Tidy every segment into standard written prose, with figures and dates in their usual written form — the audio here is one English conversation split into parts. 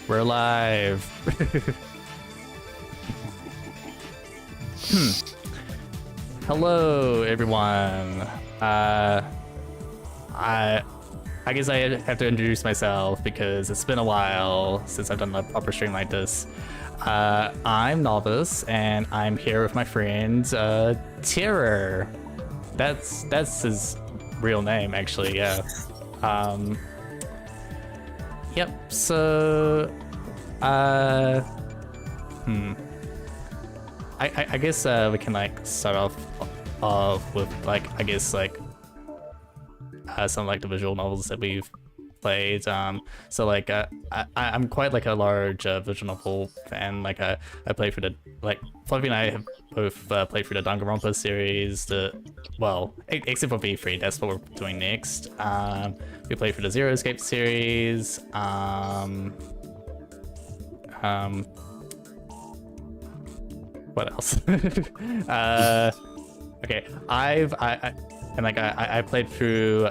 We're live. Hello, everyone. I guess I have to introduce myself because it's been a while since I've done a proper stream like this. I'm Novice, and I'm here with my friend Terror. That's his real name, actually. Yeah. Yep. So, I guess we can like start off with like some like the visual novels that we've played. So like I'm quite like a large visual novel fan. Like I played through the Fluffy and I have both played through the Danganronpa series. Except for V3, that's what we're doing next. We played through the Zero Escape series. What else? Okay, I played through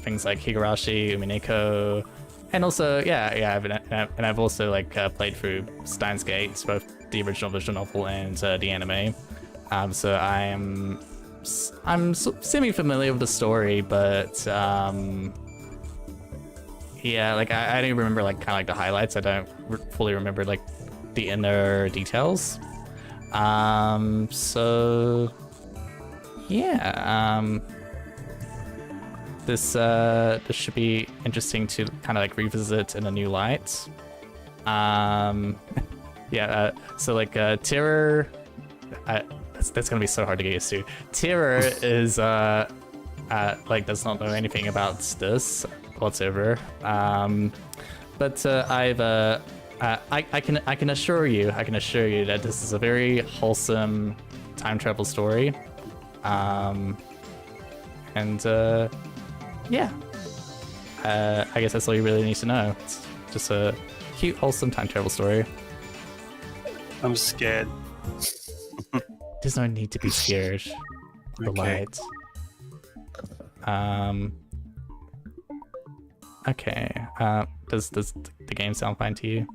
things like Higurashi, Umineko, and also and I've also like played through STEINS Gate, both the original visual novel and the anime. So I'm semi-familiar with the story, but yeah, like I don't remember like kind of like the highlights. I don't fully remember like the inner details. So yeah, this should be interesting to kind of like revisit in a new light. Yeah, so like Terror, that's gonna be so hard to get used to. Terror is like does not know anything about this whatsoever. But I can assure you that this is a very wholesome time travel story. Yeah. I guess that's all you really need to know. It's just a cute, wholesome time travel story. I'm scared. There's no need to be scared. The light. Okay. Does the game sound fine to you?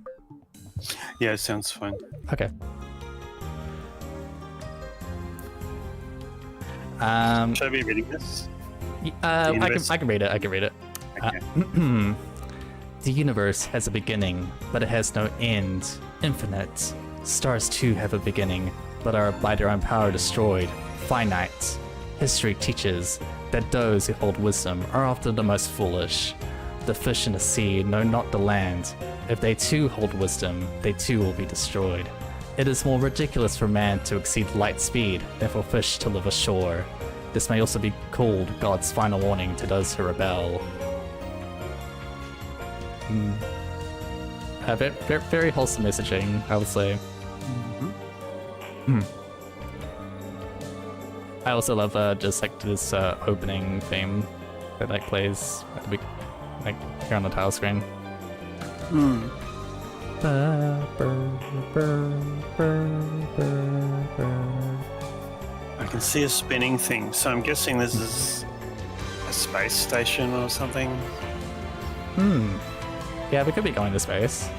Yeah, it sounds fine. Okay. Should I be reading this? I can read it. I can read it. Okay. The universe has a beginning, but it has no end. Infinite. Stars too have a beginning, but are by their own power destroyed. Finite. History teaches that those who hold wisdom are often the most foolish. The fish in the sea know not the land. If they too hold wisdom, they too will be destroyed. It is more ridiculous for man to exceed light speed than for fish to live ashore. This may also be called God's final warning to those who rebel. Very wholesome messaging, I would say. I also love just like this opening theme that like plays at the like here on the title screen. I can see a spinning thing, so I'm guessing this is a space station or something. Yeah, we could be going to space.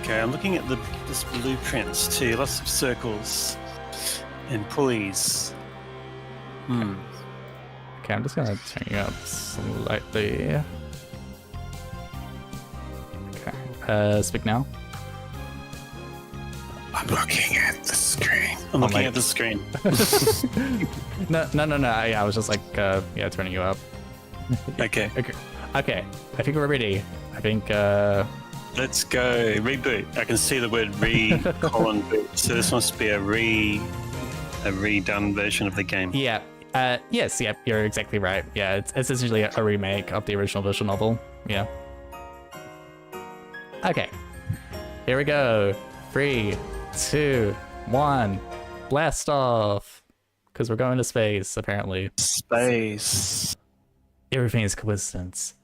Okay, I'm looking at this blueprints too. Lots of circles and pulleys. Okay, I'm just gonna turn you up slightly. Okay, speak now. I'm looking at the screen. I'm looking at the screen. No. Yeah, I was just like, turning you up. Okay. Okay. I think we're ready. I think. Let's go. Reboot. I can see the word colon boot. So this must be a redone version of the game. Yeah. Yes. Yep. You're exactly right. Yeah. It's essentially a remake of the original visual novel. Yeah. Okay. Here we go. 3, 2, 1. Blast off. Because we're going to space, apparently. Space. Everything is coincidence.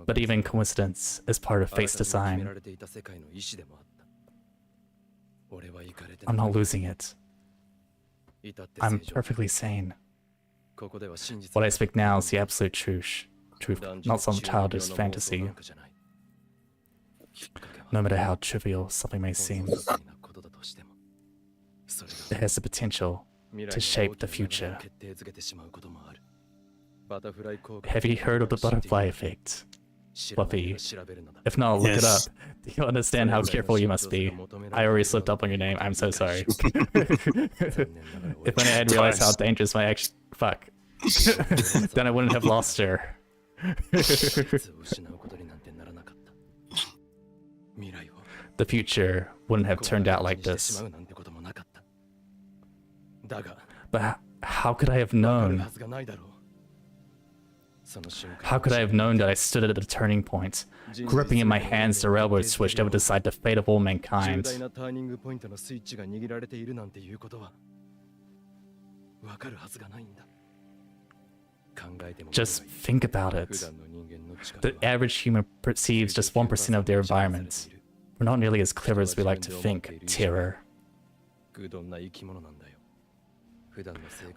But even coincidence is part of fate's design. I'm not losing it. I'm perfectly sane. What I speak now is the absolute truth. truth, not some childish fantasy. No matter how trivial something may seem, it has the potential to shape the future. Have you heard of the butterfly effect? Fluffy. If not, look it up. You'll understand how careful you must be. I already slipped up on your name. I'm so sorry. If only I had realized how dangerous my action. Fuck. Then I wouldn't have lost her. The future wouldn't have turned out like this. But how could I have known? How could I have known that I stood at a turning point, gripping in my hands the railroad switch that would decide the fate of all mankind? Just think about it. The average human perceives just 1% of their environment. We're not nearly as clever as we like to think, terror.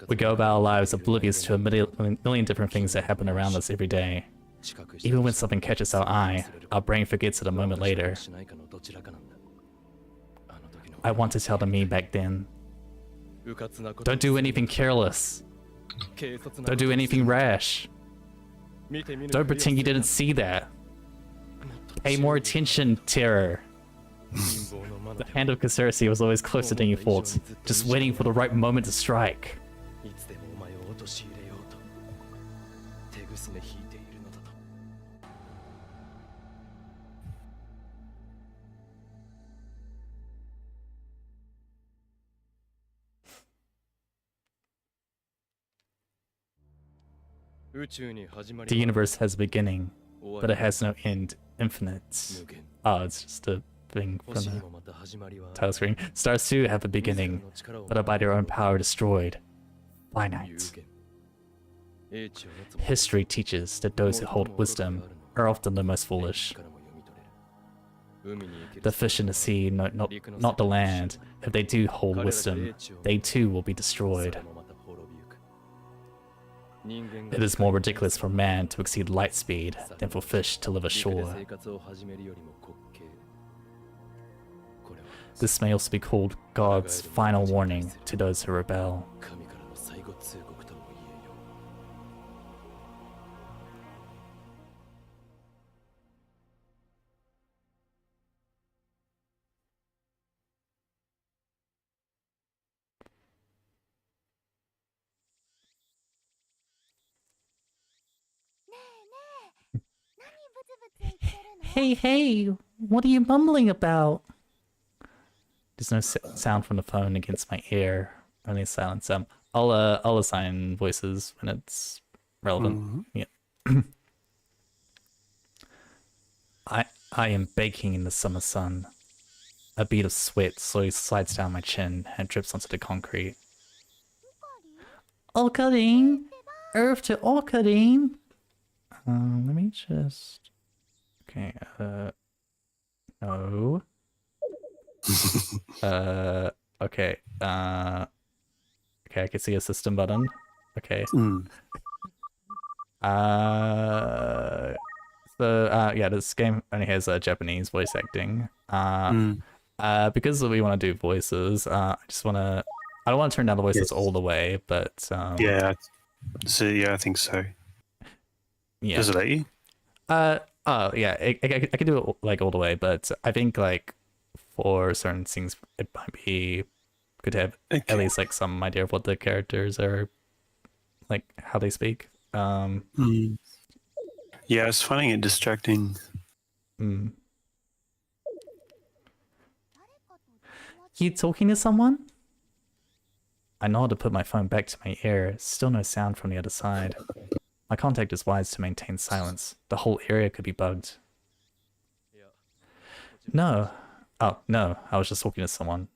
We go about our lives oblivious to a million different things that happen around us every day. Even when something catches our eye, our brain forgets it a moment later. I want to tell the me back then, don't do anything careless. Don't do anything rash. Don't pretend you didn't see that. Pay more attention, terror. The hand of conspiracy was always closer than you thought, just waiting for the right moment to strike. The universe has a beginning, but it has no end, infinite. Oh, it's just a thing from the title screen. Stars too have a beginning, but are by their own power destroyed. Finite. History teaches that those who hold wisdom are often the most foolish. The fish in the sea, not the land. If they do hold wisdom, they too will be destroyed. It is more ridiculous for man to exceed light speed than for fish to live ashore. This may also be called God's final warning to those who rebel. Hey, what are you mumbling about? There's no sound from the phone against my ear, only silence. I'll assign voices when it's relevant. Yeah. I am baking in the summer sun. A bead of sweat slowly slides down my chin and drips onto the concrete. Okarin! Earth to Okarin! Let me just... Okay, no. Okay, okay, I can see a system button. Okay. Yeah, this game only has Japanese voice acting. Because we want to do voices, I don't want to turn down the voices all the way, but yeah, I think so. Yeah. Does it let you? Oh yeah, I can do it like all the way, but I think like for certain things it might be good to have at least like some idea of what the characters are, like how they speak. Yeah, I was finding it distracting. You talking to someone? I nod to put my phone back to my ear. Still no sound from the other side. My contact is wise to maintain silence. The whole area could be bugged. No. Oh, no. I was just talking to someone.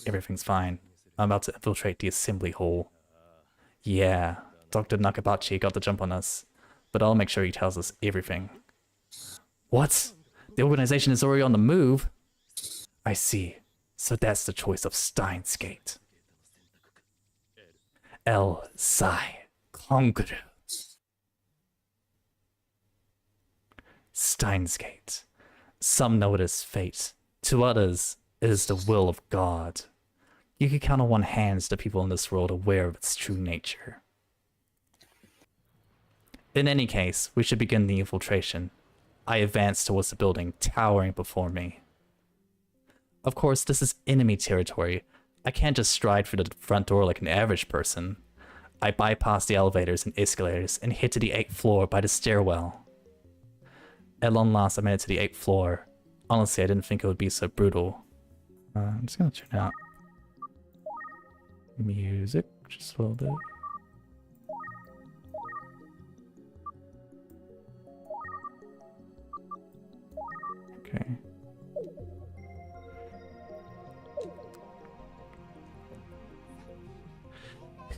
Everything's fine. I'm about to infiltrate the assembly hall. Yeah, Dr. Nakabachi got the jump on us. But I'll make sure he tells us everything. What? The organization is already on the move? I see. So that's the choice of STEINS Gate. El Sai Konguru. Steins Gate. Some know it as fate. To others, it is the will of God. You can count on one hand the people in this world aware of its true nature. In any case, we should begin the infiltration. I advance towards the building, towering before me. Of course, this is enemy territory. I can't just stride through the front door like an average person. I bypass the elevators and escalators and head to the 8th floor by the stairwell. At long last, I made it to the 8th floor. Honestly, I didn't think it would be so brutal. I'm just gonna turn out music just a little bit. Okay.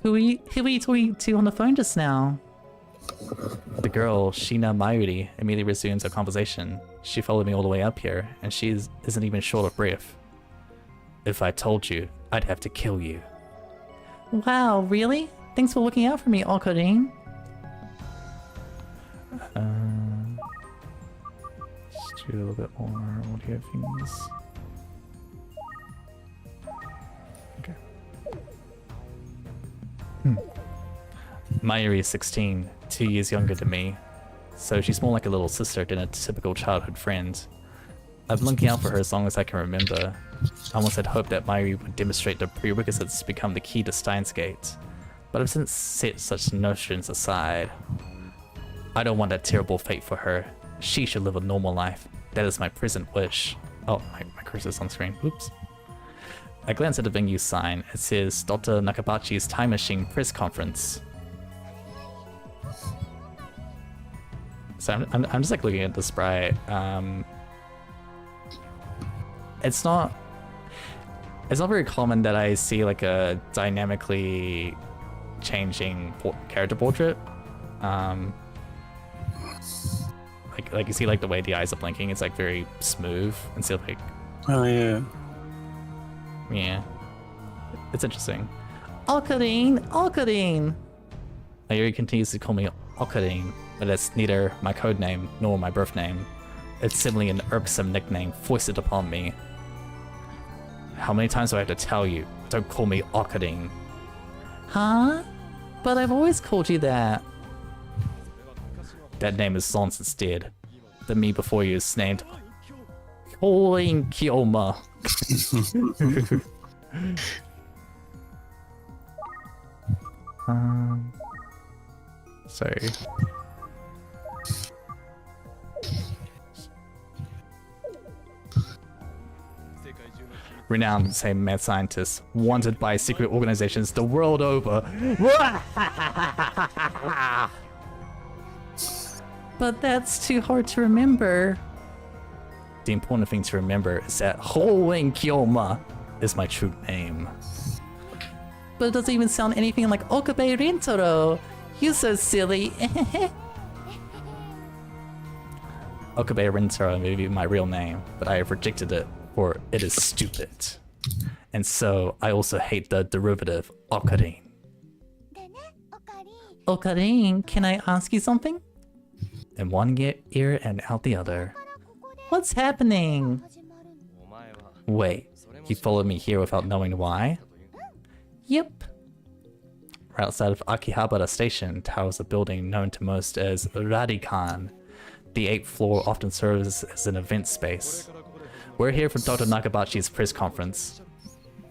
Who are you talking to on the phone just now? The girl, Sheena Mayuri, immediately resumes our conversation. She followed me all the way up here, and she isn't even short of breath. If I told you, I'd have to kill you. Wow, really? Thanks for looking out for me, Okarin. Let's do a little bit more audio things. Okay. Mayuri is 16, 2 years younger than me, so she's more like a little sister than a typical childhood friend. I've been looking out for her as long as I can remember. I almost had hoped that Mayuri would demonstrate the prerequisites to become the key to Steins Gate, but I've since set such notions aside. I don't want that terrible fate for her. She should live a normal life. That is my present wish. Oh, my cursor's on screen. Oops. I glance at the venue sign. It says Dr. Nakabachi's Time Machine Press Conference. So I'm just like looking at the sprite. It's not very common that I see like a dynamically changing character portrait. Like you see like the way the eyes are blinking, it's like very smooth instead of like. Oh yeah. Yeah. It's interesting. Okarin! Mayuri continues to call me Okarin, but that's neither my code name nor my birth name. It's simply an irksome nickname foisted upon me. How many times do I have to tell you? Don't call me Okarin. Huh? But I've always called you that. That name is long since dead. The me before you is named Hoin Kioma. Sorry. Renowned, say, mad scientists, wanted by secret organizations the world over. But that's too hard to remember. The important thing to remember is that Hoen Kyoma is my true name. But it doesn't even sound anything like Okabe Rintaro. You're so silly. Okabe Rintaro may be my real name, but I have rejected it, for it is stupid. And so I also hate the derivative Okarin. Okarin, can I ask you something? In one ear and out the other. What's happening? Wait, you followed me here without knowing why? Yep. Right outside of Akihabara Station towers a building known to most as Radikan. The 8th floor often serves as an event space. We're here for Dr. Nakabachi's press conference.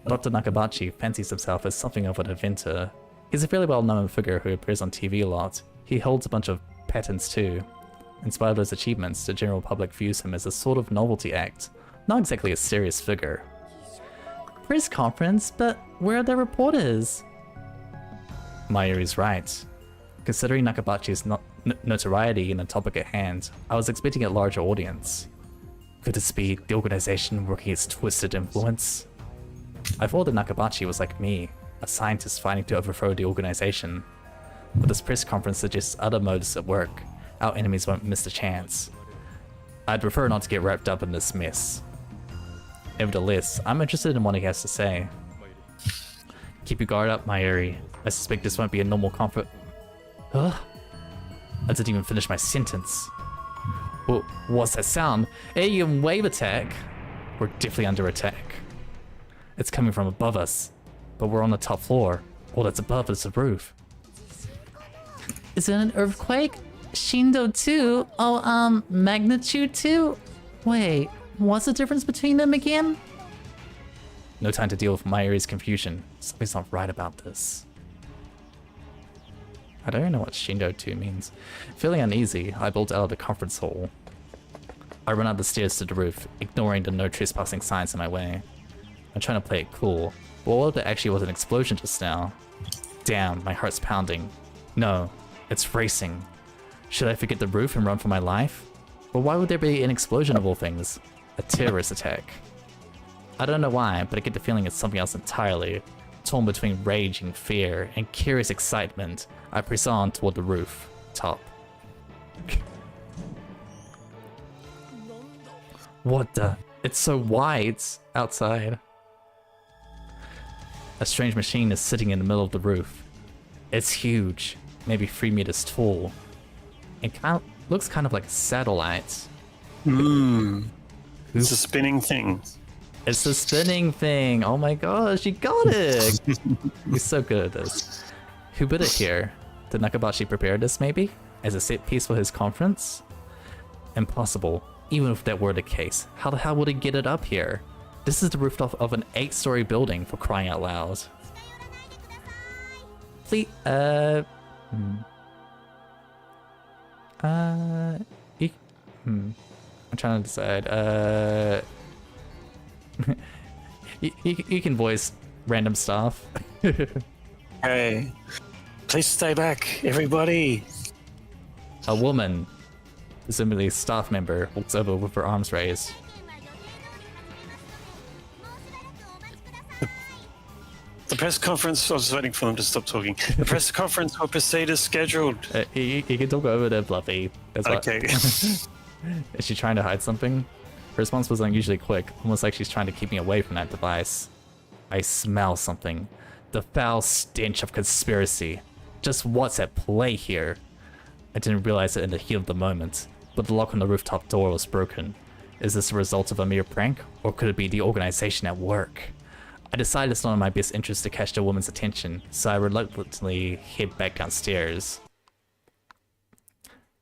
Dr. Nakabachi fancies himself as something of an inventor. He's a fairly well-known figure who appears on TV a lot. He holds a bunch of patents too. In spite of those achievements, the general public views him as a sort of novelty act, not exactly a serious figure. Press conference? But where are the reporters? Mayuri's right. Considering Nakabachi's notoriety in the topic at hand, I was expecting a larger audience. Could this be the organization working its twisted influence? I thought that Nakabachi was like me, a scientist fighting to overthrow the organization. But this press conference suggests other motives at work. Our enemies won't miss a chance. I'd prefer not to get wrapped up in this mess. Nevertheless, I'm interested in what he has to say. Keep your guard up, Mayuri. I suspect this won't be a normal conference. Ugh. I didn't even finish my sentence. What's that sound? Alien wave attack? We're definitely under attack. It's coming from above us, but we're on the top floor. All that's above is the roof. Is it an earthquake? Shindo 2? Oh, magnitude 2? Wait, what's the difference between them again? No time to deal with Mayuri's confusion. Something's not right about this. I don't even know what Shindo 2 means. Feeling uneasy, I bolt out of the conference hall. I run up the stairs to the roof, ignoring the no trespassing signs in my way. I'm trying to play it cool, but what if there actually was an explosion just now? Damn, my heart's pounding. No, it's racing. Should I forget the roof and run for my life? But why would there be an explosion of all things? A terrorist attack. I don't know why, but I get the feeling it's something else entirely. Torn between rage and fear and curious excitement, I press on toward the roof top. What the? It's so wide outside. A strange machine is sitting in the middle of the roof. It's huge, maybe 3 meters tall. It looks kind of like a satellite. It's a spinning thing. It's a spinning thing. Oh my gosh, you got it. You're so good at this. Who put it here? Did Nakabashi prepare this maybe? As a set piece for his conference? Impossible. Even if that were the case, how the hell would he get it up here? This is the rooftop of an 8-story building, for crying out loud. Please, I'm trying to decide, you can voice random stuff. Hey, please stay back, everybody. A woman, presumably a staff member, walks over with her arms raised. The press conference, I was waiting for them to stop talking. The press conference will proceed as scheduled. You can talk over there, Fluffy. That's okay. Is she trying to hide something? Her response was unusually quick, almost like she's trying to keep me away from that device. I smell something. The foul stench of conspiracy. Just what's at play here? I didn't realize it in the heat of the moment, but the lock on the rooftop door was broken. Is this a result of a mere prank, or could it be the organization at work? I decided it's not in my best interest to catch the woman's attention, so I reluctantly head back downstairs.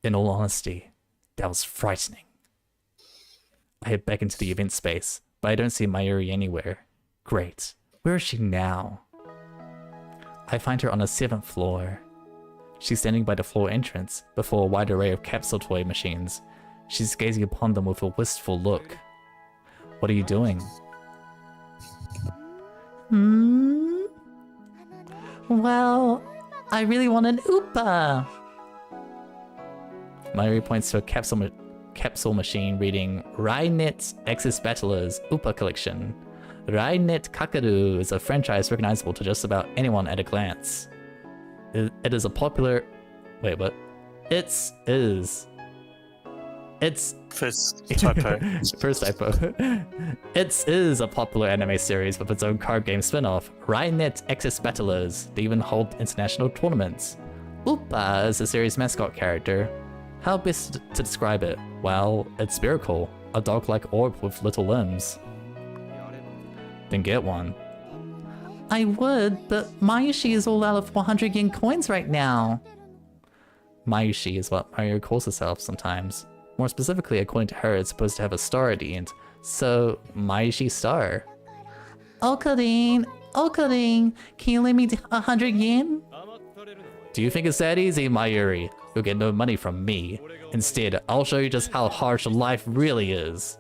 In all honesty, that was frightening. I head back into the event space, but I don't see Mayuri anywhere. Great. Where is she now? I find her on the 7th floor. She's standing by the floor entrance, before a wide array of capsule toy machines. She's gazing upon them with a wistful look. What are you doing? Well, I really want an Oopa. Mayuri points to a capsule machine reading Rainet Access Battlers Oopa Collection. Rainet Kakaru is a franchise recognizable to just about anyone at a glance. It is a popular... Wait, what? It's First typo. First typo. It is a popular anime series with its own card game spin-off, Rainet Access Battlers. They even hold international tournaments. Oopa is the series' mascot character. How best to describe it? Well, it's spherical, a dog-like orb with little limbs. Then get one. I would, but Mayushi is all out of 100 yen coins right now. Mayushi is what Mario calls herself sometimes. More specifically, according to her, it's supposed to have a star at the end. So, Mayushi star. Okarin, can you lend me 100 yen? Do you think it's that easy, Mayuri? You'll get no money from me. Instead, I'll show you just how harsh life really is.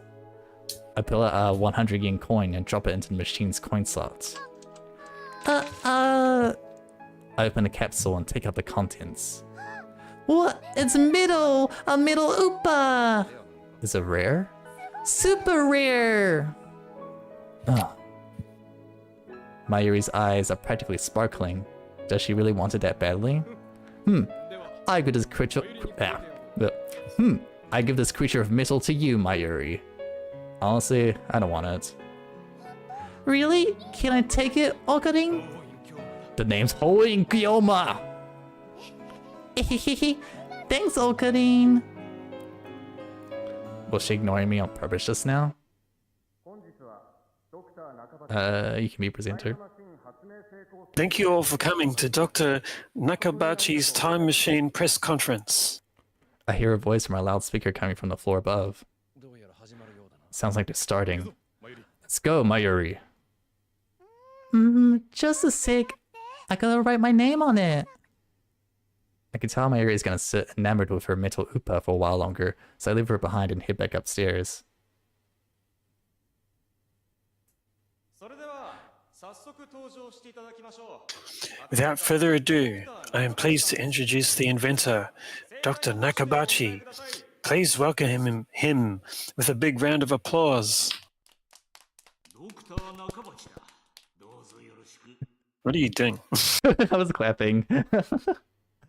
I pull out a 100 yen coin and drop it into the machine's coin slots. I open the capsule and take out the contents. What? It's middle! A middle Oopa! Is it rare? Super rare! Ugh. Mayuri's eyes are practically sparkling. Does she really want it that badly? I give this creature... I give this creature of metal to you, Mayuri. Honestly, I don't want it. Really? Can I take it, Okarin? The name's Hoin Kyoma! Thanks, Okarin. Was she ignoring me on purpose just now? You can be presenter. Thank you all for coming to Dr. Nakabachi's Time Machine press conference. I hear a voice from a loudspeaker coming from the floor above. Sounds like they're starting. Let's go, Mayuri. Just a sec. I gotta write my name on it. I can tell Mayuri is gonna sit enamored with her metal upa for a while longer, so I leave her behind and head back upstairs. Without further ado, I am pleased to introduce the inventor, Dr. Nakabachi. Please welcome him with a big round of applause. What are you doing? I was clapping.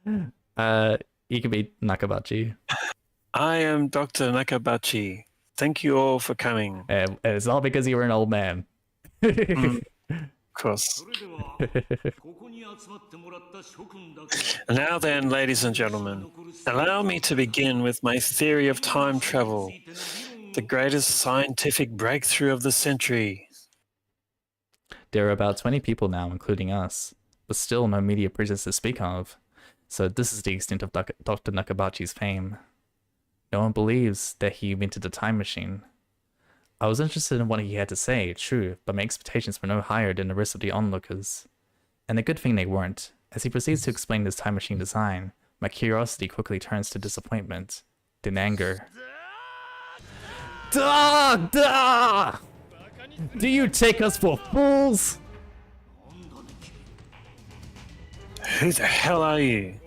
You can be Nakabachi. I am Dr. Nakabachi. Thank you all for coming. And it's all because you were an old man. Of course. Now then, ladies and gentlemen, allow me to begin with my theory of time travel, the greatest scientific breakthrough of the century. There are about 20 people now, including us, but still no media presence to speak of. So this is the extent of Dr. Nakabachi's fame. No one believes that he invented the time machine. I was interested in what he had to say, true, but my expectations were no higher than the rest of the onlookers. And a good thing they weren't. As he proceeds to explain his time machine design, my curiosity quickly turns to disappointment, then anger. Duh! Do you take us for fools? Who the hell are you?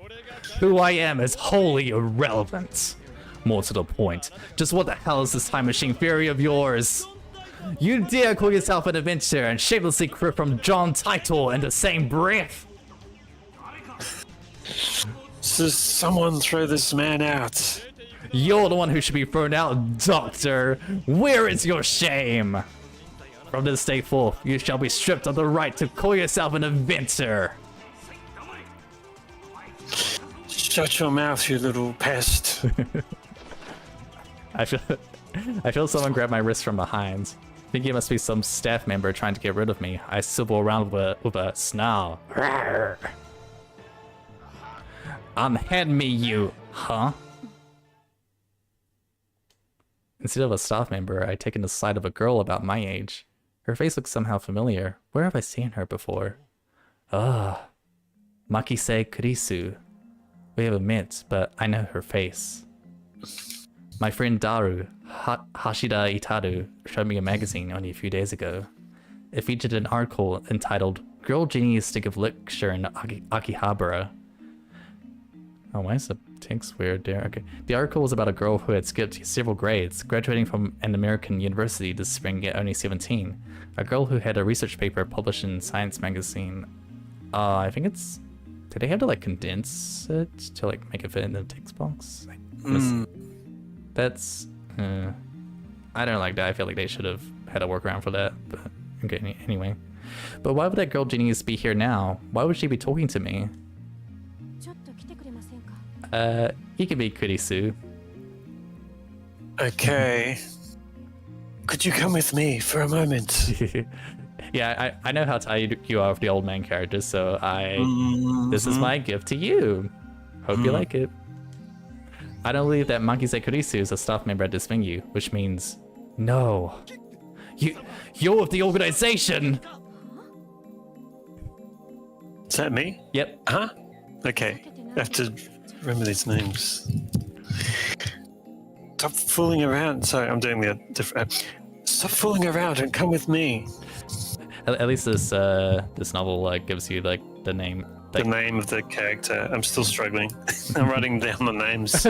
Who I am is wholly irrelevant. More to the point, just what the hell is this time machine theory of yours? You dare call yourself an adventurer and shamelessly quip from John title in the same breath? So someone throw this man out. You're the one who should be thrown out, Doctor. Where is your shame? From this day forth, you shall be stripped of the right to call yourself an inventor. Shut your mouth, you little pest. I feel someone grab my wrist from behind. Thinking it must be some staff member trying to get rid of me, I swivel around with a snarl. Rawr. Unhead me, you, huh? Instead of a staff member, I take in the sight of a girl about my age. Her face looks somehow familiar. Where have I seen her before? Makise Kurisu. We haven't met, but I know her face. My friend Daru, Hashida Itaru, showed me a magazine only a few days ago. It featured an article entitled Girl Genius to Give Lecture in Akihabara. Oh, why is the text weird there? Okay. The article was about a girl who had skipped several grades, graduating from an American university this spring at only 17. A girl who had a research paper published in Science magazine. I think it's... Did they have to like condense it to like make it fit in the text box? That's... I don't like that. I feel like they should have had a workaround for that. But okay, anyway. But why would that girl genius be here now? Why would she be talking to me? He can be Kurisu. Okay. Could you come with me for a moment? Yeah, I know how tired you are of the old man characters, so this is my gift to you. Hope you like it. I don't believe that Makise Kurisu is a staff member at this venue, which means no. You're with the organization! Is that me? Yep. Huh? Okay. I have to remember these names. Stop fooling around. Sorry, I'm doing the different... Stop fooling around and come with me. At least this novel gives you like the name. The name of the character. I'm still struggling. I'm writing down the names.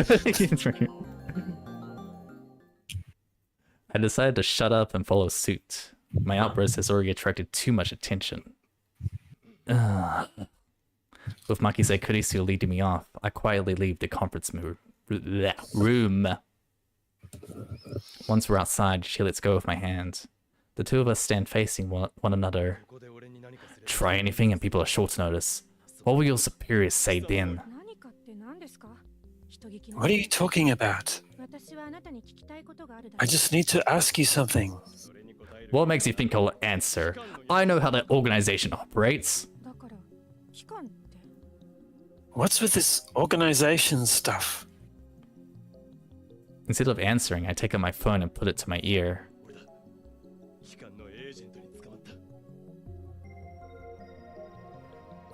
I decided to shut up and follow suit. My outburst has already attracted too much attention. With Makise Kurisu leading me off, I quietly leave the conference room. Once we're outside, she lets go of my hand. The two of us stand facing one another. Try anything and people are sure to notice. What will your superiors say then? What are you talking about? I just need to ask you something. What makes you think I'll answer? I know how the organization operates. What's with this organization stuff? Instead of answering, I take out my phone and put it to my ear.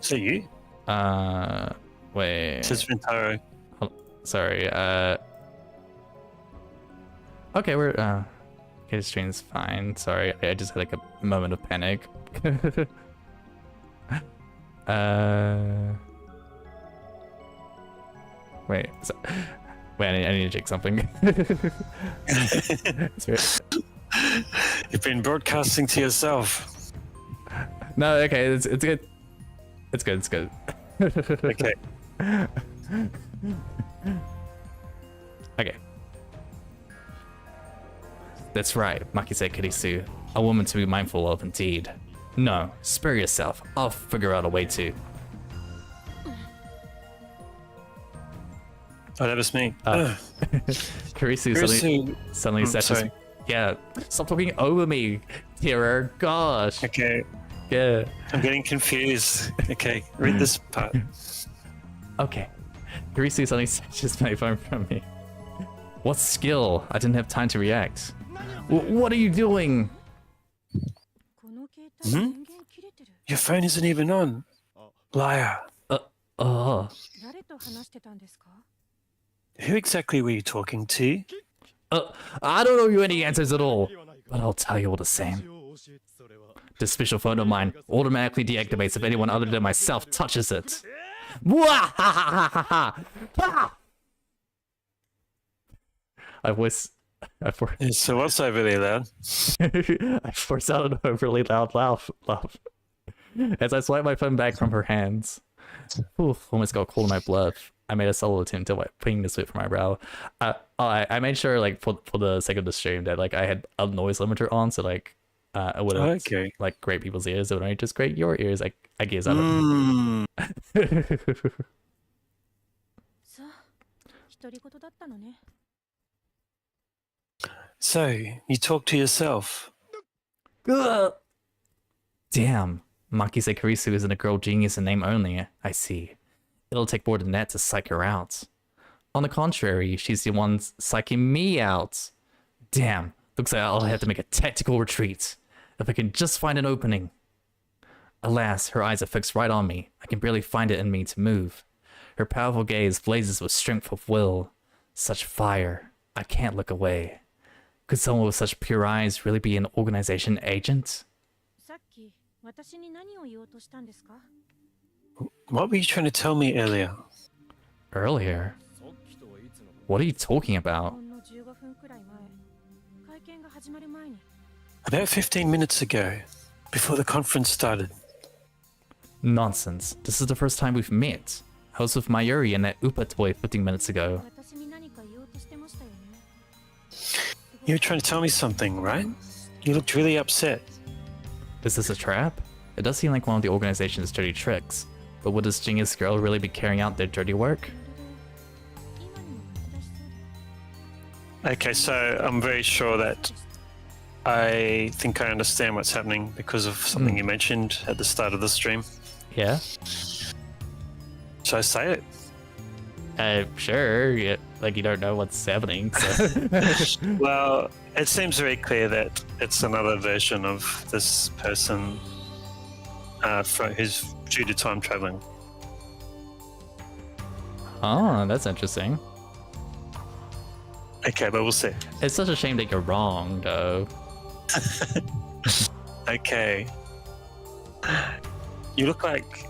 Is that you? Wait. It says Ventaro. Oh, sorry, okay, we're, okay, the stream's fine. Sorry, I just had like a moment of panic. Wait, wait, I need to check something. You've been broadcasting to yourself. No, okay, it's good. It's good, it's good. Okay. Okay. That's right, Makise Kirisu. A woman to be mindful of indeed. No, spare yourself. I'll figure out a way to. Oh, that was me. Kirisu suddenly says, sorry. yeah, stop talking over me, Tira. Gosh. Okay, Yeah. I'm getting confused. Okay, read this part. Okay. Kirisu suddenly snatches my phone from me. What skill? I didn't have time to react. What are you doing? Hmm? Your phone isn't even on. Liar. Who exactly were you talking to? I don't owe you any answers at all, but I'll tell you all the same. This special phone of mine automatically deactivates if anyone other than myself touches it. So what's overly loud? I forced out an overly loud laugh as I swiped my phone back from her hands. Oof, almost got cold in my blood. I made a solo attempt at putting the sweat from my brow. I made sure, like, for the sake of the stream, that like I had a noise limiter on, so like I wouldn't like grate people's ears. It would only just grate your ears. I guess I don't. So you talk to yourself. Damn, Makise Kirisu isn't a girl genius in name only. I see. It'll take more than that to psych her out. On the contrary, she's the one psyching me out. Damn, looks like I'll have to make a tactical retreat. If I can just find an opening. Alas, her eyes are fixed right on me. I can barely find it in me to move. Her powerful gaze blazes with strength of will. Such fire. I can't look away. Could someone with such pure eyes really be an organization agent? What were you trying to tell me earlier? Earlier? What are you talking about? About 15 minutes ago, before the conference started. Nonsense. This is the first time we've met. I was with Mayuri and that Upa toy 15 minutes ago. You were trying to tell me something, right? You looked really upset. Is this a trap? It does seem like one of the organization's dirty tricks. But would this genius girl really be carrying out their dirty work? Okay, so I'm very sure that I think I understand what's happening because of something you mentioned at the start of the stream. Yeah? Should I say it? Sure. Yeah, like you don't know what's happening, so. Well, it seems very clear that it's another version of this person who's due to time traveling. Oh, that's interesting. Okay, but we'll see. It's such a shame that you're wrong, though. Okay. You look like...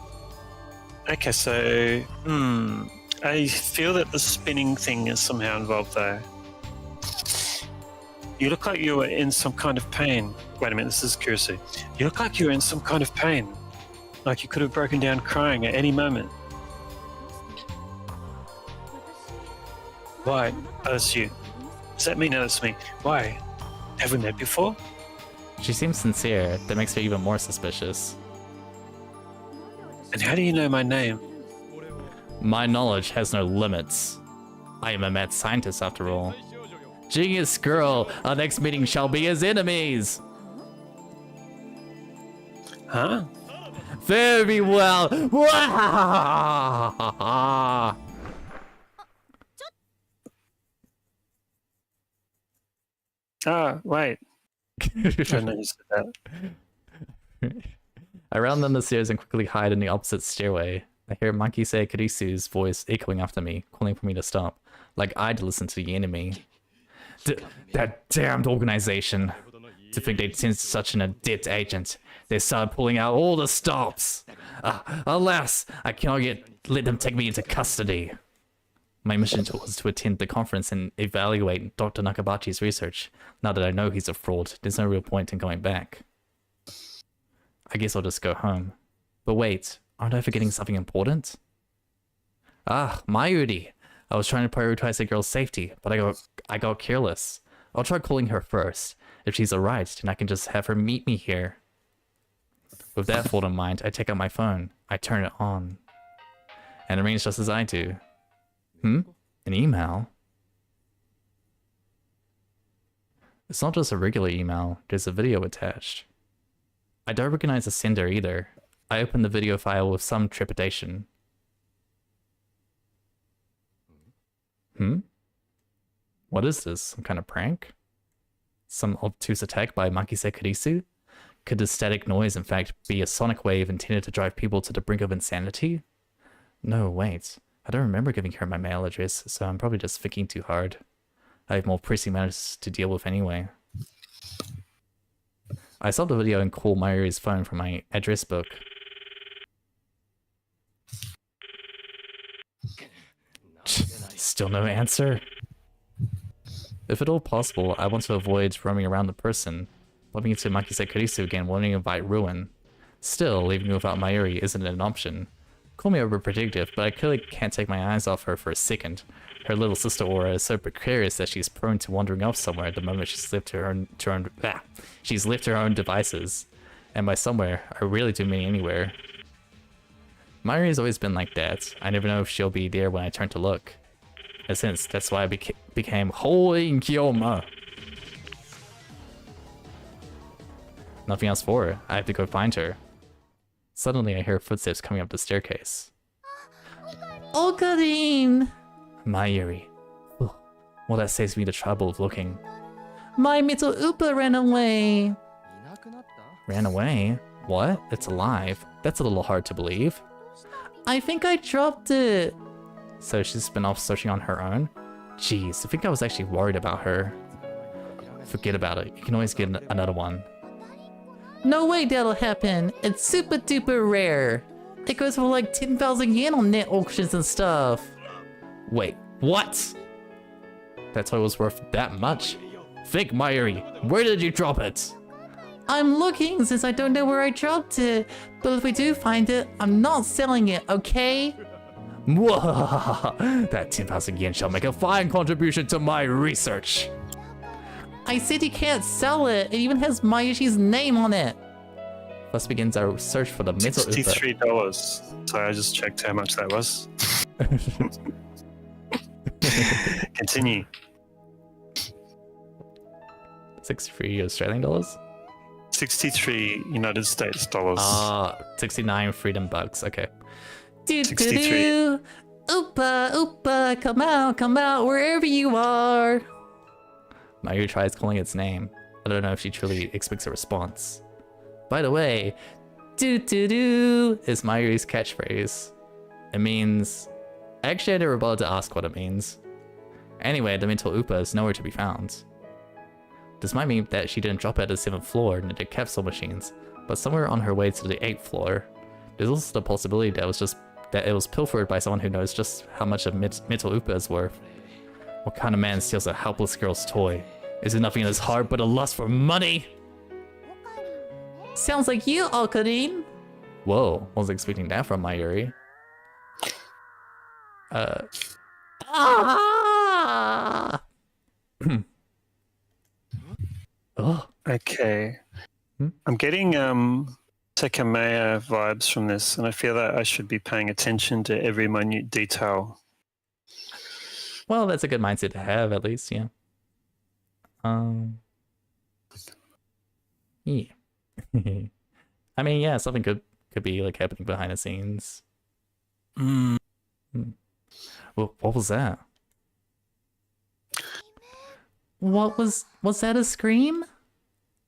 Okay, so... I feel that the spinning thing is somehow involved there. You look like you were in some kind of pain. Wait a minute, this is accuracy. You look like you were in some kind of pain. Like you could have broken down crying at any moment. Why? Oh, that's you. Does that mean that's me? Why? Have we met before? She seems sincere. That makes her even more suspicious. And how do you know my name? My knowledge has no limits. I am a mad scientist after all. Genius girl, our next meeting shall be as enemies. Huh? Very well. Ah, wait. I noticed that. I run down the stairs and quickly hide in the opposite stairway. I hear Monkey say Kurisu's voice echoing after me, calling for me to stop, like I'd listen to the enemy. That damned organization. To think they'd sent such an adept agent, they started pulling out all the stops. Alas, I cannot let them take me into custody. My mission was to attend the conference and evaluate Dr. Nakabachi's research. Now that I know he's a fraud, there's no real point in going back. I guess I'll just go home. But wait, aren't I forgetting something important? Mayuri. I was trying to prioritize the girl's safety, but I got careless. I'll try calling her first. If she's alright, then I can just have her meet me here. With that thought in mind, I take out my phone. I turn it on. And it rings just as I do. An email? It's not just a regular email, there's a video attached. I don't recognize the sender either. I open the video file with some trepidation. What is this? Some kind of prank? Some obtuse attack by Makise Kurisu? Could the static noise in fact be a sonic wave intended to drive people to the brink of insanity? No, wait. I don't remember giving her my mail address, so I'm probably just thinking too hard. I have more pressing matters to deal with anyway. I stop the video and call Mayuri's phone from my address book. Still no answer? If at all possible, I want to avoid roaming around the person. Bumping into Makise Kurisu again, wanting to invite ruin. Still, leaving without Mayuri isn't an option. Call me overprotective, but I clearly can't take my eyes off her for a second. Her little sister aura is so precarious that she's prone to wandering off somewhere the moment she's left her own devices. And by somewhere, I really do mean anywhere. Mayuri has always been like that. I never know if she'll be there when I turn to look. In a sense, that's why I became Holy Kyoma. Nothing else for her. I have to go find her. Suddenly, I hear footsteps coming up the staircase. Okarin! Mayuri. Well, that saves me the trouble of looking. My little Upa ran away. Ran away? What? It's alive. That's a little hard to believe. I think I dropped it. So she's been off searching on her own? Jeez, I think I was actually worried about her. Forget about it. You can always get another one. No way that'll happen. It's super duper rare. It goes for like 10,000 yen on net auctions and stuff. Wait, what? That's why it was worth that much? Fake Mayuri, where did you drop it? I'm looking since I don't know where I dropped it. But if we do find it, I'm not selling it, okay? That 10,000 yen shall make a fine contribution to my research. I said you can't sell it. It even has Mayushi's name on it. Thus begins our search for the metal $63. Sorry, I just checked how much that was. Continue. 63 Australian dollars? 63 United States dollars. 69 freedom bucks. Okay. 63. Oopa, oopa, come out, wherever you are. Mayuri tries calling its name. I don't know if she truly expects a response. By the way, doo-doo-doo is Mayuri's catchphrase. It means... Actually, I never bothered to ask what it means. Anyway, the mental Upa is nowhere to be found. This might mean that she didn't drop it at the 7th floor near the capsule machines, but somewhere on her way to the 8th floor. There's also the possibility that it was pilfered by someone who knows just how much a mental Upa is worth. What kind of man steals a helpless girl's toy? Is there nothing in his heart but a lust for money? Sounds like you, Okarin. Whoa, wasn't expecting that from Mayuri. Oh. Okay. I'm getting Tekamea vibes from this, and I feel that I should be paying attention to every minute detail. Well, that's a good mindset to have, at least, yeah. Yeah. I mean, yeah, something could be like happening behind the scenes. Mm. Well, what was that? Was that a scream?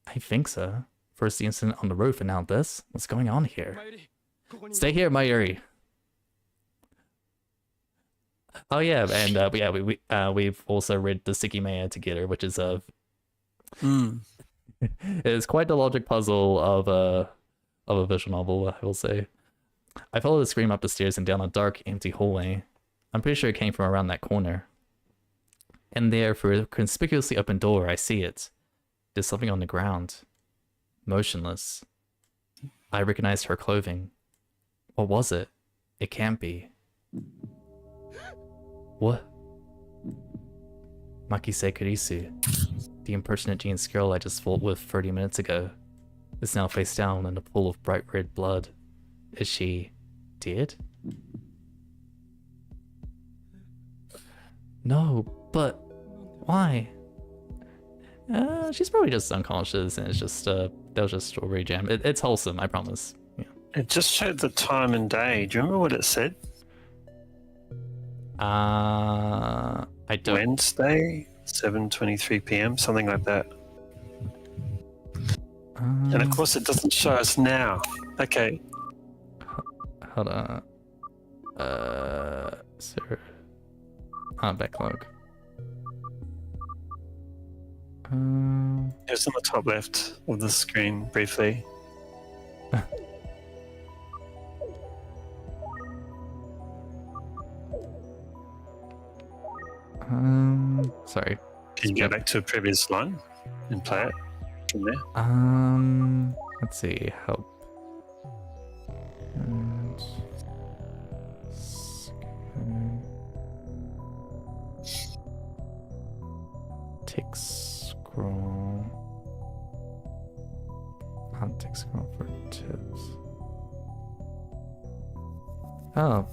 I think so. First the incident on the roof and now this. What's going on here? Stay here, Mayuri. Oh yeah, and yeah, we've also read the Sticky Maya together, which is it's quite the logic puzzle of a visual novel, I will say. I followed the scream up the stairs and down a dark, empty hallway. I'm pretty sure it came from around that corner. And there, through a conspicuously open door, I see it. There's something on the ground. Motionless. I recognized her clothing. What was it? It can't be. What? Makise Kurisu, the impertinent Jean's girl I just fought with 30 minutes ago, is now face down in a pool of bright red blood. Is she dead? No, but why? She's probably just unconscious, and it's just that was just strawberry jam. It's wholesome, I promise. Yeah. It just showed the time and day. Do you remember what it said? I don't. Wednesday, 7:23 p.m., something like that. And of course, it doesn't show us now. Okay. Hold on. Sir. Backlog. It was on the top left of the screen briefly. Sorry. Can you go back to a previous line and play it from there? Let's see. Help. Tick scroll. Tick scroll for tips. Oh.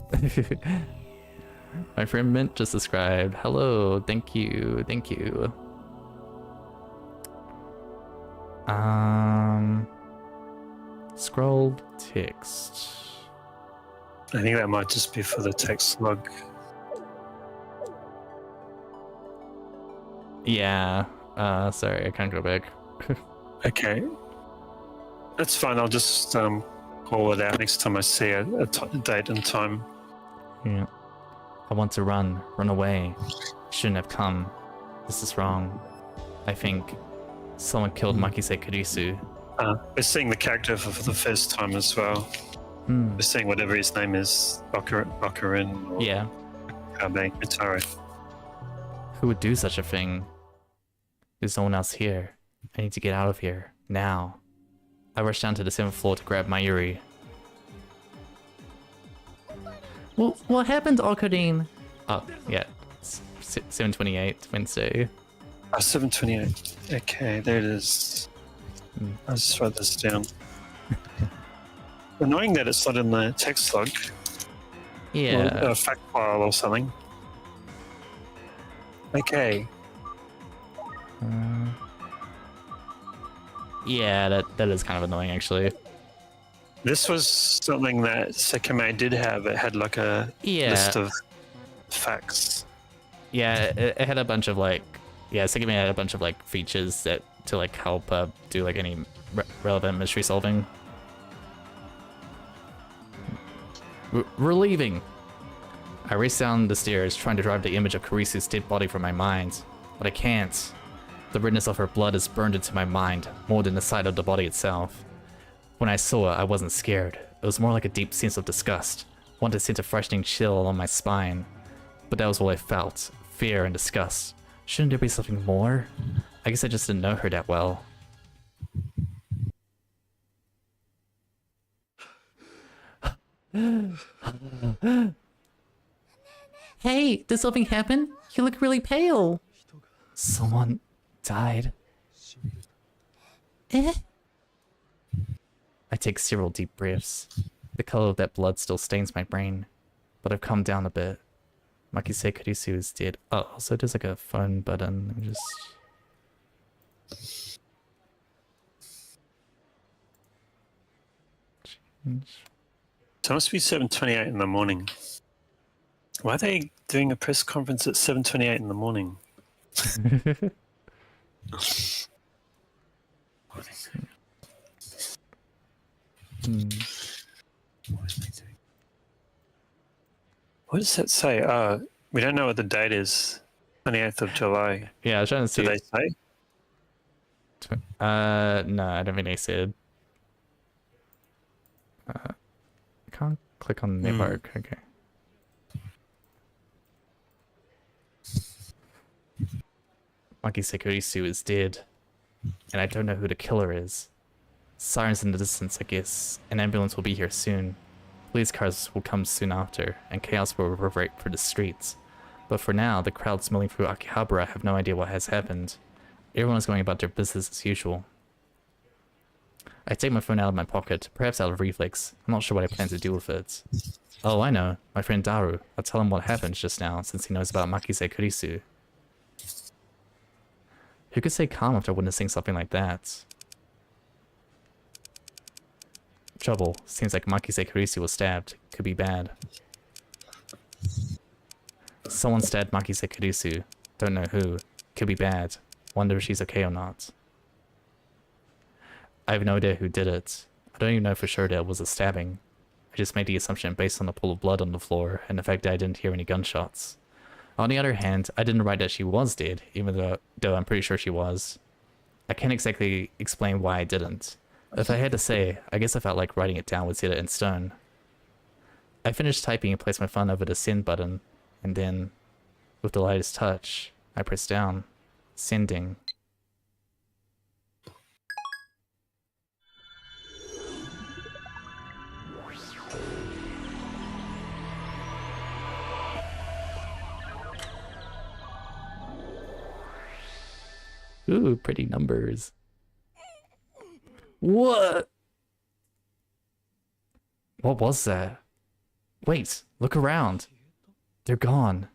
My friend Mint just subscribed. Hello, thank you, thank you. Scroll text. I think that might just be for the text log. Yeah. Sorry, I can't go back. Okay. That's fine. I'll just call it out next time I see a date and time. Yeah. I want to run away. Shouldn't have come. This is wrong. I think someone killed Makise Kurisu. We're seeing the character for the first time as well. We're seeing whatever his name is, Bakarin or yeah. Kabe Mitaro. Who would do such a thing? There's no one else here. I need to get out of here. Now. I rushed down to the 7th floor to grab Mayuri. Well, what happened, Okarin? Oh, yeah. 7:28 Wednesday. 7:28. Okay, there it is. I'll just write this down. Annoying that it's not in the text log. Yeah. Or a fact file or something. Okay. Yeah, that is kind of annoying, actually. This was something that Sekime did have. It had like a list of facts. Yeah, it had a bunch of like, Sekime had a bunch of like features that to like help do like any relevant mystery solving. We're leaving. I race down the stairs, trying to drive the image of Kurisu's dead body from my mind, but I can't. The redness of her blood is burned into my mind more than the sight of the body itself. When I saw it, I wasn't scared. It was more like a deep sense of disgust, one that sent a freshening chill along my spine. But that was all I felt, fear and disgust. Shouldn't there be something more? I guess I just didn't know her that well. Hey, did something happen? You look really pale. Someone died. Eh? I take several deep breaths. The color of that blood still stains my brain, but I've calmed down a bit. Makise Kurisu is dead. Oh, also there's like a phone button. Let me just... change. So it must be 7:28 in the morning. Why are they doing a press conference at 7:28 in the morning? What does that say? We don't know what the date is. 28th of July. Yeah, I was trying to see. Did they say? No, I don't think they said. I can't click on the network. Okay. Makise Kurisu is dead, and I don't know who the killer is. Sirens in the distance, I guess. An ambulance will be here soon. Police cars will come soon after, and chaos will reverberate through the streets. But for now, the crowds milling through Akihabara have no idea what has happened. Everyone is going about their business as usual. I take my phone out of my pocket, perhaps out of reflex. I'm not sure what I plan to do with it. Oh, I know. My friend Daru. I'll tell him what happened just now, since he knows about Makise Kurisu. Who could stay calm after witnessing something like that? Trouble. Seems like Makise Kurisu was stabbed. Could be bad. Someone stabbed Makise Kurisu. Don't know who. Could be bad. Wonder if she's okay or not. I have no idea who did it. I don't even know for sure that it was a stabbing. I just made the assumption based on the pool of blood on the floor and the fact that I didn't hear any gunshots. On the other hand, I didn't write that she was dead, even though I'm pretty sure she was. I can't exactly explain why I didn't. If I had to say, I guess I felt like writing it down would set it in stone. I finished typing and placed my phone over the send button, and then, with the lightest touch, I pressed down. Sending. Ooh, pretty numbers. What? What was that? Wait, look around. They're gone.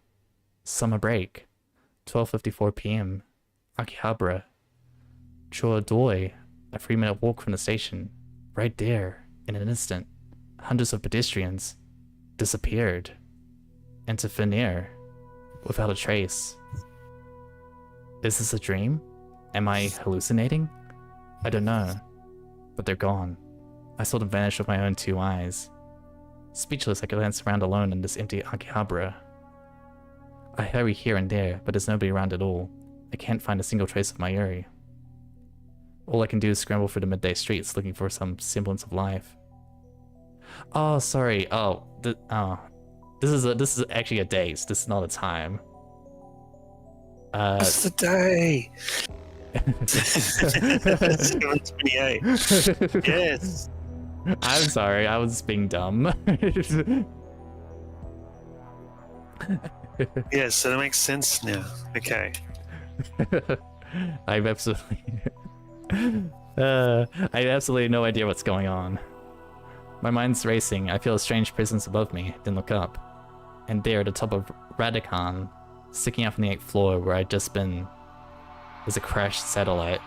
Summer break. 12:54 p.m. Akihabara. Choodoi. A 3-minute walk from the station. Right there, in an instant. Hundreds of pedestrians disappeared. Into thin air. Without a trace. Is this a dream? Am I hallucinating? I don't know. But they're gone. I saw them vanish with my own 2 eyes. Speechless, I glance around alone in this empty Akihabara. I hurry here and there, but there's nobody around at all. I can't find a single trace of my Yuri. All I can do is scramble through the midday streets looking for some semblance of life. Oh, sorry. This is actually a date. This is not a time. It's the day. 7:28. Yes. I'm sorry, I was being dumb. Yes, so that makes sense now. Okay. I have absolutely no idea what's going on. My mind's racing. I feel a strange presence above me, then look up. And there, at the top of Radicon, sticking out from the 8th floor where I'd just been, is a crashed satellite.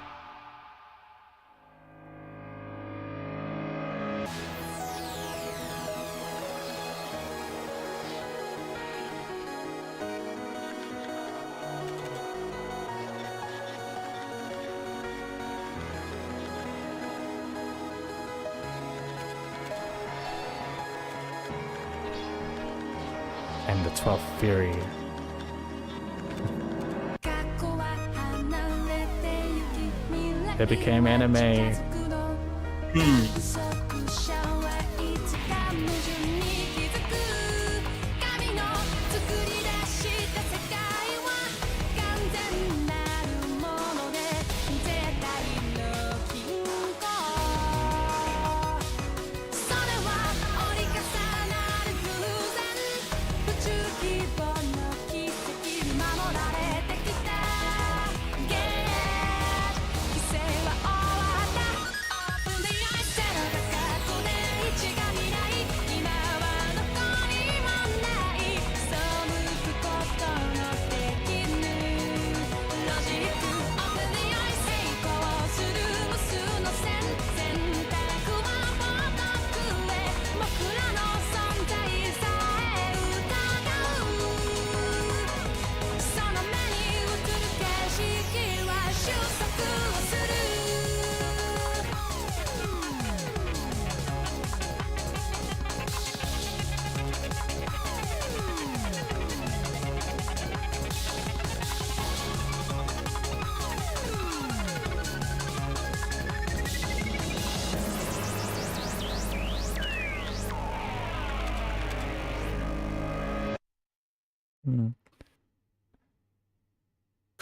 And the 12th Fury. It became anime.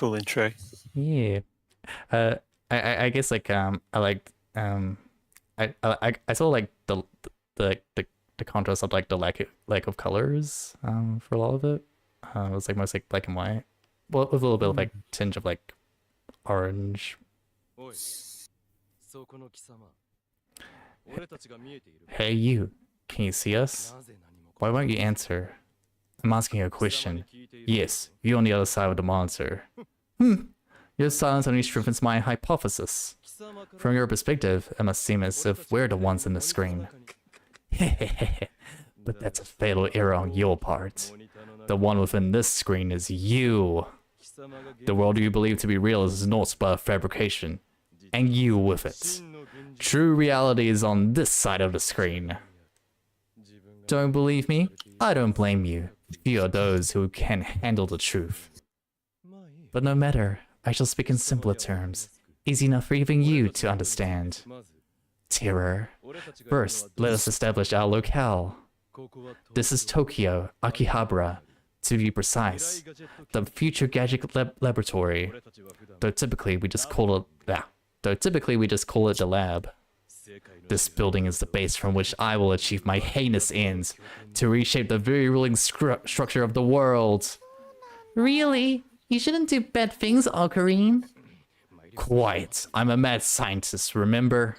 Cool intro. Yeah. I guess like I liked I saw like the contrast of like the lack of colors for a lot of it. It was like most like black and white. Well, with a little bit of like tinge of like orange. Hey you, can you see us? Why won't you answer? I'm asking a question. Yes, you on the other side of the monitor. Your silence only strengthens my hypothesis. From your perspective, it must seem as if we're the ones in the screen. But that's a fatal error on your part. The one within this screen is you. The world you believe to be real is naught but a fabrication, and you with it. True reality is on this side of the screen. Don't believe me? I don't blame you. Few are those who can handle the truth. But no matter, I shall speak in simpler terms, easy enough for even you to understand. Terror. First, let us establish our locale. This is Tokyo, Akihabara, to be precise. The future gadget laboratory. Though typically we just call it the lab. This building is the base from which I will achieve my heinous ends, to reshape the very ruling structure of the world. Really? You shouldn't do bad things, Ocarine. Quiet. I'm a mad scientist, remember?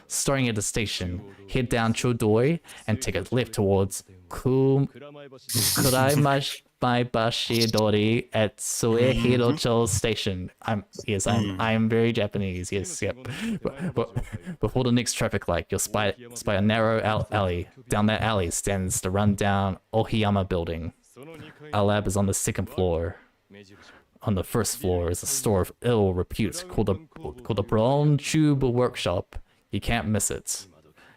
Starting at the station, head down Chodoi and take a lift towards Kuraimashi at Suehirocho Station. I am very Japanese. Yes, yep. But before the next traffic light, you'll spy a narrow alley. Down that alley stands the rundown Ohiyama building. Our lab is on the second floor. On the first floor is a store of ill repute called the Brown Tube Workshop. You can't miss it.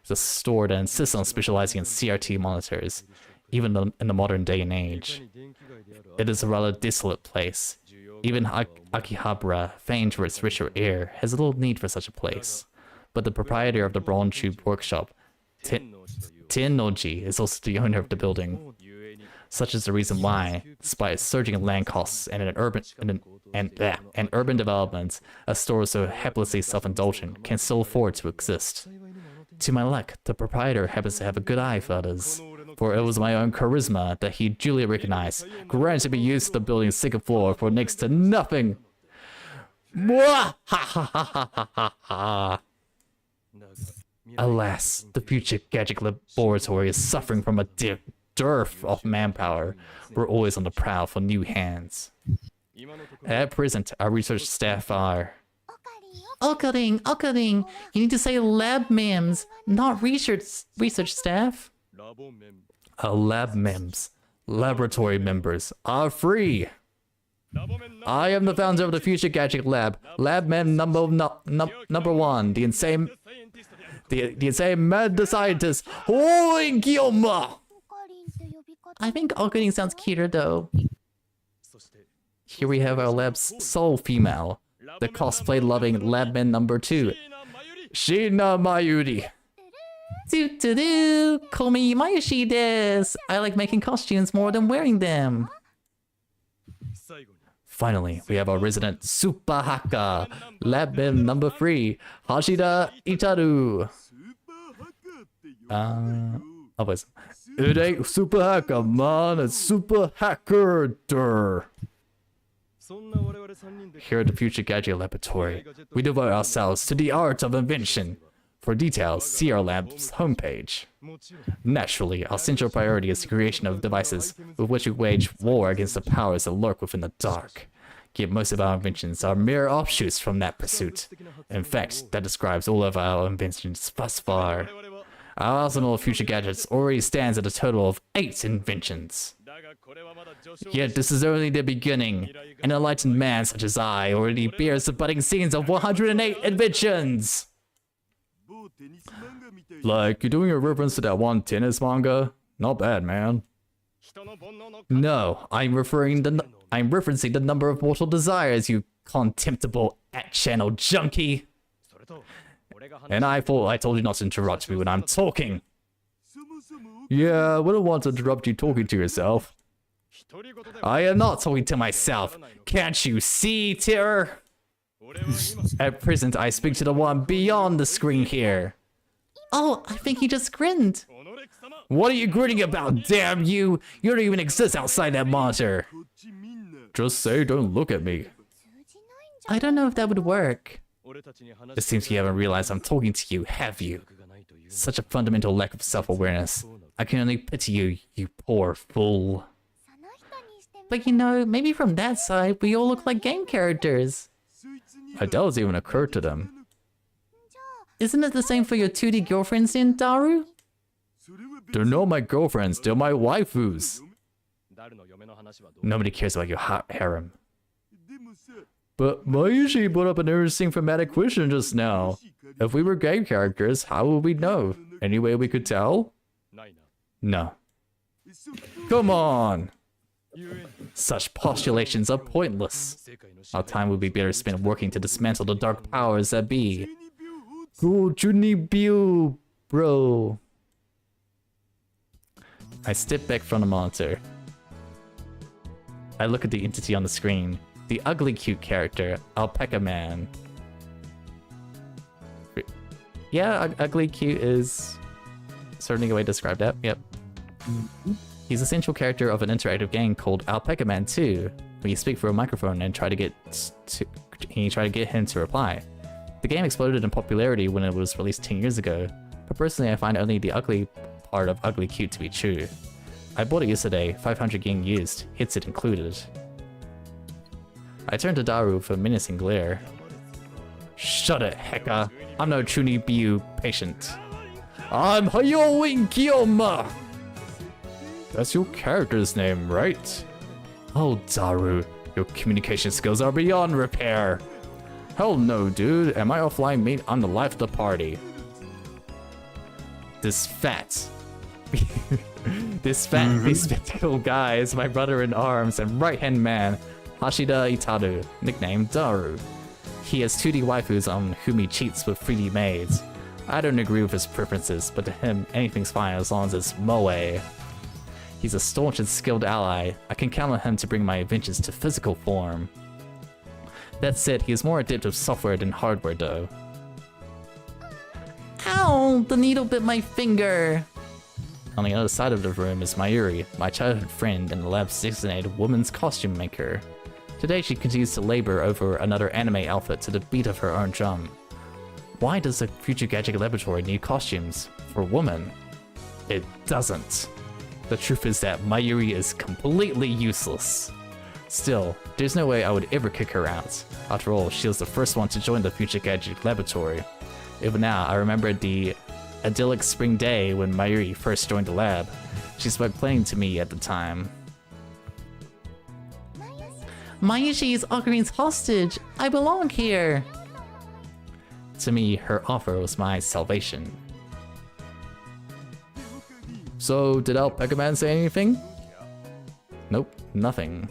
It's a store that insists on specializing in CRT monitors, even in the modern day and age. It is a rather desolate place. Even Akihabara, famed for its richer air, has little need for such a place. But the proprietor of the Brown Tube Workshop, Tennoji, is also the owner of the building. Such is the reason why, despite surging land costs and urban development, a store so haplessly self-indulgent can still afford to exist. To my luck, the proprietor happens to have a good eye for others, for it was my own charisma that he duly recognized, granted me use of the building's second floor for next to nothing. Mwah! Ha ha ha ha ha ha ha. Alas, the future gadget laboratory is suffering from a dearth of manpower. We're always on the prowl for new hands. At present, our research staff are... Ocarine, you need to say lab mems, not research staff. Lab mems, laboratory members, are free. I am the founder of the Future Gadget Lab, Lab Mem number one, the insane mad scientist, Holy Gyoma! I think Ocarine sounds cuter though. Here we have our lab's sole female, the cosplay-loving Labman number 2, Shina Mayuri. Do, call me Mayushi desu. I like making costumes more than wearing them. Finally, we have our resident Super Haka, Labman number 3, Hashida Itaru. It ain't Super Hacker, man, it's Super Hacker. Here at the Future Gadget Laboratory, we devote ourselves to the art of invention. For details, see our lab's homepage. Naturally, our central priority is the creation of devices with which we wage war against the powers that lurk within the dark. Yet most of our inventions are mere offshoots from that pursuit. In fact, that describes all of our inventions thus far. Our arsenal of future gadgets already stands at a total of 8 inventions. Yet this is only the beginning. An enlightened man such as I already bears the budding scenes of 108 inventions! Like, you're doing a reference to that one tennis manga? Not bad, man. No, I'm referencing the number of mortal desires, you contemptible at-channel junkie! And I thought I told you not to interrupt me when I'm talking. Yeah, I wouldn't want to interrupt you talking to yourself. I am not talking to myself. Can't you see, terror? At present, I speak to the one beyond the screen here. Oh, I think he just grinned. What are you grinning about, damn you? You don't even exist outside that monitor. Just say don't look at me. I don't know if that would work. It seems you haven't realized I'm talking to you, have you? Such a fundamental lack of self-awareness. I can only pity you, you poor fool. But you know, maybe from that side, we all look like game characters. That doesn't even occur to them. Isn't it the same for your 2D girlfriends in Daru? They're not my girlfriends, they're my waifus. Nobody cares about your hot harem. But Mayushi brought up an interesting thematic question just now. If we were game characters, how would we know? Any way we could tell? No. Come on! Such postulations are pointless. Our time would be better spent working to dismantle the dark powers that be. Go Junibiu, bro. I step back from the monitor. I look at the entity on the screen. The ugly cute character, Alpaca Man. Yeah, ugly cute is certainly a way to describe that, yep. He's a central character of an interactive game called Alpaca Man 2, where you speak through a microphone and try to get him to reply. The game exploded in popularity when it was released 10 years ago, but personally I find only the ugly part of ugly cute to be true. I bought it yesterday, 500 yen used, headset included. I turned to Daru with a menacing glare. Shut it, Heka. I'm no Chunibiu patient. I'm Hayoin Kiyoma! That's your character's name, right? Oh, Daru, your communication skills are beyond repair. Hell no, dude. Am I offline mate? I'm the life of the party. This fat, bespectacled guy is my brother in arms and right-hand man, Hashida Itaru, nicknamed Daru. He has 2D waifus on whom he cheats with 3D maids. I don't agree with his preferences, but to him, anything's fine as long as it's moe. He's a staunch and skilled ally. I can count on him to bring my adventures to physical form. That said, he is more adept with software than hardware though. Ow! The needle bit my finger! On the other side of the room is Mayuri, my childhood friend and the lab's designated woman's costume maker. Today she continues to labor over another anime outfit to the beat of her own drum. Why does the Future Gadget Laboratory need costumes for women? It doesn't. The truth is that Mayuri is completely useless. Still, there's no way I would ever kick her out. After all, she was the first one to join the Future Gadget Laboratory. Even now, I remember the idyllic spring day when Mayuri first joined the lab. She spoke plain to me at the time. Mayushi is Ocarina's hostage. I belong here. To me, her offer was my salvation. So, did Alpaca Man say anything? Nope, nothing.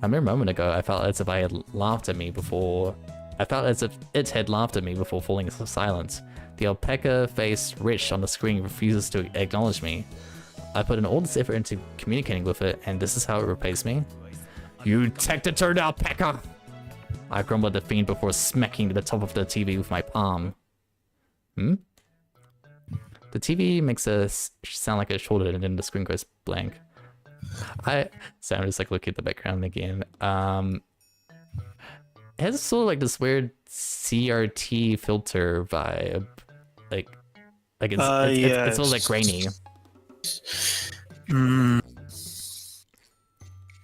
I remember a moment ago, I felt as if I had laughed at me before. I felt as if it had laughed at me before falling into silence. The alpaca-faced wretch on the screen refuses to acknowledge me. I put in all this effort into communicating with it, and this is how it repays me. You tech-deterred alpaca! I grumbled at the fiend before smacking the top of the TV with my palm. The TV makes a sound like a shoulder and then the screen goes blank. I'm just like looking at the background again. It has sort of like this weird CRT filter vibe. Like it's sort of like grainy.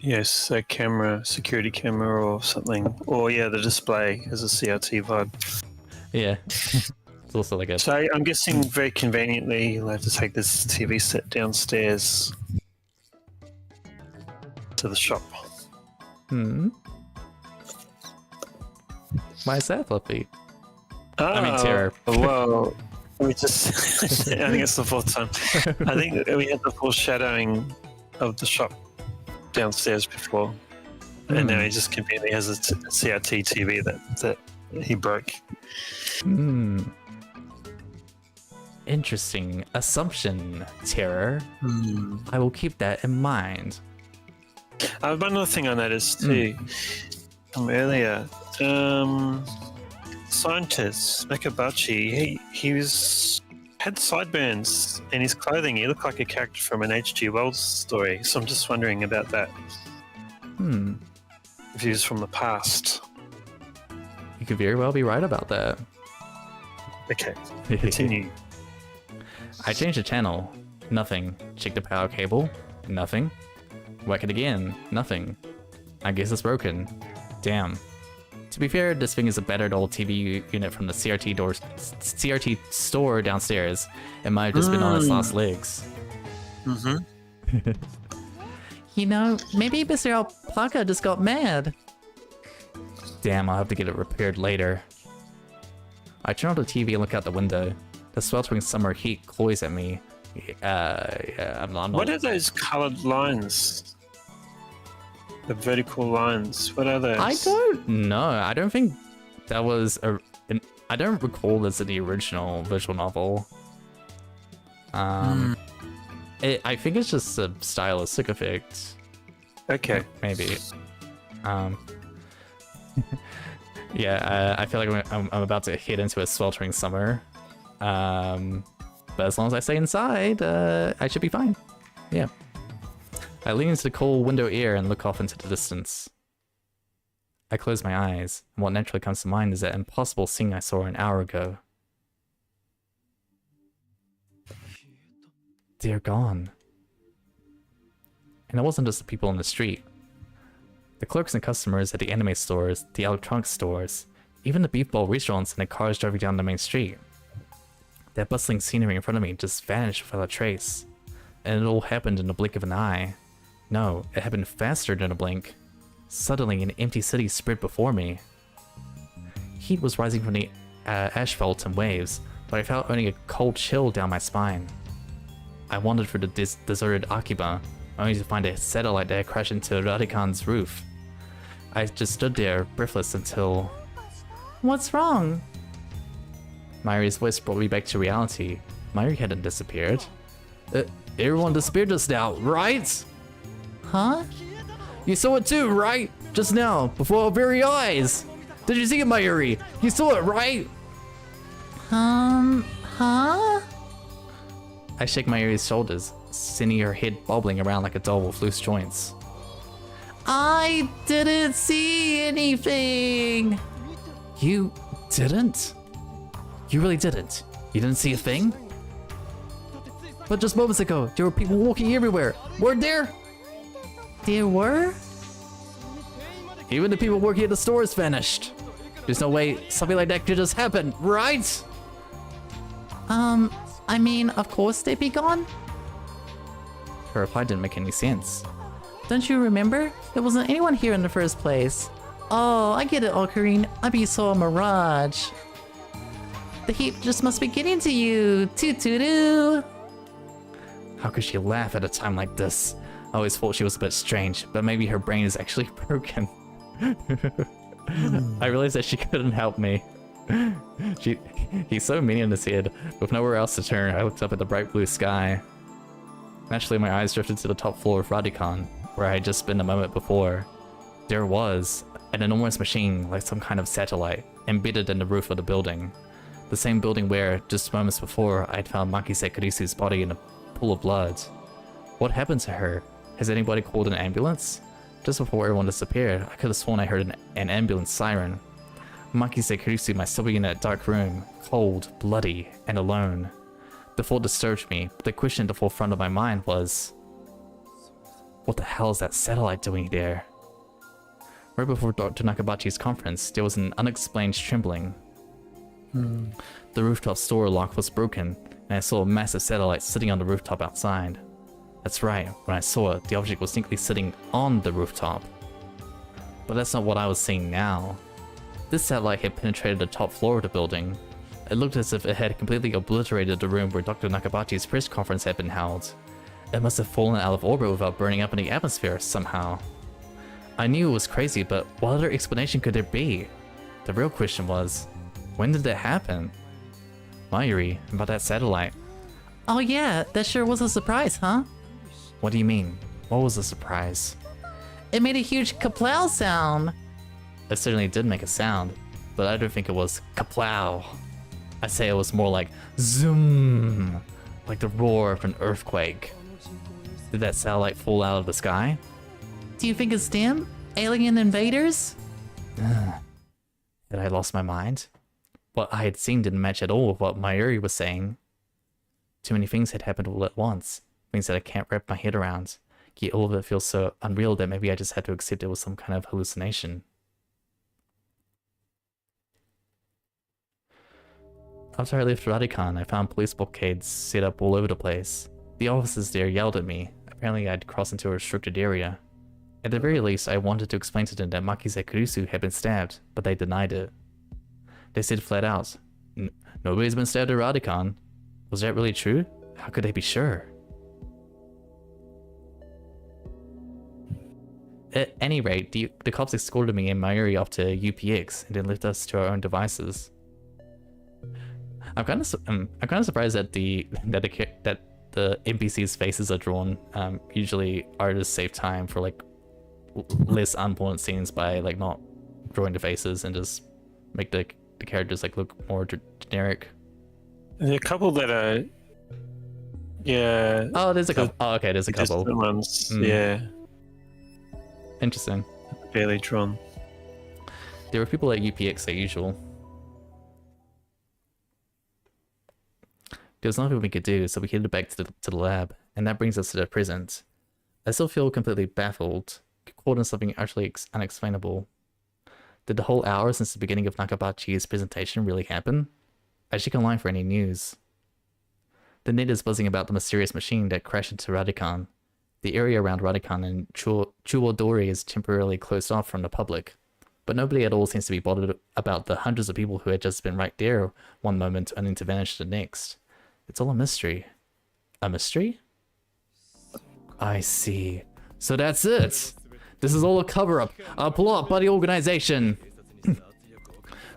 Yes, a camera, security camera or something. Or yeah, the display has a CRT vibe. Yeah. It's also like a... So I'm guessing very conveniently you'll have to take this TV set downstairs to the shop. Why is that, Fluffy? I mean, Terror. Well, we just... I think it's the fourth time. I think that we had the foreshadowing of the shop downstairs before. And now he just conveniently has a CRT TV that he broke. interesting assumption, Terror. I will keep that in mind. One other thing I noticed too from earlier, scientist Nakabachi, he had sideburns in his clothing. He looked like a character from an H.G. Wells story. So I'm just wondering about that. If he was from the past. You could very well be right about that. Okay, continue. I changed the channel. Nothing. Check the power cable. Nothing. Whack it again. Nothing. I guess it's broken. Damn. To be fair, this thing is a battered old TV unit from the CRT store downstairs. It might have just been on its last legs. You know, maybe Mr. Alpaca just got mad. Damn, I'll have to get it repaired later. I turn on the TV and look out the window. The sweltering summer heat cloys at me. I'm not... What are those coloured lines? The vertical lines. What are those? I don't know. I don't think that was I don't recall this in the original visual novel. I think it's just a stylistic effect. Okay. Maybe. Yeah, I feel like I'm about to hit into a sweltering summer. But as long as I stay inside, I should be fine. Yeah. I lean into the cold window air and look off into the distance. I close my eyes, and what naturally comes to mind is that impossible scene I saw an hour ago. They're gone. And it wasn't just the people in the street. The clerks and customers at the anime stores, the electronics stores, even the beef bowl restaurants and the cars driving down the main street. That bustling scenery in front of me just vanished without a trace. And it all happened in the blink of an eye. No, it happened faster than a blink. Suddenly, an empty city spread before me. Heat was rising from the asphalt and waves, but I felt only a cold chill down my spine. I wandered through the deserted Akiba, only to find a satellite that had crashed into Radikan's roof. I just stood there, breathless until... What's wrong? Mayuri's voice brought me back to reality. Mayuri hadn't disappeared. Everyone disappeared just now, right? Huh? You saw it too, right? Just now, before our very eyes. Did you see it, Mayuri? You saw it, right? Huh? I shake Mayuri's shoulders, sending her head bobbling around like a doll with loose joints. I didn't see anything. You didn't? You really didn't? You didn't see a thing? But just moments ago, there were people walking everywhere. Weren't there? There were? Even the people working at the stores vanished. There's no way something like that could just happen, right? I mean, of course they'd be gone. Her reply didn't make any sense. Don't you remember? There wasn't anyone here in the first place. Oh, I get it, Ocarine. I saw a mirage. The heat just must be getting to you. Toot-toot-oo. How could she laugh at a time like this? I always thought she was a bit strange, but maybe her brain is actually broken. I realized that she couldn't help me. He's so mean in his head. With nowhere else to turn, I looked up at the bright blue sky. Naturally, my eyes drifted to the top floor of Radikan, where I had just been a moment before. There was an enormous machine, like some kind of satellite, embedded in the roof of the building. The same building where, just moments before, I'd found Makise Kurisu's body in a pool of blood. What happened to her? Has anybody called an ambulance? Just before everyone disappeared, I could have sworn I heard an ambulance siren. Makise Kurisu might still be in that dark room, cold, bloody, and alone. The thought disturbed me, but the question at the forefront of my mind was... What the hell is that satellite doing there? Right before Dr. Nakabachi's conference, there was an unexplained trembling. The rooftop store lock was broken, and I saw a massive satellite sitting on the rooftop outside. That's right, when I saw it, the object was distinctly sitting on the rooftop. But that's not what I was seeing now. This satellite had penetrated the top floor of the building. It looked as if it had completely obliterated the room where Dr. Nakabachi's press conference had been held. It must have fallen out of orbit without burning up in the atmosphere somehow. I knew it was crazy, but what other explanation could there be? The real question was, when did that happen? Mayuri, about that satellite. Oh yeah, that sure was a surprise, huh? What do you mean? What was the surprise? It made a huge kaplow sound. It certainly did make a sound, but I don't think it was kaplow. I'd say it was more like zoom, like the roar of an earthquake. Did that satellite fall out of the sky? Do you think it's them? Alien invaders? Had I lost my mind? What I had seen didn't match at all with what Mayuri was saying. Too many things had happened all at once, things that I can't wrap my head around. Yet all of it feels so unreal that maybe I just had to accept it was some kind of hallucination. After I left Radicon, I found police blockades set up all over the place. The officers there yelled at me. Apparently I'd crossed into a restricted area. At the very least, I wanted to explain to them that Makise Kurusu had been stabbed, but they denied it. They said flat out, nobody's been stabbed at Radicon. Was that really true? How could they be sure? At any rate, the cops escorted me and Mayuri off to UPX and then left us to our own devices. I'm kind of surprised that the NPCs' faces are drawn. Usually, artists save time for like less unimportant scenes by like not drawing the faces and just make the characters like look more generic. There are a couple that are, yeah. Oh, there's a couple. Oh, okay, there's a couple. Ones, yeah. Interesting. Barely drawn. There were people at UPX as usual. There was nothing we could do, so we headed back to the lab, and that brings us to the present. I still feel completely baffled, caught in something utterly unexplainable. Did the whole hour since the beginning of Nakabachi's presentation really happen? I check online for any news. The net is buzzing about the mysterious machine that crashed into Radicon. The area around Radicon and Chuodori is temporarily closed off from the public, but nobody at all seems to be bothered about the hundreds of people who had just been right there one moment and then to vanish the next. It's all a mystery. A mystery? I see. So that's it! This is all a cover-up, a plot by the organization!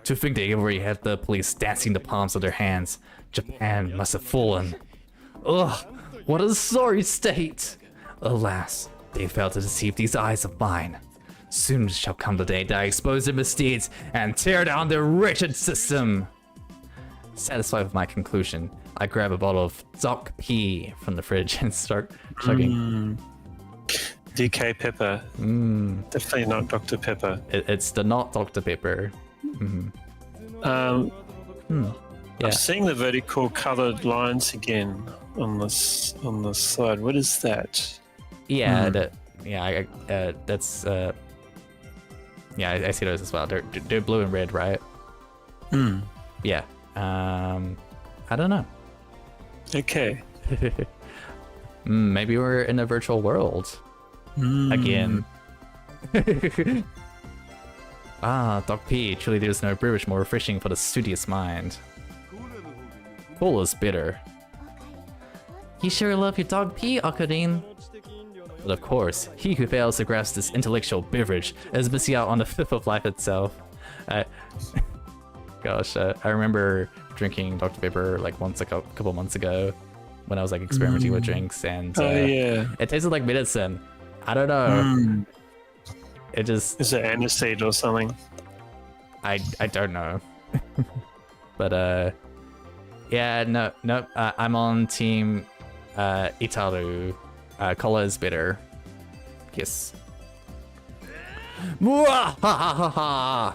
To think they already had the police dancing the palms of their hands. Japan must have fallen. Ugh, what a sorry state! Alas, they failed to deceive these eyes of mine. Soon shall come the day that I expose their misdeeds and tear down their wretched system. Satisfied with my conclusion, I grab a bottle of Doc P from the fridge and start chugging. DK Pepper. Definitely not Dr. Pepper. It's the not Dr. Pepper. Yeah. I'm seeing the vertical colored lines again on this side. What is that? Yeah, that's I see those as well. They're blue and red, right? Yeah. I don't know. Okay. Maybe we're in a virtual world again. Doc P. Truly, there's no beverage more refreshing for the studious mind. Cool is bitter. You sure love your Dog P, Akadin. But of course, he who fails to grasp this intellectual beverage is missing out on the fifth of life itself. Gosh, I remember drinking Dr. Pepper like once a couple months ago when I was like experimenting with drinks, and it tasted like medicine. I don't know. It just... Is it aniseed or something? I don't know. But yeah, no, I'm on team Itaru. Cola is bitter. Yes. Mwah!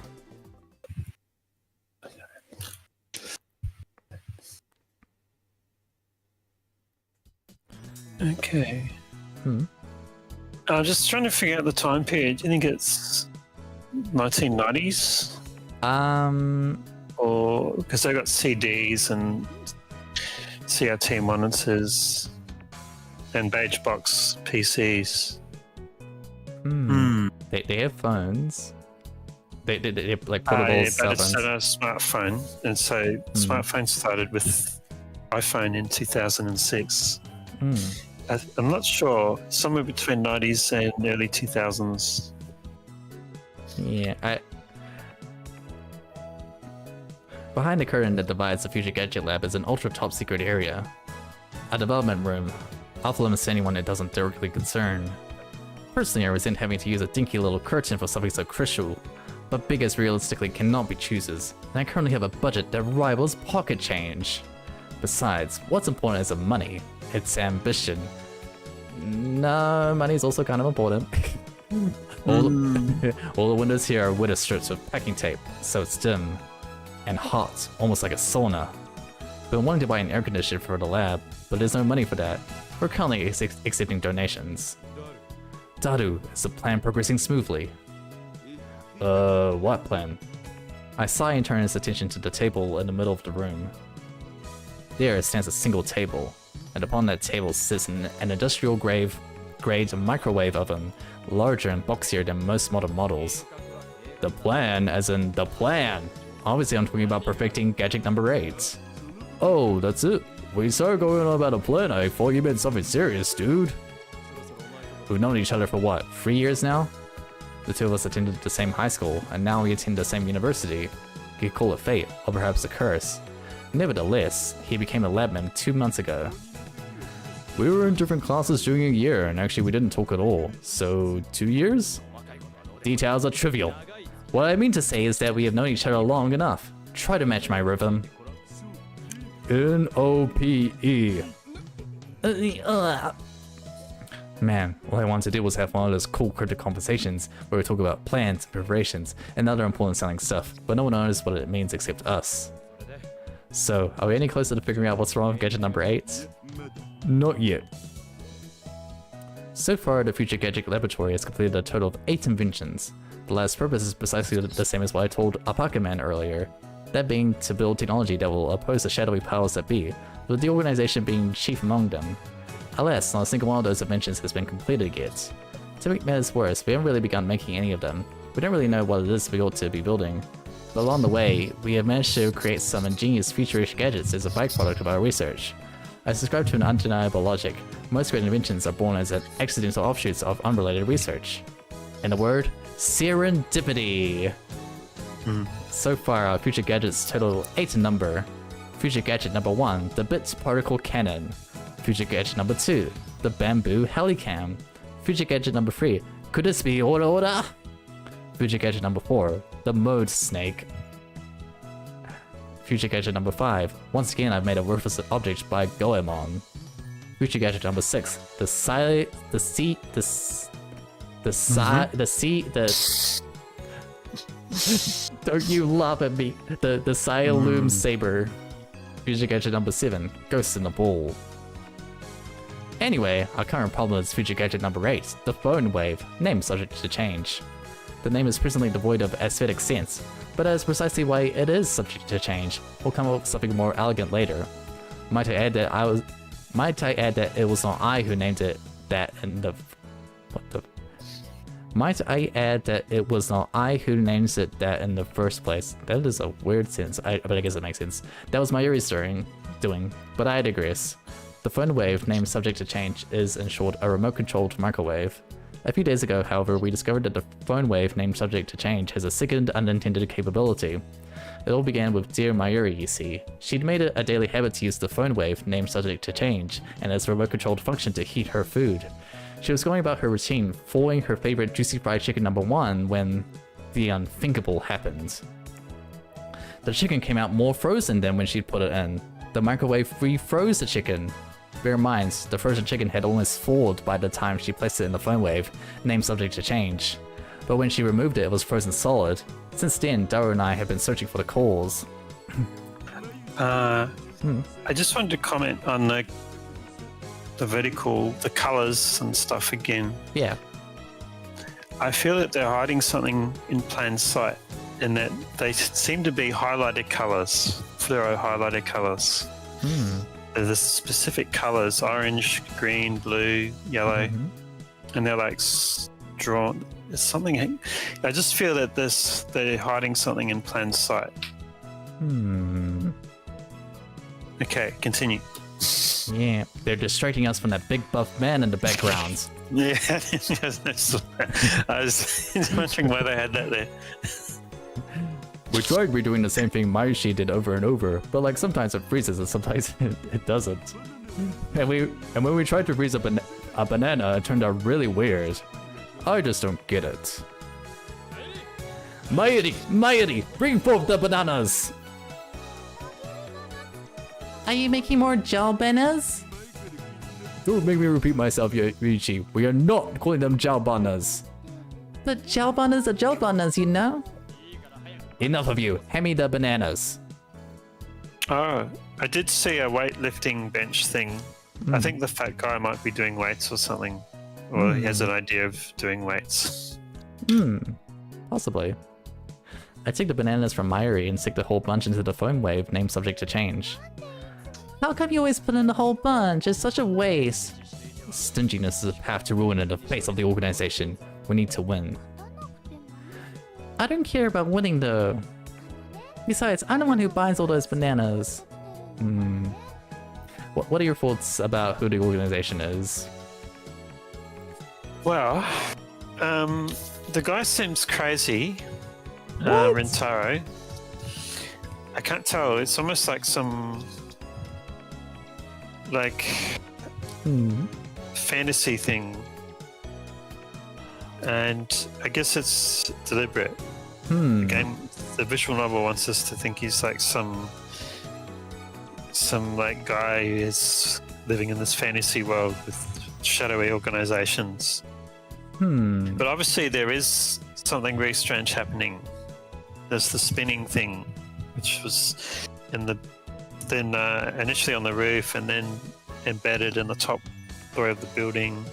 Okay. I'm just trying to figure out the time period. Do you think it's 1990s? Or because they got CDs and CRT monitors and beige box PCs. They have phones. They like portable cell phones. But it's a smartphone, and so smartphones started with iPhone in 2006. I'm not sure. Somewhere between 90s and early 2000s. Yeah, Behind the curtain that divides the Future Gadget Lab is an ultra top secret area. A development room. Off limits to anyone it doesn't directly concern. Personally, I resent having to use a dinky little curtain for something so crucial, but beggars realistically cannot be choosers, and I currently have a budget that rivals pocket change. Besides, what's important isn't money, it's ambition. No, money's also kind of important. all the windows here are window strips with packing tape, so it's dim and hot, almost like a sauna. Been wanting to buy an air conditioner for the lab, but there's no money for that. We're currently accepting donations. Daru, is the plan progressing smoothly? What plan? I sigh and turn his attention to the table in the middle of the room. There stands a single table, and upon that table sits an industrial-grade microwave oven, larger and boxier than most modern models. The plan, as in the plan. Obviously I'm talking about perfecting gadget number 8. Oh, that's it? We started going on about a plan, I thought you meant something serious, dude. We've known each other for what, 3 years now? The two of us attended the same high school, and now we attend the same university. You could call it fate, or perhaps a curse. Nevertheless, he became a labman 2 months ago. We were in different classes during a year, and actually we didn't talk at all. So, 2 years? Details are trivial. What I mean to say is that we have known each other long enough. Try to match my rhythm. N-O-P-E. Man, all I wanted to do was have one of those cool cryptic conversations where we talk about plans, preparations, and other important sounding stuff, but no one knows what it means except us. So, are we any closer to figuring out what's wrong with gadget number 8? Not yet. So far, the Future Gadget Laboratory has completed a total of 8 inventions. The last purpose is precisely the same as what I told Alpaca Man earlier, that being to build technology that will oppose the shadowy powers that be, with the organization being chief among them. Alas, not a single one of those inventions has been completed yet. To make matters worse, we haven't really begun making any of them. We don't really know what it is we ought to be building. But along the way, we have managed to create some ingenious futuristic gadgets as a byproduct of our research. I subscribe to an undeniable logic. Most great inventions are born as accidental offshoots of unrelated research. In a word, serendipity! So far, our future gadgets total 8 in number. Future gadget number 1, the Bit Particle Cannon. Future gadget number 2, the Bamboo Helicam. Future gadget number 3, could this be order? Future gadget number 4, the Mode Snake. Future gadget number 5, once again I've made a worthless object by Goemon. Future gadget number 6, don't you laugh at me. The Sialoom Saber. Future gadget number 7, Ghost in the Ball. Anyway, our current problem is future gadget number 8, the Phone Wave, name subject to change. The name is presently devoid of aesthetic sense, but that is precisely why it is subject to change. We'll come up with something more elegant later. Might I add that it was not I who named it that in the... Might I add that it was not I who names it that in the first place. That is a weird sentence, but I guess it makes sense. That was Mayuri's doing, but I digress. The Phone Wave, named subject to change, is, in short, a remote-controlled microwave. A few days ago, however, we discovered that the Phone Wave, named subject to change, has a second unintended capability. It all began with dear Mayuri, you see. She'd made it a daily habit to use the Phone Wave, named subject to change, and its remote-controlled function to heat her food. She was going about her routine, following her favorite juicy fried chicken number 1 when the unthinkable happened. The chicken came out more frozen than when she'd put it in. The microwave refroze the chicken. Bear in mind, the frozen chicken had almost thawed by the time she placed it in the Phone Wave, named subject to change. But when she removed it, it was frozen solid. Since then, Daru and I have been searching for the cause. I just wanted to comment on the vertical, the colors and stuff again. Yeah. I feel that they're hiding something in plain sight, in that they seem to be highlighted colors, fluoro highlighted colors. There's specific colors: orange, green, blue, yellow, and they're like drawn. It's something. I just feel that they're hiding something in plain sight. Okay, continue. Yeah, they're distracting us from that big buff man in the background. Yeah, I was wondering why they had that there. We tried redoing the same thing Mayushi did over and over, but like sometimes it freezes and sometimes it doesn't. And when we tried to freeze a banana, it turned out really weird. I just don't get it. Mighty, bring forth the bananas! Are you making more gel bananas? Don't make me repeat myself, Yuichi. We are not calling them gel bananas. But gel bananas are gel bananas, you know? Enough of you. Hand me the bananas. Oh, I did see a weightlifting bench thing. I think the fat guy might be doing weights or something. Or he has an idea of doing weights. Possibly. I took the bananas from Myri and stick the whole bunch into the phone wave, name subject to change. How come you always put in the whole bunch? It's such a waste. Stinginess is a path to ruin in the face of the organization. We need to win. I don't care about winning though. Besides, I'm the one who buys all those bananas. What are your thoughts about who the organization is? Well, the guy seems crazy. What? Rentaro. I can't tell. It's almost like some fantasy thing, and I guess it's deliberate. The visual novel wants us to think he's like some like guy who is living in this fantasy world with shadowy organizations. But obviously there is something very strange happening. There's the spinning thing, which was initially on the roof and then embedded in the top floor of the building.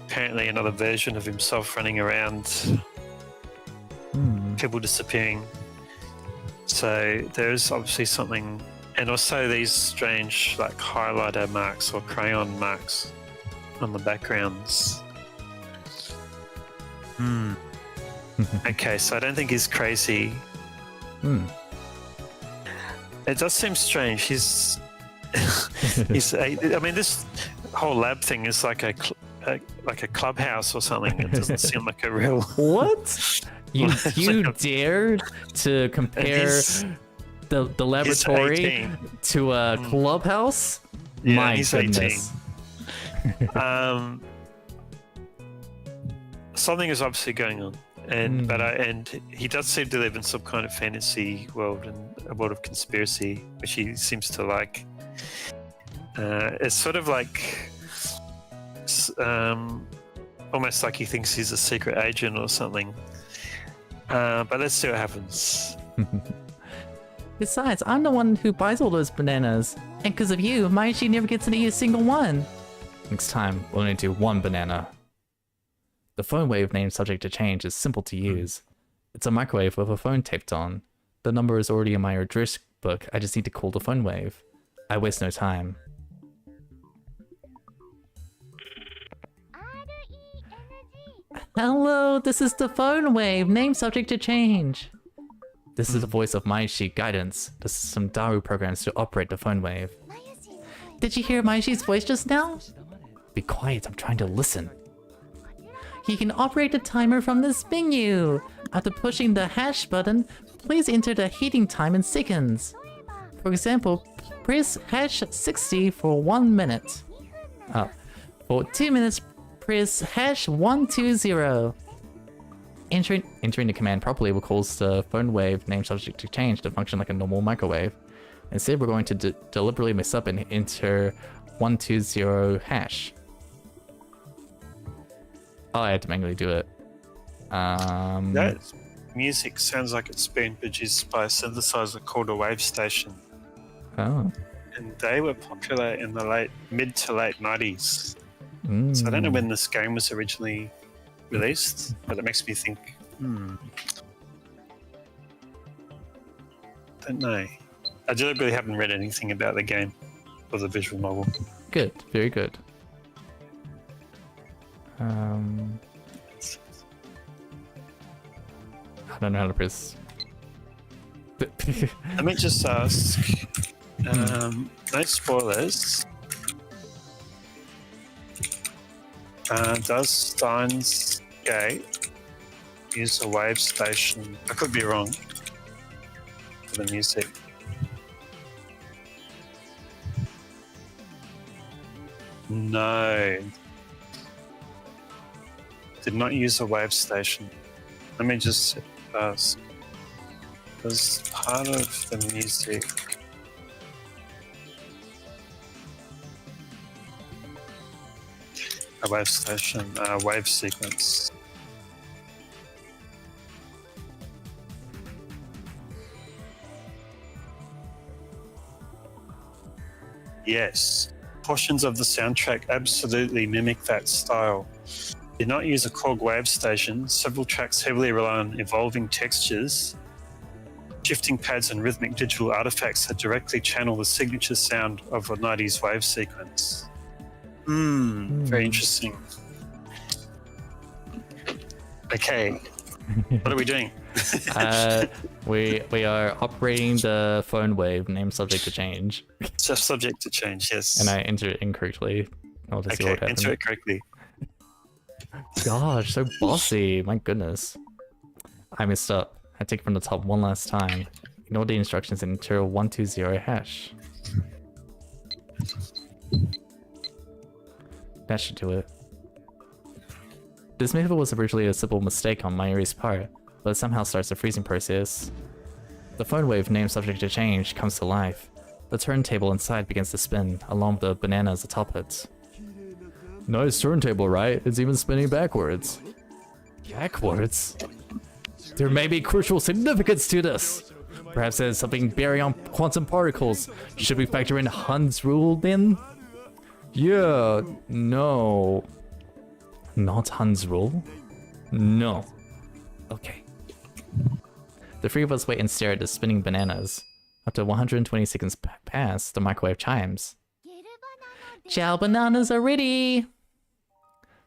Apparently another version of himself running around, people disappearing. So there's obviously something, and also these strange like highlighter marks or crayon marks on the backgrounds. Okay, so I don't think he's crazy. It does seem strange. He's I mean, this whole lab thing is like a clubhouse or something. It doesn't seem like a real. What? You dare to compare the laboratory to a clubhouse? Yeah, My he's goodness. 18. Something is obviously going on, and he does seem to live in some kind of fantasy world and a world of conspiracy, which he seems to like. It's sort of like almost like he thinks he's a secret agent or something. But let's see what happens. Besides, I'm the one who buys all those bananas, and because of you, Maishi never gets to eat a single one. Next time, we'll only do one banana. The phone wave name subject to change is simple to use. It's a microwave with a phone taped on. The number is already in my address book, I just need to call the phone wave. I waste no time. Hello, this is the phone wave, name subject to change. This is the voice of Maishi Guidance. This is some Daru programs to operate the phone wave. Did you hear Maishi's voice just now? Be quiet, I'm trying to listen. You can operate the timer from this menu. After pushing the hash button, please enter the heating time in seconds. For example, press hash 60 for 1 minute. For 2 minutes, press hash 120. Entering the command properly will cause the phone wave name subject to change to function like a normal microwave. Instead, we're going to deliberately mess up and enter 120 hash. Oh, I had to manually do it. That music sounds like it's been produced by a synthesizer called a wave station. Oh. And they were popular in the mid to late 90s. So I don't know when this game was originally released, but it makes me think, don't know. I deliberately haven't read anything about the game or the visual novel. Good, very good. I don't know how to press. Let me just ask, no spoilers. Does STEINS Gate use a wave station? I could be wrong for the music. No. Did not use a wave station. Let me just ask. Was part of the music a wave station, a wave sequence? Yes. Portions of the soundtrack absolutely mimic that style. Did not use a Korg wave station. Several tracks heavily rely on evolving textures, shifting pads, and rhythmic digital artifacts that directly channel the signature sound of a 90s wave sequence. Very interesting. Okay, what are we doing? We are operating the phone wave, name subject to change. Just subject to change, yes. And I entered it incorrectly. I'll just see what Okay, happens. enter it correctly. Gosh, so bossy. My goodness. I messed up. I take it from the top one last time. Ignore the instructions and enter 120 hash. That should do it. This method was originally a simple mistake on Mayuri's part, but it somehow starts the freezing process. The phone wave, name subject to change, comes to life. The turntable inside begins to spin, along with the bananas atop it. Nice turntable, right? It's even spinning backwards. Backwards? There may be crucial significance to this. Perhaps there's something bearing on quantum particles. Should we factor in Hund's rule then? Yeah, no. Not Hund's rule? No. Okay. The three of us wait and stare at the spinning bananas. After 120 seconds pass, the microwave chimes. Ciao, bananas are ready!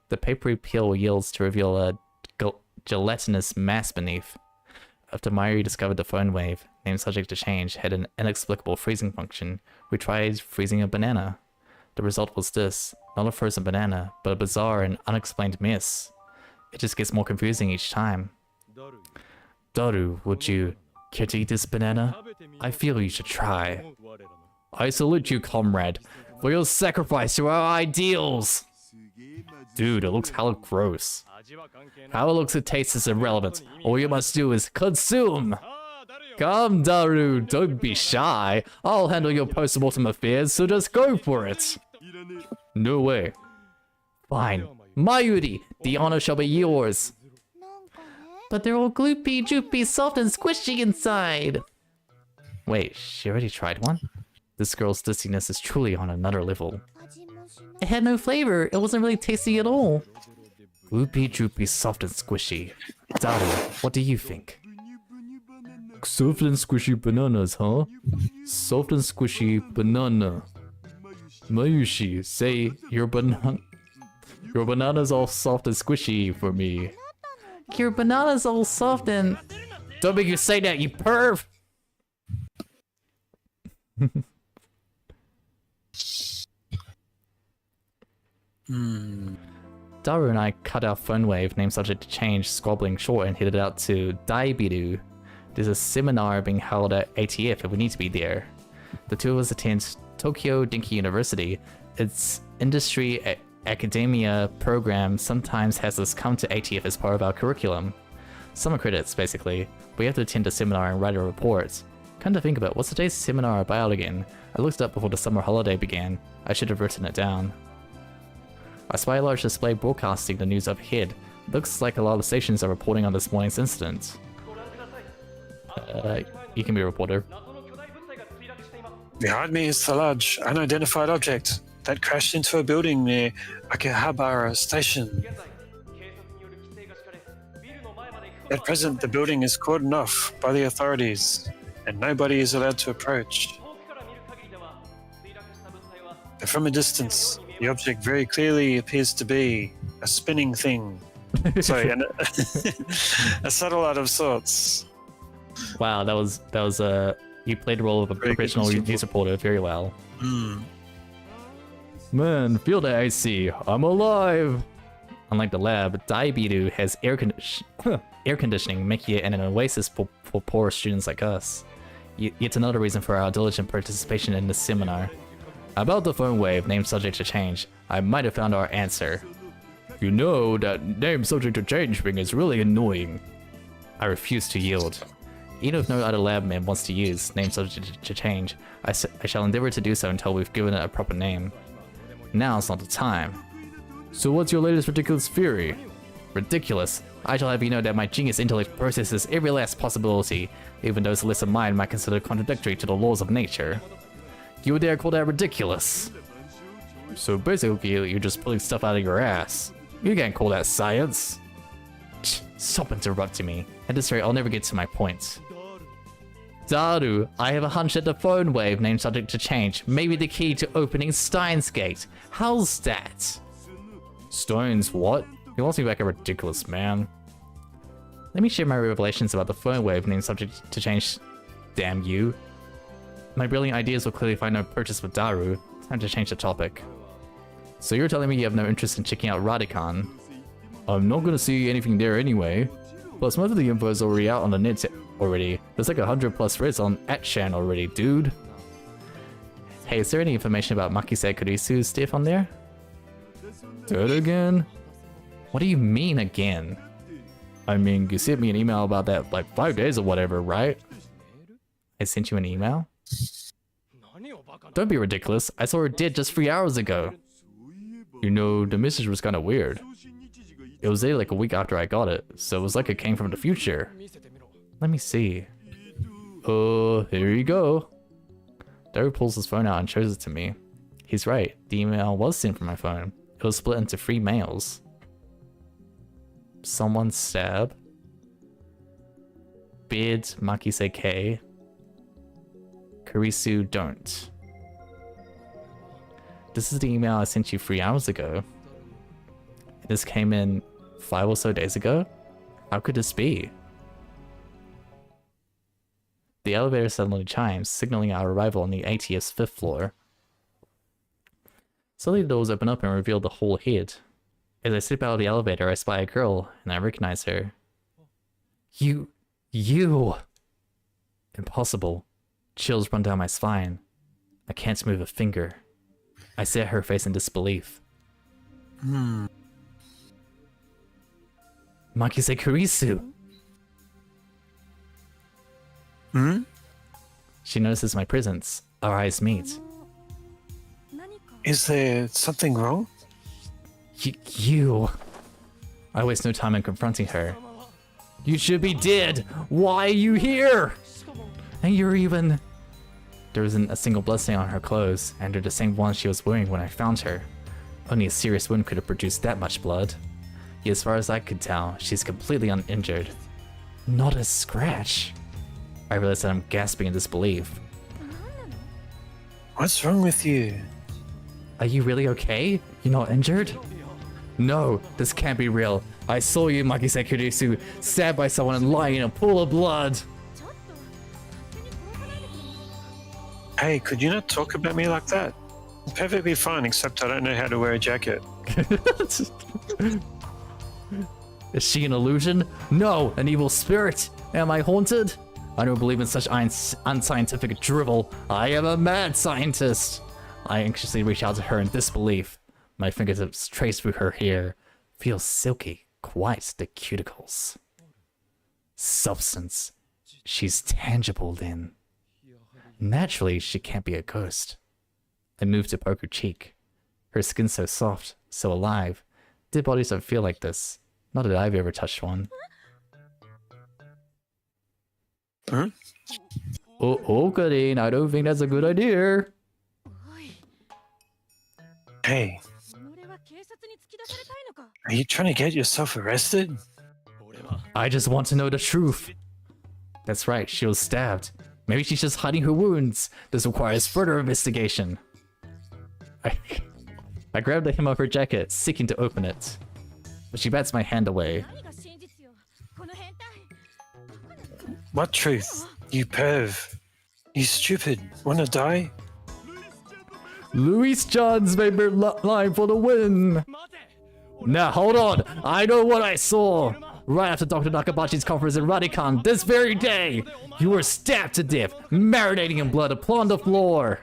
The papery peel yields to reveal a gelatinous mass beneath. After Mayuri discovered the phone wave, name subject to change had an inexplicable freezing function, we tried freezing a banana. The result was this, not a frozen banana, but a bizarre and unexplained mess. It just gets more confusing each time. Daru, would you care to eat this banana? I feel you should try. I salute you, comrade, for your sacrifice to our ideals! Dude, it looks hella gross. How it looks and tastes is irrelevant. All you must do is consume! Come, Daru, don't be shy. I'll handle your post-mortem affairs, so just go for it. No way. Fine. Mayuri, the honor shall be yours. But they're all gloopy, droopy, soft, and squishy inside. Wait, she already tried one? This girl's distiness is truly on another level. It had no flavor. It wasn't really tasty at all. Gloopy, droopy, soft, and squishy. Daru, what do you think? Soft and squishy bananas, huh? Soft and squishy banana. Mayushi, say your banana's all soft and squishy for me. Your banana's all soft and... Don't make you say that, you perv! Daru and I cut our phone wave, name subject to change, squabbling short, and headed out to Daibiru. There's a seminar being held at ATF and we need to be there. The two of us attend Tokyo Dinky University. Its industry academia program sometimes has us come to ATF as part of our curriculum. Summer credits, basically. We have to attend a seminar and write a report. Come to think of it, what's today's seminar about again? I looked it up before the summer holiday began. I should have written it down. I spy a large display broadcasting the news overhead. Looks like a lot of stations are reporting on this morning's incident. You can be a reporter. Behind me is the large, unidentified object that crashed into a building near Akihabara Station. At present, the building is cordoned off by the authorities, and nobody is allowed to approach. But from a distance, the object very clearly appears to be a spinning thing. Sorry, a satellite of sorts. Wow, that was you played the role of a professional news reporter very well. Man, feel the AC. I'm alive. Unlike the lab, Daibiru has air conditioning, making it an oasis for poor students like us. Yet another reason for our diligent participation in this seminar. About the phone wave, name subject to change. I might have found our answer. You know, that name subject to change thing is really annoying. I refuse to yield. Even if no other lab man wants to use name subject to change, I shall endeavor to do so until we've given it a proper name. Now's not the time. So what's your latest ridiculous theory? Ridiculous. I shall have you know that my genius intellect processes every last possibility, even those lesser mind might consider contradictory to the laws of nature. You would dare call that ridiculous? So basically, you're just pulling stuff out of your ass. You can't call that science. Stop interrupting me. At this rate, I'll never get to my point. Daru, I have a hunch that the phone wave name subject to change may be the key to opening STEINS gate. How's that? STEINS what? He wants me back a ridiculous man. Let me share my revelations about the phone wave name subject to change. Damn you. My brilliant ideas will clearly find no purchase with Daru. Time to change the topic. So you're telling me you have no interest in checking out Radicon? I'm not gonna see anything there anyway. Plus most of the info is already out on the net already. There's like 100+ threads on @Shan already, dude. Hey, is there any information about Makise Kurisu's stuff on there? Do it again? What do you mean again? I mean, you sent me an email about that like 5 days or whatever, right? I sent you an email? Don't be ridiculous. I saw her dead just 3 hours ago. You know, the message was kind of weird. It was there like a week after I got it, so it was like it came from the future. Let me see. Oh, here you go. Daru pulls his phone out and shows it to me. He's right. The email was sent from my phone. It was split into 3 mails. Someone stab. Bid Makise K. Kurisu don't. This is the email I sent you 3 hours ago. This came in 5 or so days ago? How could this be? The elevator suddenly chimes, signaling our arrival on the ATF's 5th floor. Suddenly the doors open up and reveal the whole head. As I step out of the elevator, I spy a girl, and I recognize her. You! Impossible. Chills run down my spine. I can't move a finger. I stare at her face in disbelief. Makise Kurisu! She notices my presence. Our eyes meet. Is there something wrong? You... I waste no time in confronting her. You should be dead! Why are you here? And you're even... There isn't a single bloodstain on her clothes, and they're the same ones she was wearing when I found her. Only a serious wound could have produced that much blood. Yet as far as I could tell, she's completely uninjured. Not a scratch. I realize that I'm gasping in disbelief. What's wrong with you? Are you really okay? You're not injured? No, this can't be real. I saw you, Makise Kurisu, stabbed by someone and lying in a pool of blood. Hey, could you not talk about me like that? I'm perfectly fine, except I don't know how to wear a jacket. Is she an illusion? No, an evil spirit. Am I haunted? I don't believe in such unscientific drivel. I am a mad scientist. I anxiously reach out to her in disbelief. My fingertips trace through her hair. Feels silky, quite the cuticles. Substance. She's tangible then. Naturally, she can't be a ghost. I move to poke her cheek. Her skin's so soft, so alive. Dead bodies don't feel like this. Not that I've ever touched one. Huh? Oh, Karin, I don't think that's a good idea. Hey. Are you trying to get yourself arrested? I just want to know the truth. That's right, she was stabbed. Maybe she's just hiding her wounds. This requires further investigation. I grab the hem of her jacket, seeking to open it. But she bats my hand away. What truth? You perv. You stupid. Wanna die? Luis John's favorite line for the win. Now hold on, I know what I saw. Right after Dr. Nakabachi's conference in Radicon this very day, you were stabbed to death, marinating in blood upon the floor.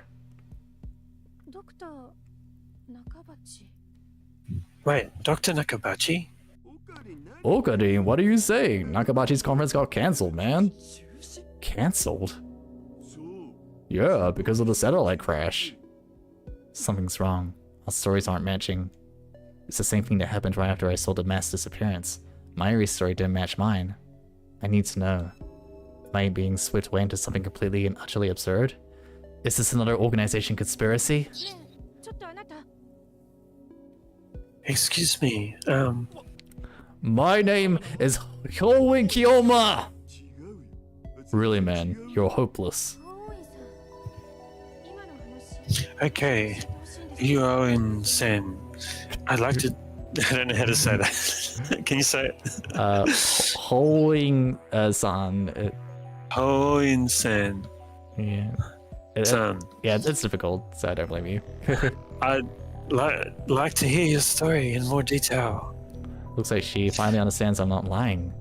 Wait, Dr. Nakabachi? Okadi, what are you saying? Nakabachi's conference got cancelled, man. Cancelled? Yeah, because of the satellite crash. Something's wrong. Our stories aren't matching. It's the same thing that happened right after I saw the mass disappearance. Mayuri's story didn't match mine. I need to know. Am I being swept away into something completely and utterly absurd? Is this another organization conspiracy? Excuse me, My name is Hyoin Kiyoma! Really, man, you're hopeless. okay, Yuoin-sen. I'd like to... I don't know how to say that. Can you say it? Hyoin-san. Hoin-sen. Yeah. San. Yeah, it's difficult, so I don't blame you. I'd like to hear your story in more detail. Looks like she finally understands I'm not lying.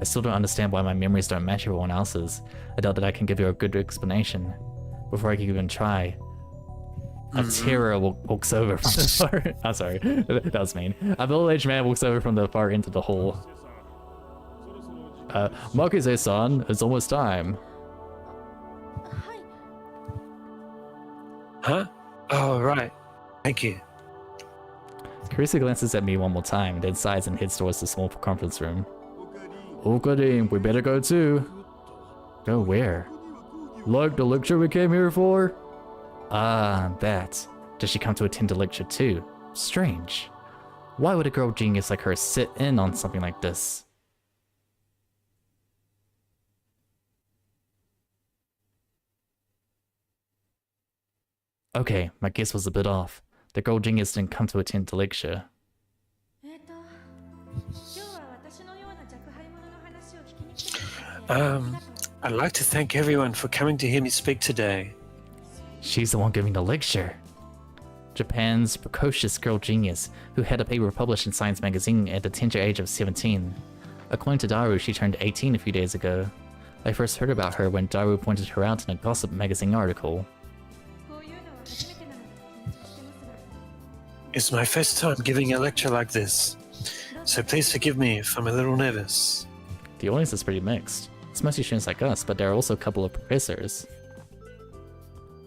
I still don't understand why my memories don't match everyone else's. I doubt that I can give you a good explanation. Before I can even try, a terror walks over from the far... I'm sorry, that was mean. A middle-aged man walks over from the far end of the hall. Makize-san, it's almost time. Huh? Oh, right. Thank you. Carissa glances at me one more time, then sighs and heads towards the small conference room. Okadin, we better go too. Go where? Like the lecture we came here for? Ah, that. Does she come to attend the lecture too? Strange. Why would a girl genius like her sit in on something like this? Okay, my guess was a bit off. The girl genius didn't come to attend the lecture. I'd like to thank everyone for coming to hear me speak today. She's the one giving the lecture. Japan's precocious girl genius, who had a paper published in Science magazine at the tender age of 17. According to Daru, she turned 18 a few days ago. I first heard about her when Daru pointed her out in a gossip magazine article. It's my first time giving a lecture like this, so please forgive me if I'm a little nervous. The audience is pretty mixed. It's mostly students like us, but there are also a couple of professors.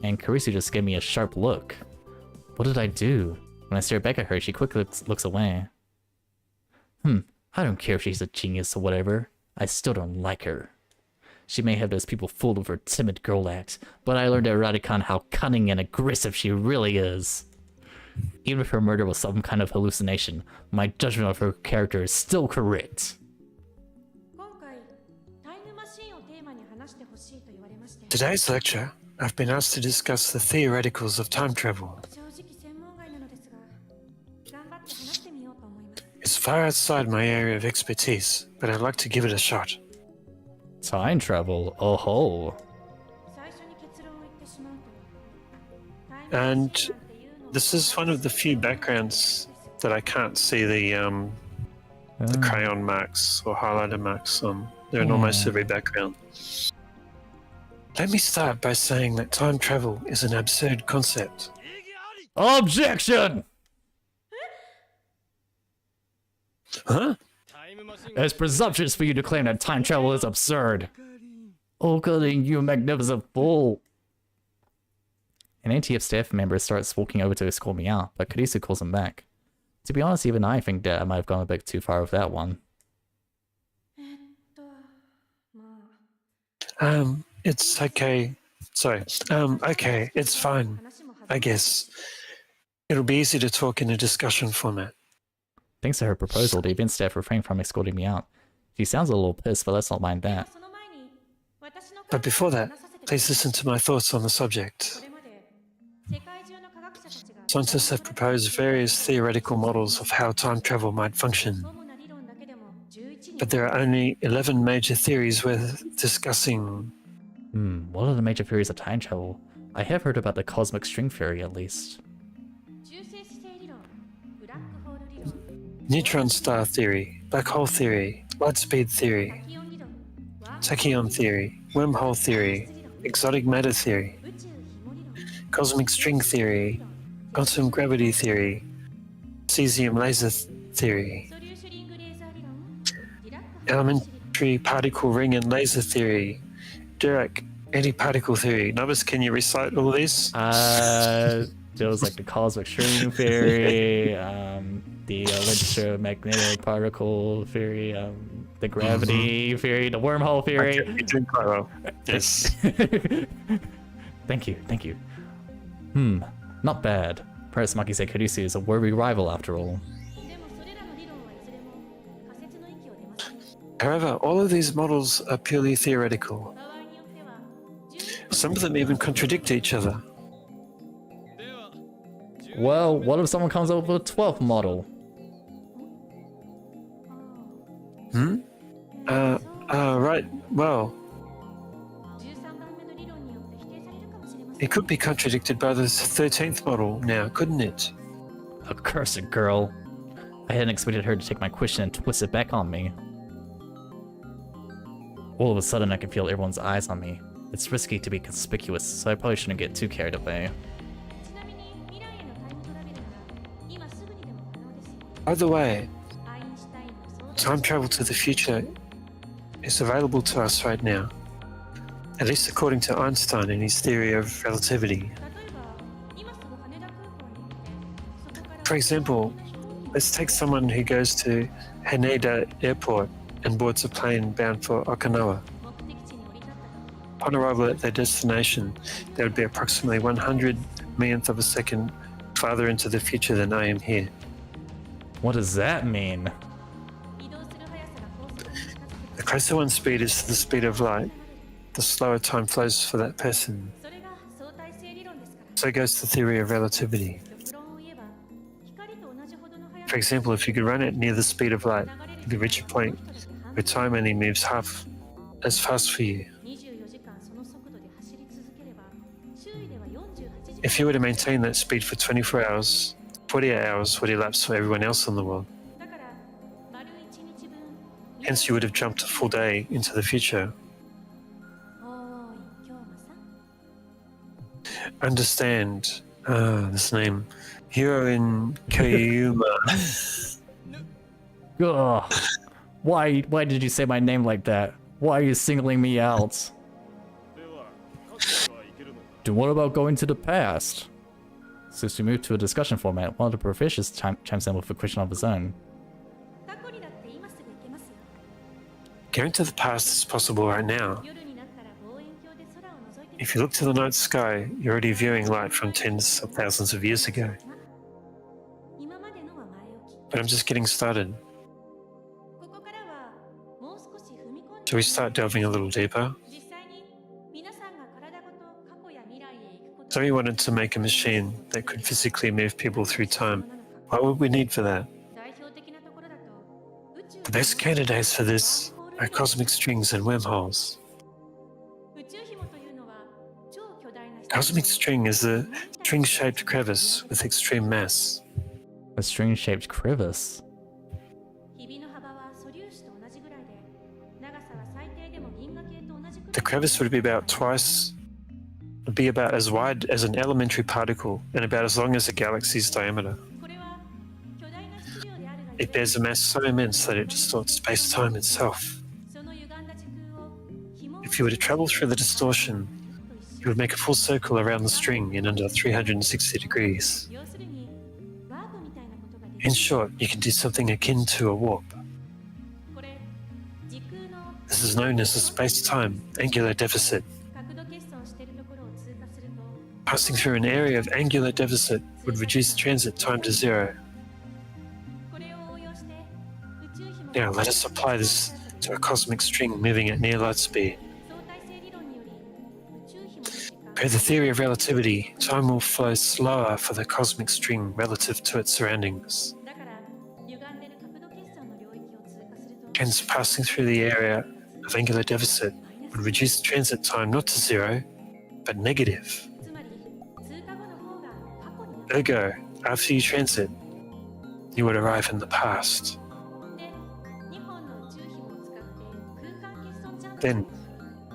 And Karisu just gave me a sharp look. What did I do? When I stared back at her, she quickly looks away. I don't care if she's a genius or whatever. I still don't like her. She may have those people fooled with her timid girl act, but I learned at Radicon how cunning and aggressive she really is. Even if her murder was some kind of hallucination, my judgment of her character is still correct. Today's lecture, I've been asked to discuss the theoreticals of time travel. It's far outside my area of expertise, but I'd like to give it a shot. Time travel? Oh ho. And this is one of the few backgrounds that I can't see the crayon marks or highlighter marks on. They're in almost every background. Let me start by saying that time travel is an absurd concept. Objection! Huh? It's presumptuous for you to claim that time travel is absurd. Okadin, you magnificent fool. An ATF staff member starts walking over to escort me out, but Karisu calls him back. To be honest, even I think that I might have gone a bit too far with that one. It's okay. Sorry. Okay, it's fine. I guess. It'll be easy to talk in a discussion format. Thanks to her proposal, the event staff refrained from escorting me out. She sounds a little pissed, but let's not mind that. But before that, please listen to my thoughts on the subject. Scientists have proposed various theoretical models of how time travel might function. But there are only 11 major theories worth discussing. What are the major theories of time travel? I have heard about the cosmic string theory, at least. Neutron star theory, black hole theory, light speed theory, tachyon theory, wormhole theory, exotic matter theory, cosmic string theory, quantum gravity theory, cesium laser theory, elementary particle ring and laser theory, Dirac antiparticle theory. Novice, can you recite all these? There was like the cosmic string theory, the electromagnetic particle theory, the gravity theory, the wormhole theory. Okay, you're doing quite well. Yes. Thank you. Not bad. Perhaps Maki Kurusu is a worthy rival after all. However, all of these models are purely theoretical. Some of them even contradict each other. Well, what if someone comes up with a 12th model? Right, well, it could be contradicted by the 13th model now, couldn't it? Accursed girl. I hadn't expected her to take my question and twist it back on me. All of a sudden I can feel everyone's eyes on me. It's risky to be conspicuous, so I probably shouldn't get too carried away. By the way, time travel to the future is available to us right now, at least according to Einstein and his theory of relativity. For example, let's take someone who goes to Haneda Airport and boards a plane bound for Okinawa. Upon arrival at their destination, they would be approximately 100 millionth of a second farther into the future than I am here. What does that mean? The closer one's speed is to the speed of light, the slower time flows for that person. So goes the theory of relativity. For example, if you could run it near the speed of light, you could reach a point where time only moves half as fast for you. If you were to maintain that speed for 24 hours, 48 hours would elapse for everyone else in the world. Hence, you would have jumped a full day into the future. Understand this name, Hiroin Koyuma. Ugh. Why did you say my name like that? Why are you singling me out? Then what about going to the past? Since we moved to a discussion format, one of the professors chimes in with a question of his own. Going to the past is possible right now. If you look to the night sky, you're already viewing light from tens of thousands of years ago. But I'm just getting started. Do we start delving a little deeper? So we wanted to make a machine that could physically move people through time. What would we need for that? The best candidates for this are cosmic strings and wormholes. Cosmic string is a string-shaped crevice with extreme mass. A string-shaped crevice? The crevice would be about as wide as an elementary particle and about as long as a galaxy's diameter. It bears a mass so immense that it distorts space-time itself. If you were to travel through the distortion, you would make a full circle around the string in under 360 degrees. In short, you can do something akin to a warp. This is known as the space-time angular deficit. Passing through an area of angular deficit would reduce transit time to 0. Now let us apply this to a cosmic string moving at near light speed. Per the theory of relativity, time will flow slower for the cosmic string relative to its surroundings. Hence, passing through the area of angular deficit would reduce transit time not to 0, but negative. Ergo, after you transit, you would arrive in the past. Then,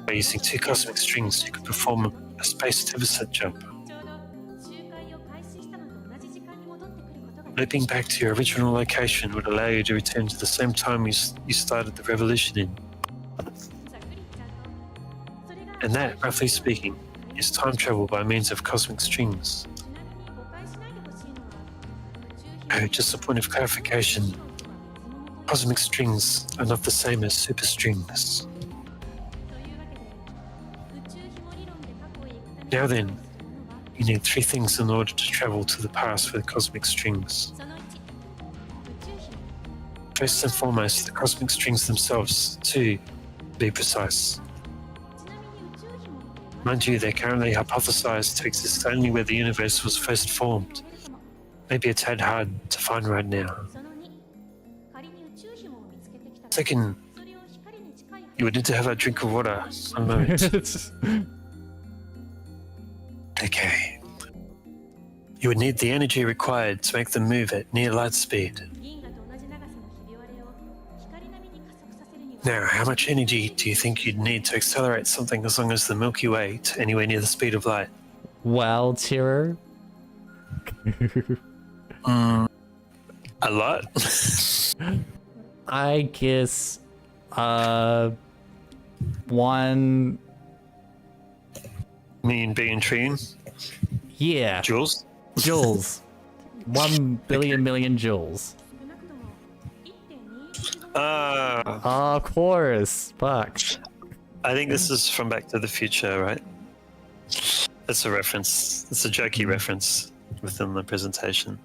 by using 2 cosmic strings, you could perform a space deficit jump. Looping back to your original location would allow you to return to the same time you started the revolution in. And that, roughly speaking, is time travel by means of cosmic strings. Oh, just a point of clarification. Cosmic strings are not the same as superstrings. Now then, you need 3 things in order to travel to the past with cosmic strings. First and foremost, the cosmic strings themselves, to be precise. Mind you, they're currently hypothesized to exist only where the universe was first formed. Maybe a tad hard to find right now. Second, you would need to have a drink of water. One moment. Okay. You would need the energy required to make them move at near light speed. Now, how much energy do you think you'd need to accelerate something as long as the Milky Way to anywhere near the speed of light? Wow, Terror. A lot? I guess, 1... Million billion trillion? Yeah. Joules? Joules. 1 billion million joules. Of course. Fuck. I think this is from Back to the Future, right? That's a reference. It's a jokey reference within the presentation.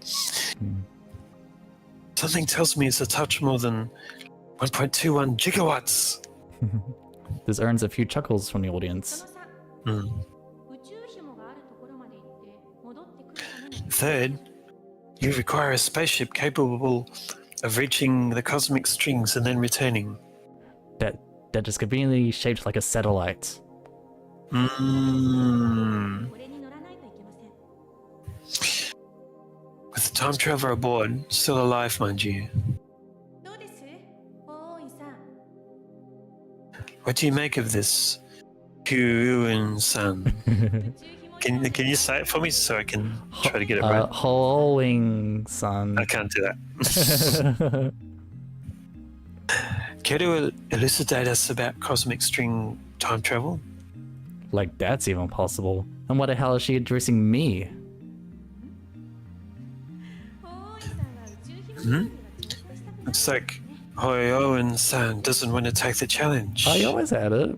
Something tells me it's a touch more than 1.21 gigawatts. This earns a few chuckles from the audience. Third, you require a spaceship capable of reaching the cosmic strings and then returning. That is conveniently shaped like a satellite. With the time traveler aboard, still alive, mind you. What do you make of this, Kyuun-san? Can you say it for me so I can try to get it right? Hoing-san. I can't do that. Care to elucidate us about cosmic string time travel? Like that's even possible. And what the hell is she addressing me? Looks like Hoyoen-san doesn't want to take the challenge. I always had it.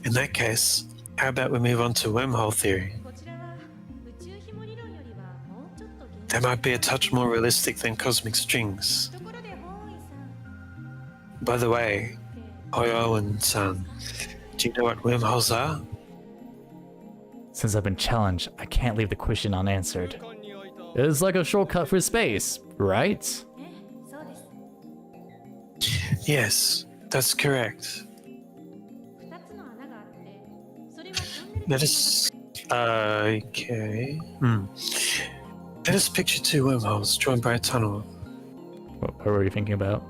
In that case, how about we move on to wormhole theory? That might be a touch more realistic than cosmic strings. By the way, Hoyoen-san, do you know what wormholes are? Since I've been challenged, I can't leave the question unanswered. It's like a shortcut for space, right? Yes, that's correct. Let us... okay... Let us picture 2 wormholes joined by a tunnel. What were you thinking about?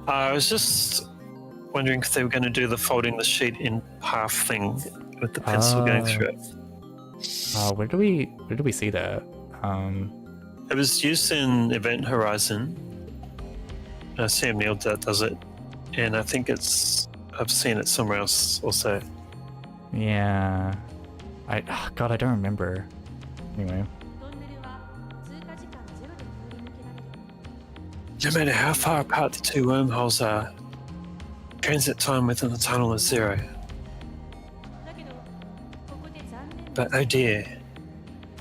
I was just wondering if they were going to do the folding the sheet in half thing with the pencil going through it. Where do we see that? It was used in Event Horizon. Sam Neill does it, and I think I've seen it somewhere else also. Yeah, God, I don't remember. Anyway. No matter how far apart the 2 wormholes are, transit time within the tunnel is 0. But oh dear,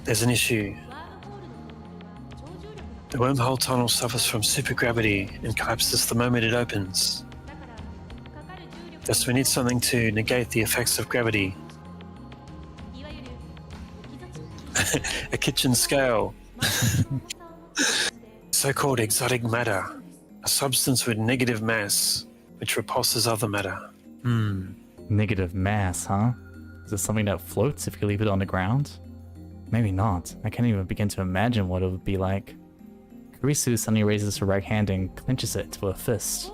there's an issue. The wormhole tunnel suffers from supergravity and collapses the moment it opens. Thus we need something to negate the effects of gravity. A kitchen scale. So-called exotic matter, a substance with negative mass, which repulses other matter. Negative mass, huh? Is this something that floats if you leave it on the ground? Maybe not. I can't even begin to imagine what it would be like. Kurisu suddenly raises her right hand and clenches it to a fist.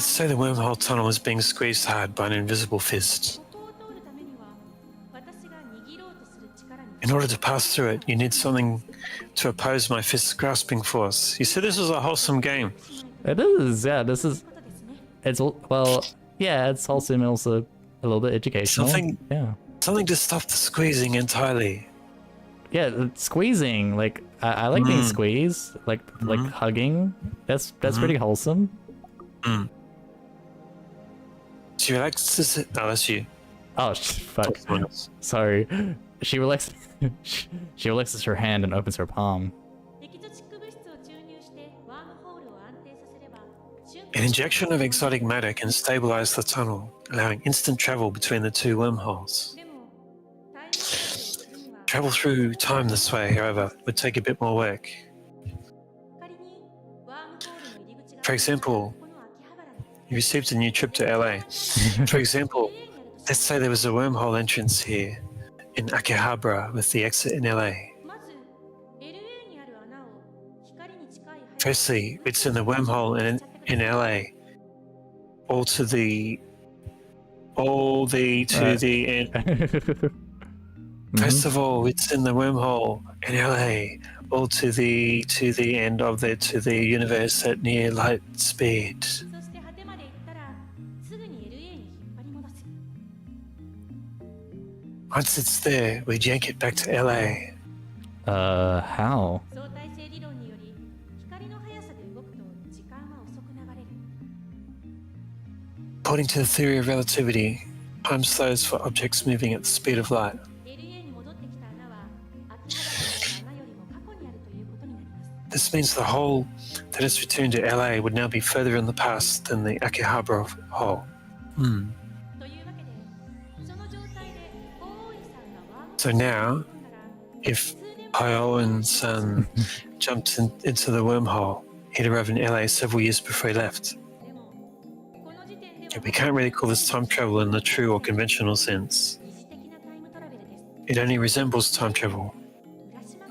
Let's say the wormhole tunnel is being squeezed hard by an invisible fist. In order to pass through it, you need something to oppose my fist's grasping force. You said this was a wholesome game. It is, yeah. It's well, yeah. It's wholesome, also a little bit educational. Something to stop the squeezing entirely. Yeah, squeezing. Like I like being squeezed. Like hugging. That's pretty wholesome. She relaxes it. Oh, that's you. Oh, fuck. Sorry. She relaxes her hand and opens her palm. An injection of exotic matter can stabilize the tunnel, allowing instant travel between the two wormholes. Travel through time this way, however, would take a bit more work. For example, you received a new trip to LA. For example, let's say there was a wormhole entrance here in Akihabara with the exit in LA. Firstly, it's in the wormhole in LA, all to the end. First of all, it's in the wormhole in LA, all to the end of the universe at near light speed. Once it's there, we'd yank it back to LA. How? According to the theory of relativity, time slows for objects moving at the speed of light. This means the hole that is returned to LA would now be further in the past than the Akihabara hole. So now, if Hyoen-san jumped into the wormhole, he'd arrived in LA several years before he left. Yet we can't really call this time travel in the true or conventional sense. It only resembles time travel.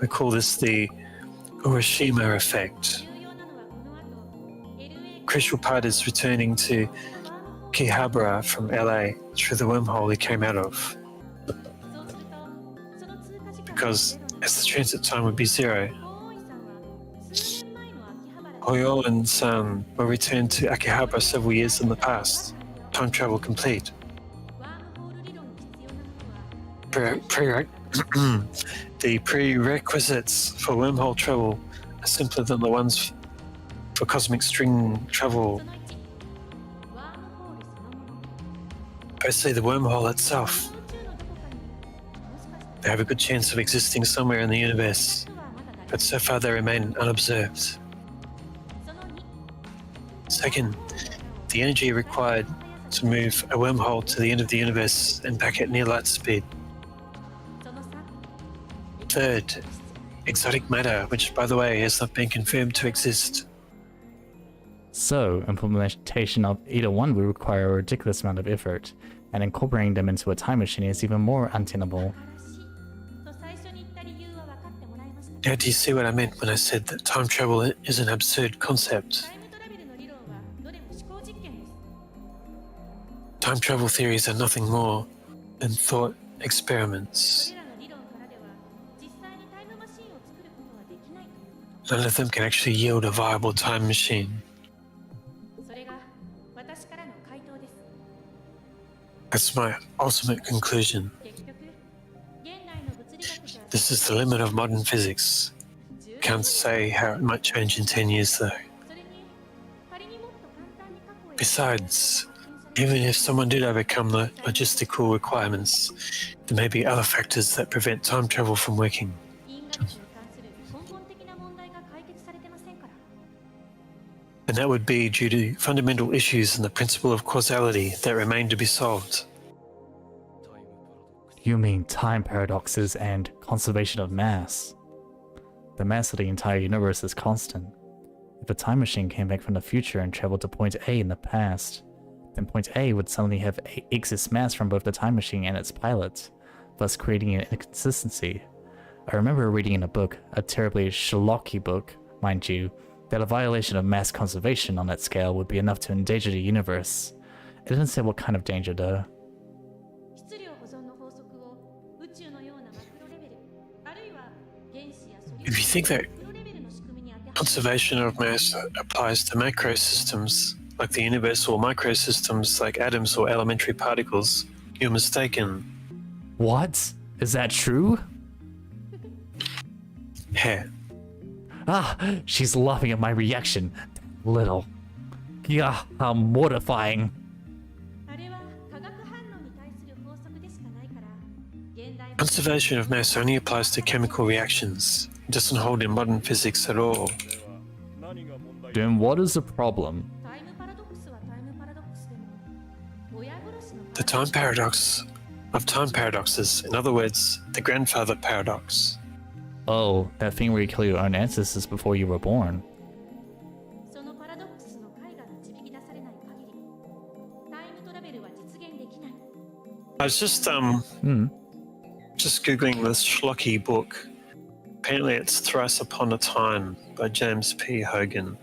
We call this the Urashima effect. Crucial part is returning to Akihabara from LA through the wormhole he came out of. Because as the transit time would be 0, Hyoen-san will return to Akihabara several years in the past. Time travel complete. The prerequisites for wormhole travel are simpler than the ones for cosmic string travel. Firstly, the wormhole itself. They have a good chance of existing somewhere in the universe, but so far they remain unobserved. Second, the energy required to move a wormhole to the end of the universe and back at near light speed. Third, exotic matter, which by the way has not been confirmed to exist. So, implementation of either one would require a ridiculous amount of effort, and incorporating them into a time machine is even more untenable. Now do you see what I meant when I said that time travel is an absurd concept? Time travel theories are nothing more than thought experiments. None of them can actually yield a viable time machine. That's my ultimate conclusion. This is the limit of modern physics. Can't say how it might change in 10 years though. Besides, even if someone did overcome the logistical requirements, there may be other factors that prevent time travel from working. And that would be due to fundamental issues in the principle of causality that remain to be solved. You mean time paradoxes and conservation of mass? The mass of the entire universe is constant. If a time machine came back from the future and traveled to point A in the past, then point A would suddenly have excess mass from both the time machine and its pilot, thus creating an inconsistency. I remember reading in a book, a terribly schlocky book, mind you, that a violation of mass conservation on that scale would be enough to endanger the universe. It didn't say what kind of danger though. If you think that conservation of mass applies to macro systems like the universe or microsystems like atoms or elementary particles, you're mistaken. What? Is that true? Yeah. Ah, she's laughing at my reaction. Little. Yeah, how mortifying. Conservation of mass only applies to chemical reactions. It doesn't hold in modern physics at all. Then what is the problem? The time paradox of time paradoxes. In other words, the grandfather paradox. Oh, that thing where you kill your own ancestors before you were born. I was just googling this schlocky book. Apparently it's Thrice Upon a Time by James P. Hogan.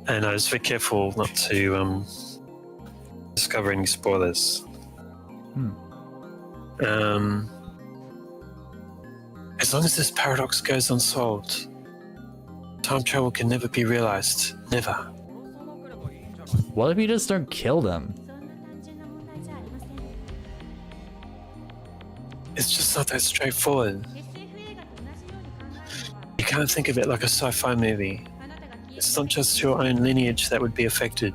And I was very careful not to discover any spoilers. As long as this paradox goes unsolved, time travel can never be realized. Never. What if you just don't kill them? It's just not that straightforward. You can't think of it like a sci-fi movie. It's not just your own lineage that would be affected.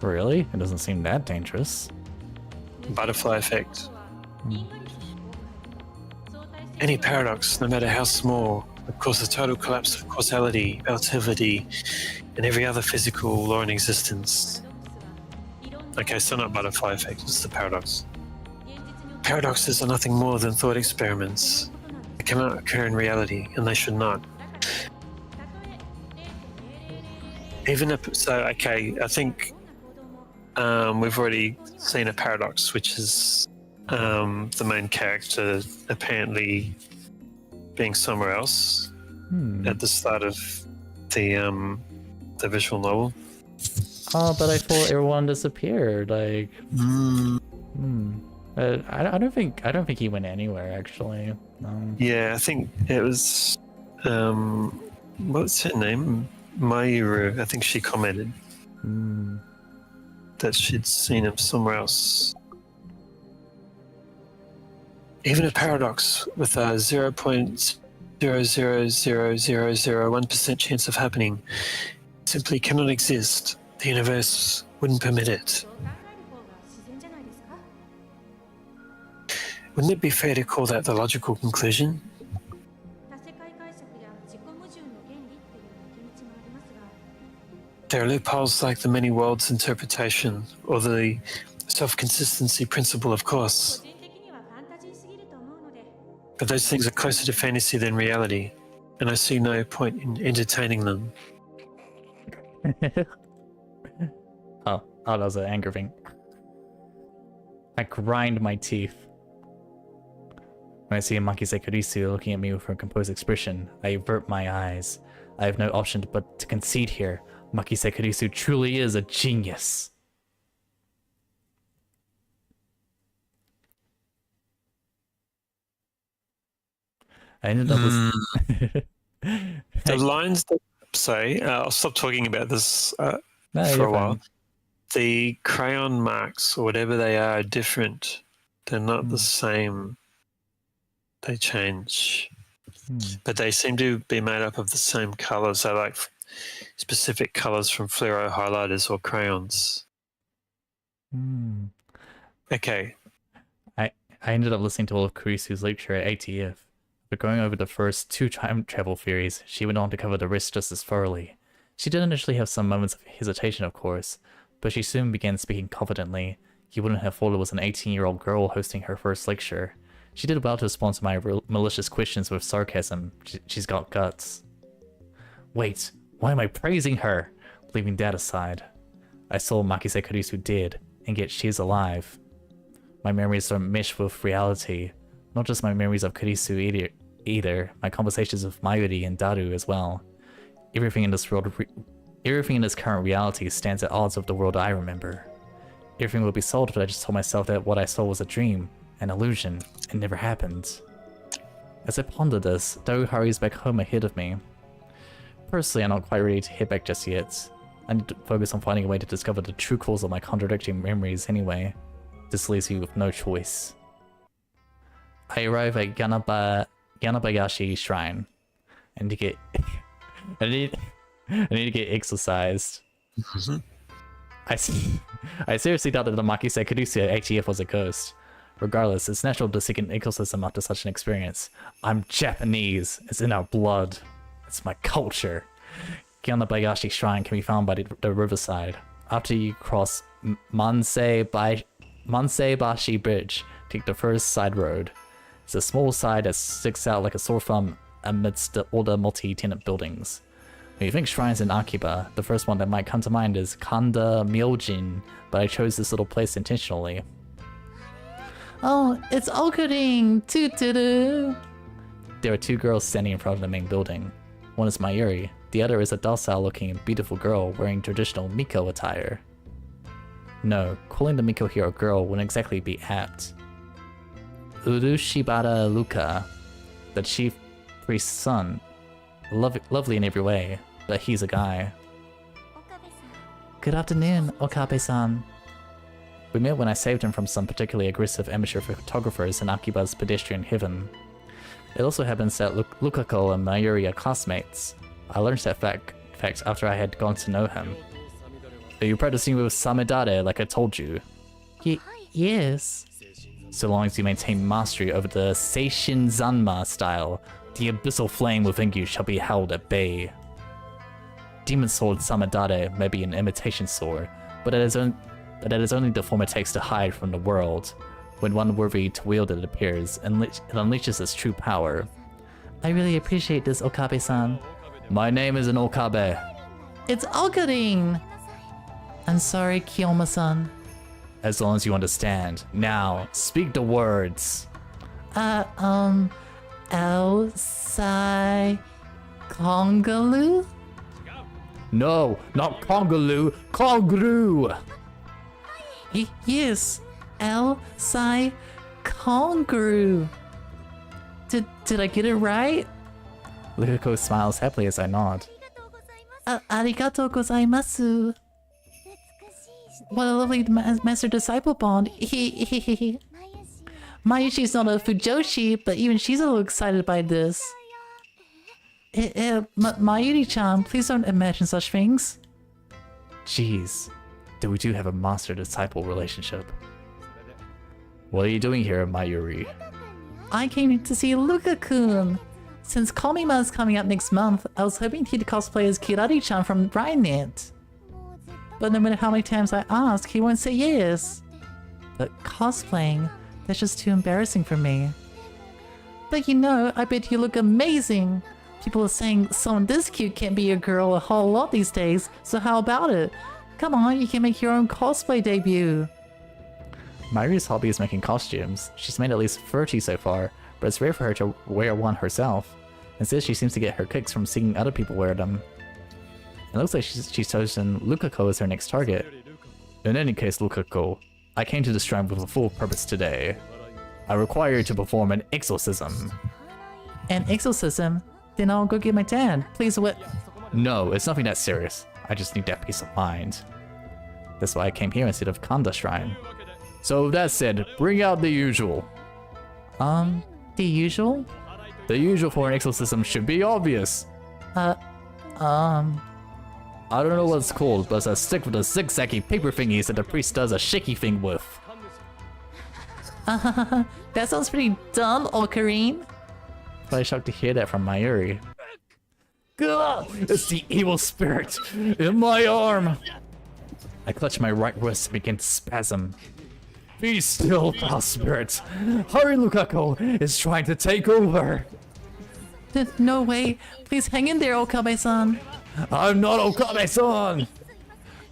Really? It doesn't seem that dangerous. Butterfly effect. Any paradox, no matter how small, would cause a total collapse of causality, relativity, and every other physical law in existence. Okay, so not butterfly effect, it's the paradox. Paradoxes are nothing more than thought experiments. They cannot occur in reality, and they should not. Okay, I think we've already seen a paradox, which is the main character apparently being somewhere else at the start of the visual novel. Oh, but I thought everyone disappeared. Like, I don't think he went anywhere actually. Yeah, I think it was what's her name? Mayuru. I think she commented that she'd seen him somewhere else. Even a paradox with a 0.0000001% chance of happening simply cannot exist. The universe wouldn't permit it. Wouldn't it be fair to call that the logical conclusion? There are loopholes like the many worlds interpretation or the self-consistency principle, of course. But those things are closer to fantasy than reality, and I see no point in entertaining them. Oh, that was an anger thing. I grind my teeth. When I see Makise Kurisu looking at me with a composed expression, I avert my eyes. I have no option but to concede here. Makise Kurisu truly is a genius. I ended up with... The lines that say, I'll stop talking about this No, for you're a while. fine. The crayon marks, or whatever they are different. They're not the same. They change. But they seem to be made up of the same colors. They're like specific colors from fluoro highlighters or crayons. Okay. I ended up listening to all of Kurisu's lecture at ATF. But going over the first two time travel theories, she went on to cover the rest just as thoroughly. She did initially have some moments of hesitation, of course, but she soon began speaking confidently. You wouldn't have thought it was an 18-year-old girl hosting her first lecture. She did well to respond to my malicious questions with sarcasm. She's got guts. Wait, why am I praising her? Leaving that aside. I saw Makise Kurisu dead, and yet she is alive. My memories don't mesh with reality. Not just my memories of Kurisu either. My conversations with Mayuri and Daru as well. Everything in this current reality stands at odds with the world I remember. Everything will be solved, but I just told myself that what I saw was a dream, an illusion, and never happened. As I ponder this, Daru hurries back home ahead of me. Personally, I'm not quite ready to head back just yet. I need to focus on finding a way to discover the true cause of my contradicting memories anyway. This leaves me with no choice. I arrive at Yanabayashi Shrine. I need to get I need to get exercised. I seriously thought that the Makise Kadusia ATF was a ghost. Regardless, it's natural to seek an exorcism after such an experience. I'm Japanese. It's in our blood. It's my culture. Yanabayashi Shrine can be found by the riverside. After you cross Manseibashi Bridge, take the first side road. It's a small side that sticks out like a sore thumb amidst all the multi-tenant buildings. When you think shrines in Akiba, the first one that might come to mind is Kanda Myojin, but I chose this little place intentionally. Oh, it's Okuring! Toot-toot-oo! There are two girls standing in front of the main building. One is Mayuri, the other is a docile-looking and beautiful girl wearing traditional Miko attire. No, calling the Miko here a girl wouldn't exactly be apt. Urushibata Luka, the chief priest's son, lovely in every way, but he's a guy. Good afternoon, Okabe-san. We met when I saved him from some particularly aggressive amateur photographers in Akiba's pedestrian heaven. It also happens that Lukako and Mayuri are classmates. I learned that fact after I had gone to know him. Are you practicing with Samedare like I told you? Yes. So long as you maintain mastery over the Seishin Zanma style, the abyssal flame within you shall be held at bay. Demon Sword Samedare may be an imitation sword, but it is only the form it takes to hide from the world. When one worthy to wield it appears, and it unleashes its true power. I really appreciate this, Okabe-san. My name isn't Okabe. It's Okarin! I'm sorry, Kiyoma-san. As long as you understand. Now, speak the words. Outside Kongaloo? No, not Kongaloo, Kongru! Yes, Outside Kongru. Did I get it right? Lukako smiles happily as I nod. Arigatou gozaimasu. What a lovely master-disciple bond. Mayushi's not a Fujoshi, but even she's a little excited by this. Mayuri-chan, please don't imagine such things. Jeez, we do have a master-disciple relationship. What are you doing here, Mayuri? I came to see Luka-kun. Since Komima's coming up next month, I was hoping he'd cosplay as Kirari-chan from Rhinet. But no matter how many times I ask, he won't say yes. But cosplaying, that's just too embarrassing for me. But you know, I bet you look amazing. People are saying someone this cute can't be a girl a whole lot these days, so how about it? Come on, you can make your own cosplay debut. Mayuri's hobby is making costumes. She's made at least 30 so far, but it's rare for her to wear one herself. Instead, she seems to get her kicks from seeing other people wear them. It looks like she's chosen Lukako as her next target. In any case, Lukako, I came to the shrine with a full purpose today. I require you to perform an exorcism. An exorcism? Then I'll go get my dad. Please what? No, it's nothing that serious. I just need that peace of mind. That's why I came here instead of Kanda Shrine. So that said, bring out the usual. The usual? The usual for an exorcism should be obvious. I don't know what it's called, but it's a stick with the zigzaggy paper thingies that the priest does a shaky thing with. That sounds pretty dumb, Okarin. Probably shocked to hear that from Mayuri. Gah! It's the evil spirit in my arm! I clutch my right wrist and begin to spasm. Be still, foul spirit. Hurry, Lukako is trying to take over. No way. Please hang in there, Okabe-san. I'm not Okabe-san!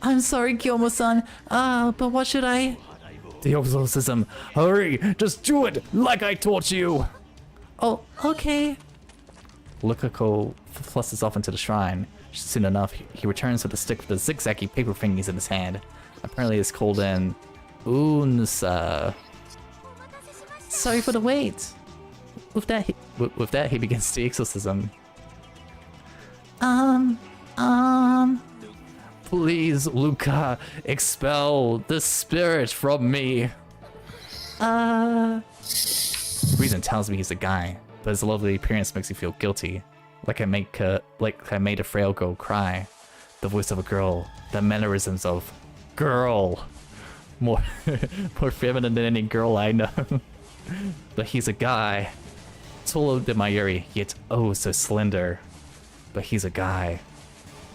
I'm sorry, Kiyomo-san. But what should I... The exorcism. Hurry, just do it like I taught you. Oh, Okay. Lukako flusses off into the shrine. Soon enough, he returns with a stick with the zigzaggy paper thingies in his hand. Apparently it's called an Unsa. Sorry for the wait. With that, he begins the exorcism. Please, Luca, expel the spirit from me. Reason tells me he's a guy, but his lovely appearance makes me feel guilty. Like I made a frail girl cry. The voice of a girl, the mannerisms of girl. More feminine than any girl I know. But he's a guy. Taller than Mayuri, yet oh so slender. But he's a guy.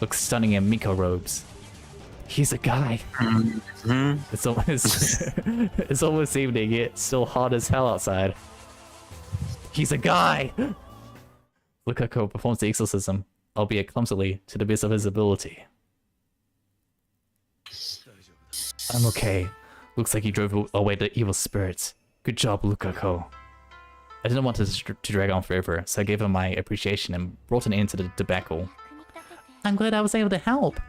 Looks stunning in Miko robes. He's a guy. It's almost evening, yet still hot as hell outside. He's a guy! Lukako performs the exorcism, albeit clumsily, to the best of his ability. I'm okay. Looks like he drove away the evil spirits. Good job, Lukako. I didn't want to drag on forever, so I gave him my appreciation and brought an end to the debacle. I'm glad I was able to help.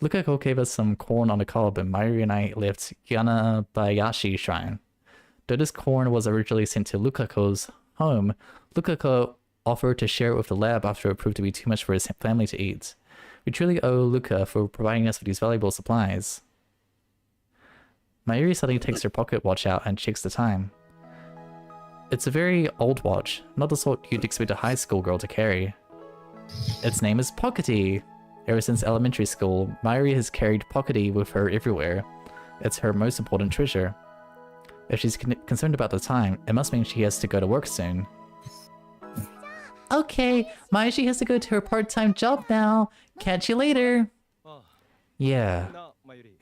Lukako gave us some corn on the cob, and Mayuri and I left Yanabayashi Shrine. Though this corn was originally sent to Lukako's home, Lukako offered to share it with the lab after it proved to be too much for his family to eat. We truly owe Luca for providing us with these valuable supplies. Mayuri suddenly takes her pocket watch out and checks the time. It's a very old watch, not the sort you'd expect a high school girl to carry. Its name is Pockety. Ever since elementary school, Mayuri has carried Pockety with her everywhere. It's her most important treasure. If she's concerned about the time, it must mean she has to go to work soon. Okay, Mayuri has to go to her part-time job now. Catch you later. Yeah.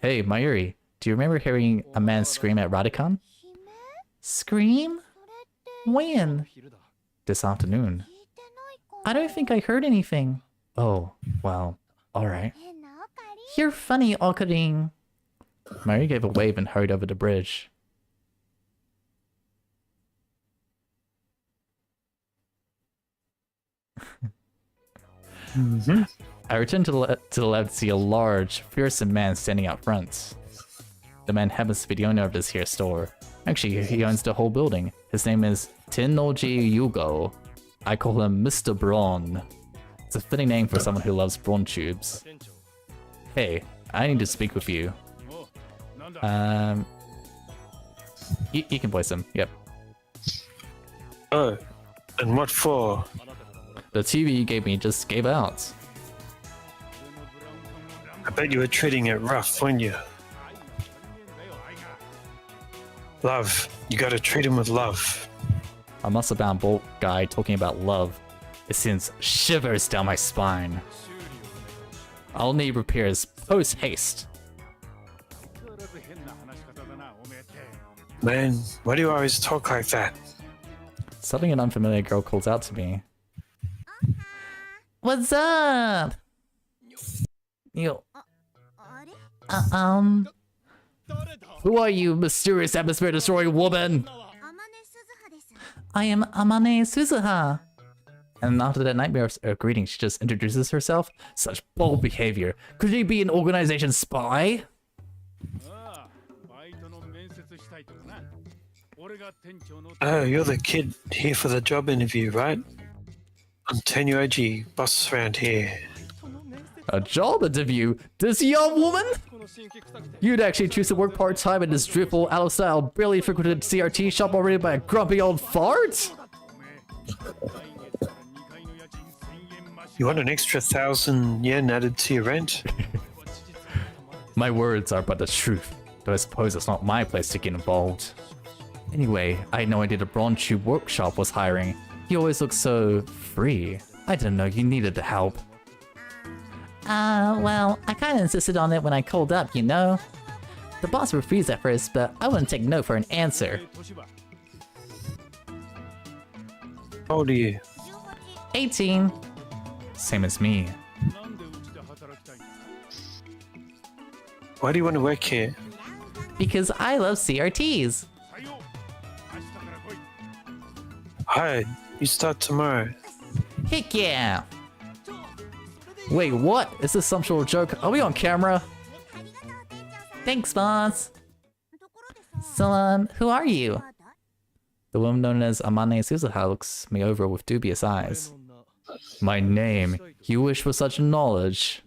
Hey, Mayuri, do you remember hearing a man scream at Radicon? Scream? When? This afternoon. I don't think I heard anything. Oh, well, alright. You're funny, Okarin. Mayuri gave a wave and hurried over the bridge. I returned to the lab to see a large, fearsome man standing out front. The man happens to be the owner of this here store. Actually, he owns the whole building. His name is Tennoji Yugo. I call him Mr. Brawn. It's a fitting name for someone who loves brawn tubes. Hey, I need to speak with you. You can voice him, yep. Oh, and what for? The TV you gave me just gave out. I bet you were treating it rough, weren't you? Love. You gotta treat him with love. A muscle-bound bolt guy talking about love. It sends shivers down my spine. I'll need repairs post-haste. Man, why do you always talk like that? Suddenly an unfamiliar girl calls out to me. What's up? You... Who are you, mysterious atmosphere-destroying woman? I am Amane Suzuha. And after that nightmare greeting, she just introduces herself. Such bold behavior. Could she be an organization spy? Oh, you're the kid here for the job interview, right? I'm Tenyoji, boss around here. A job interview? This young woman? You'd actually choose to work part-time in this driftful, out-of-style, barely frequented CRT shop operated by a grumpy old fart? You want an extra 1,000 yen added to your rent? My words are but the truth, though I suppose it's not my place to get involved. Anyway, I had no idea the Brawn Tube workshop was hiring. You always look so free. I didn't know you needed the help. Well, I kinda insisted on it when I called up, you know? The boss refused at first, but I wouldn't take no for an answer. How old are you? 18. Same as me. Why do you want to work here? Because I love CRTs. Hi, you start tomorrow. Heck yeah! Wait, what? Is this some sort of joke? Are we on camera? Thanks, boss. So, who are you? The woman known as Amane Suzuha looks me over with dubious eyes. My name. You wish for such knowledge?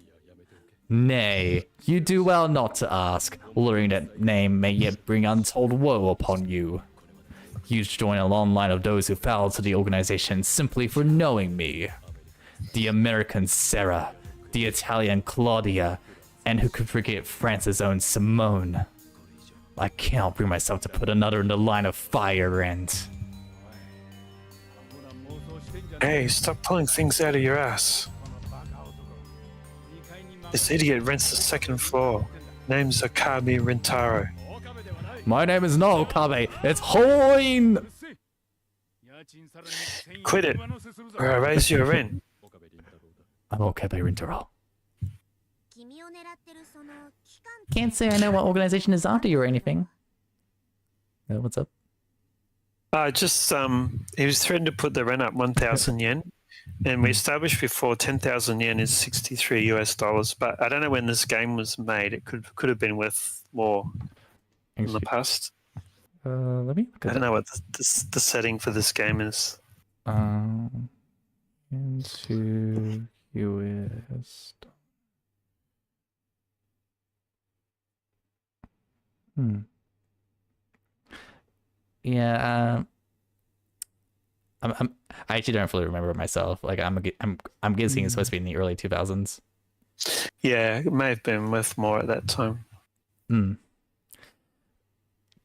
Nay, you do well not to ask. Learning that name may yet bring untold woe upon you. You join a long line of those who fell to the organization simply for knowing me. The American Sarah, the Italian Claudia, and who could forget France's own Simone. I cannot bring myself to put another in the line of fire and... Hey, stop pulling things out of your ass. This idiot rents the second floor. Name's Akabe Rintaro. My name is no Okabe, it's Hoin! Quit it, or I raise your rent. I'm Okabe Rintaro. Can't say I know what organization is after you or anything. What's up? He was threatened to put the rent up 1,000 yen, and we established before 10,000 yen is 63 US dollars. But I don't know when this game was made. It could have been worth more in the past. Let me look at I don't know what the setting for this game is. Into US. Yeah, I actually don't fully remember myself. Like I'm guessing it's supposed to be in the early 2000s. Yeah, it may have been worth more at that time.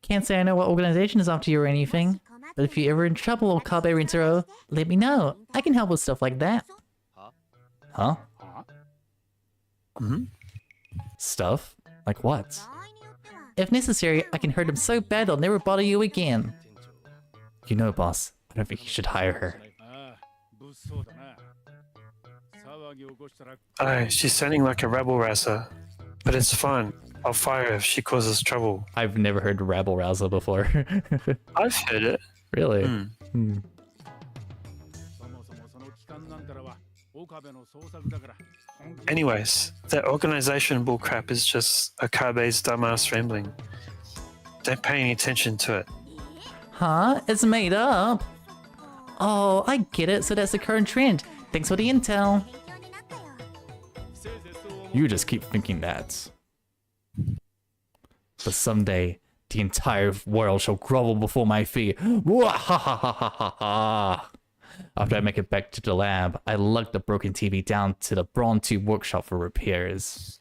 Can't say I know what organization is after you or anything, but if you're ever in trouble, Okabe Rintaro, let me know. I can help with stuff like that. Huh? Stuff? Like what? If necessary, I can hurt him so bad they'll never bother you again. You know, boss, I don't think you should hire her. Aye, she's sounding like a rabble-rouser, but it's fine. I'll fire her if she causes trouble. I've never heard rabble-rouser before. I've heard it. Really? Anyways, that organization bullcrap is just Akabe's dumbass rambling. Don't pay any attention to it. Huh? It's made up? Oh, I get it. So that's the current trend. Thanks for the intel. You just keep thinking that. But someday, the entire world shall grovel before my feet. After I make it back to the lab, I lug the broken TV down to the Brawn Tube workshop for repairs.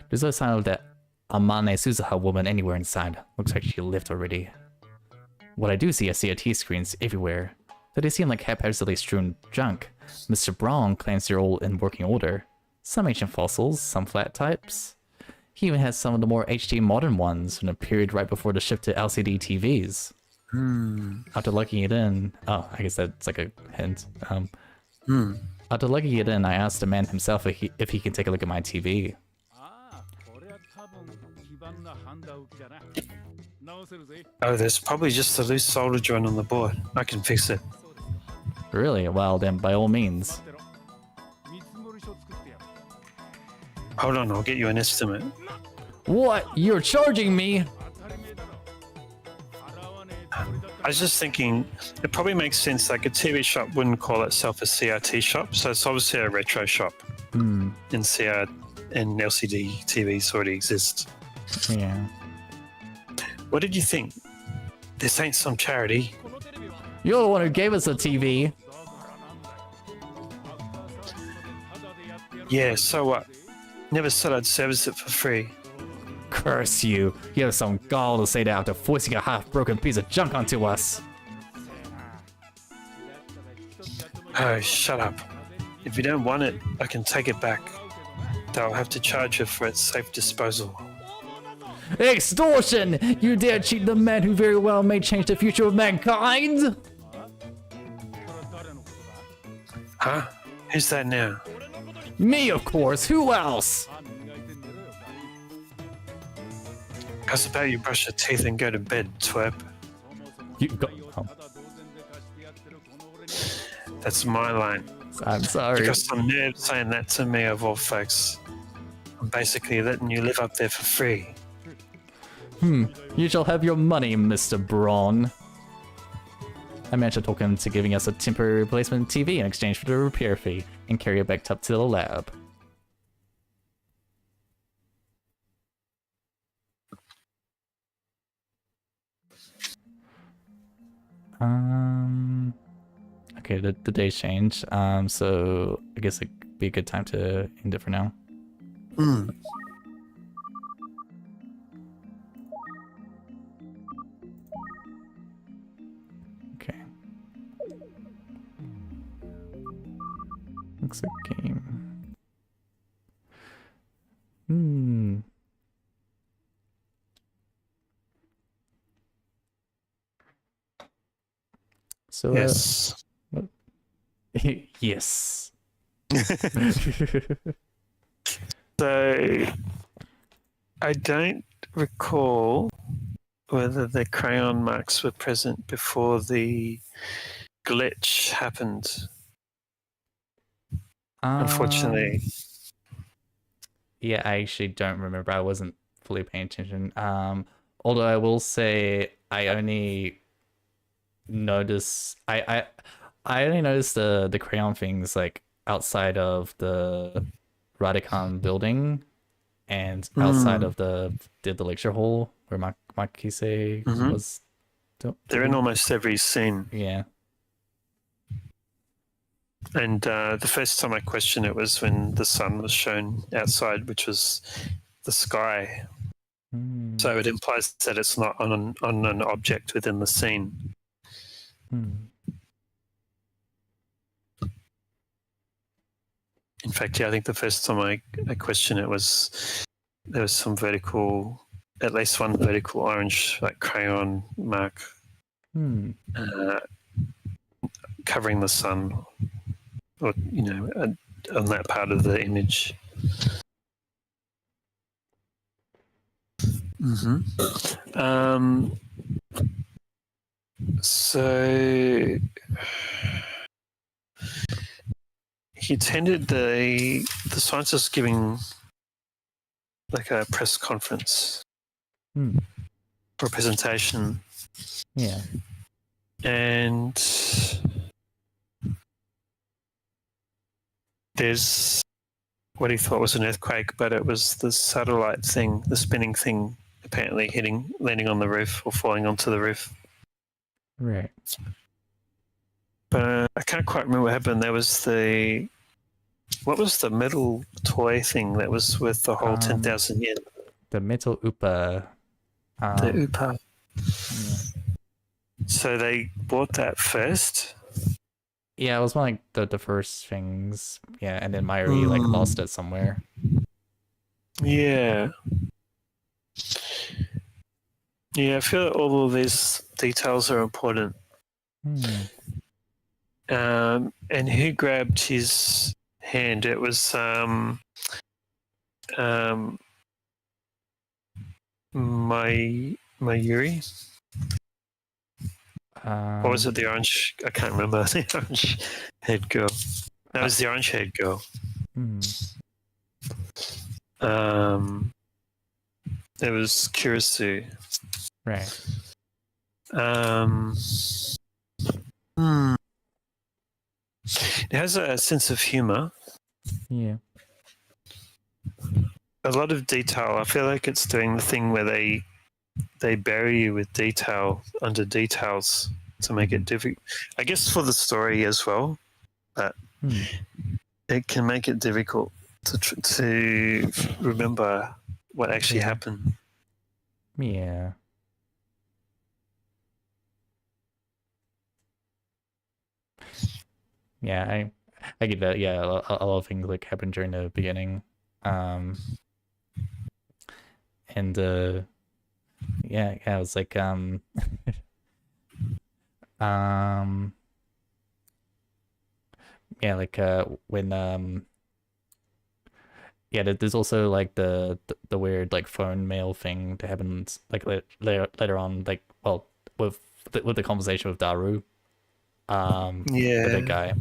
There's no sign of that Amane Suzuha woman anywhere inside. Looks like she left already. What I do see are CRT screens everywhere, though they seem like haphazardly strewn junk. Mr. Braun claims they're all in working order. Some ancient fossils, some flat types. He even has some of the more HD modern ones from the period right before the shift to LCD TVs. After lugging it in, oh, I guess that's like a hint. After lugging it in, I asked the man himself if he can take a look at my TV. Oh, there's probably just a loose solder joint on the board. I can fix it. Really? Well, then by all means. Hold on, I'll get you an estimate. What? You're charging me? I was just thinking, it probably makes sense, like a TV shop wouldn't call itself a CRT shop, so it's obviously a retro shop. And LCD TVs already exist. Yeah. What did you think? This ain't some charity. You're the one who gave us a TV. Yeah, so what? Never said I'd service it for free. Curse you. You have some gall to say that after forcing a half-broken piece of junk onto us. Oh, shut up. If you don't want it, I can take it back. Though I'll have to charge you for its safe disposal. Extortion! You dare cheat the man who very well may change the future of mankind? Huh? Who's that now? Me, of course. Who else? How's about you brush your teeth and go to bed, twerp? You got. Oh, That's my line. I'm sorry. You got some nerve saying that to me of all folks. I'm basically letting you live up there for free. You shall have your money, Mr. Braun. I managed to talk him into giving us a temporary replacement TV in exchange for the repair fee and carry it back up to the lab. Okay, the day's changed. So I guess it'd be a good time to end it for now. Okay. Looks like game. So Yes. Yes. So I don't recall whether the crayon marks were present before the glitch happened. Unfortunately. Yeah, I actually don't remember. I wasn't fully paying attention. Although I will say I only noticed I only noticed the crayon things like outside of the Radicon building and outside of the lecture hall where Makise was. They're in almost every scene. Yeah. And the first time I questioned it was when the sun was shown outside, which was the sky. So it implies that it's not on an object within the scene. In fact, yeah, I think the first time I questioned it was there was some vertical, at least one vertical orange like crayon mark covering the sun, or on that part of the image. So he attended the scientist giving like a press conference for a presentation. Yeah. And there's what he thought was an earthquake, but it was the satellite thing, the spinning thing, apparently landing on the roof or falling onto the roof. Right. But I can't quite remember what happened. There was what was the metal toy thing that was worth the whole 10,000 yen? The metal Upa. The Upa. Yeah. So they bought that first? Yeah, it was one of the first things. Yeah, and then Mayuri like lost it somewhere. Yeah. Yeah, I feel like all of these details are important. And who grabbed his hand? It was Mayuri. Or was it the orange? I can't remember. The orange head girl. That was the orange head girl. It was Kurisu. Right. It has a sense of humor. Yeah. A lot of detail. I feel like it's doing the thing where they bury you with detail under details to make it difficult. I guess for the story as well, but it can make it difficult to remember what actually happened. Yeah. Yeah, I get that. Yeah, a lot of things like happen during the beginning, and yeah, it was like yeah, like when yeah, there's also like the weird like phone mail thing that happens like later on, like well with with the conversation with Daru, the big Yeah. guy.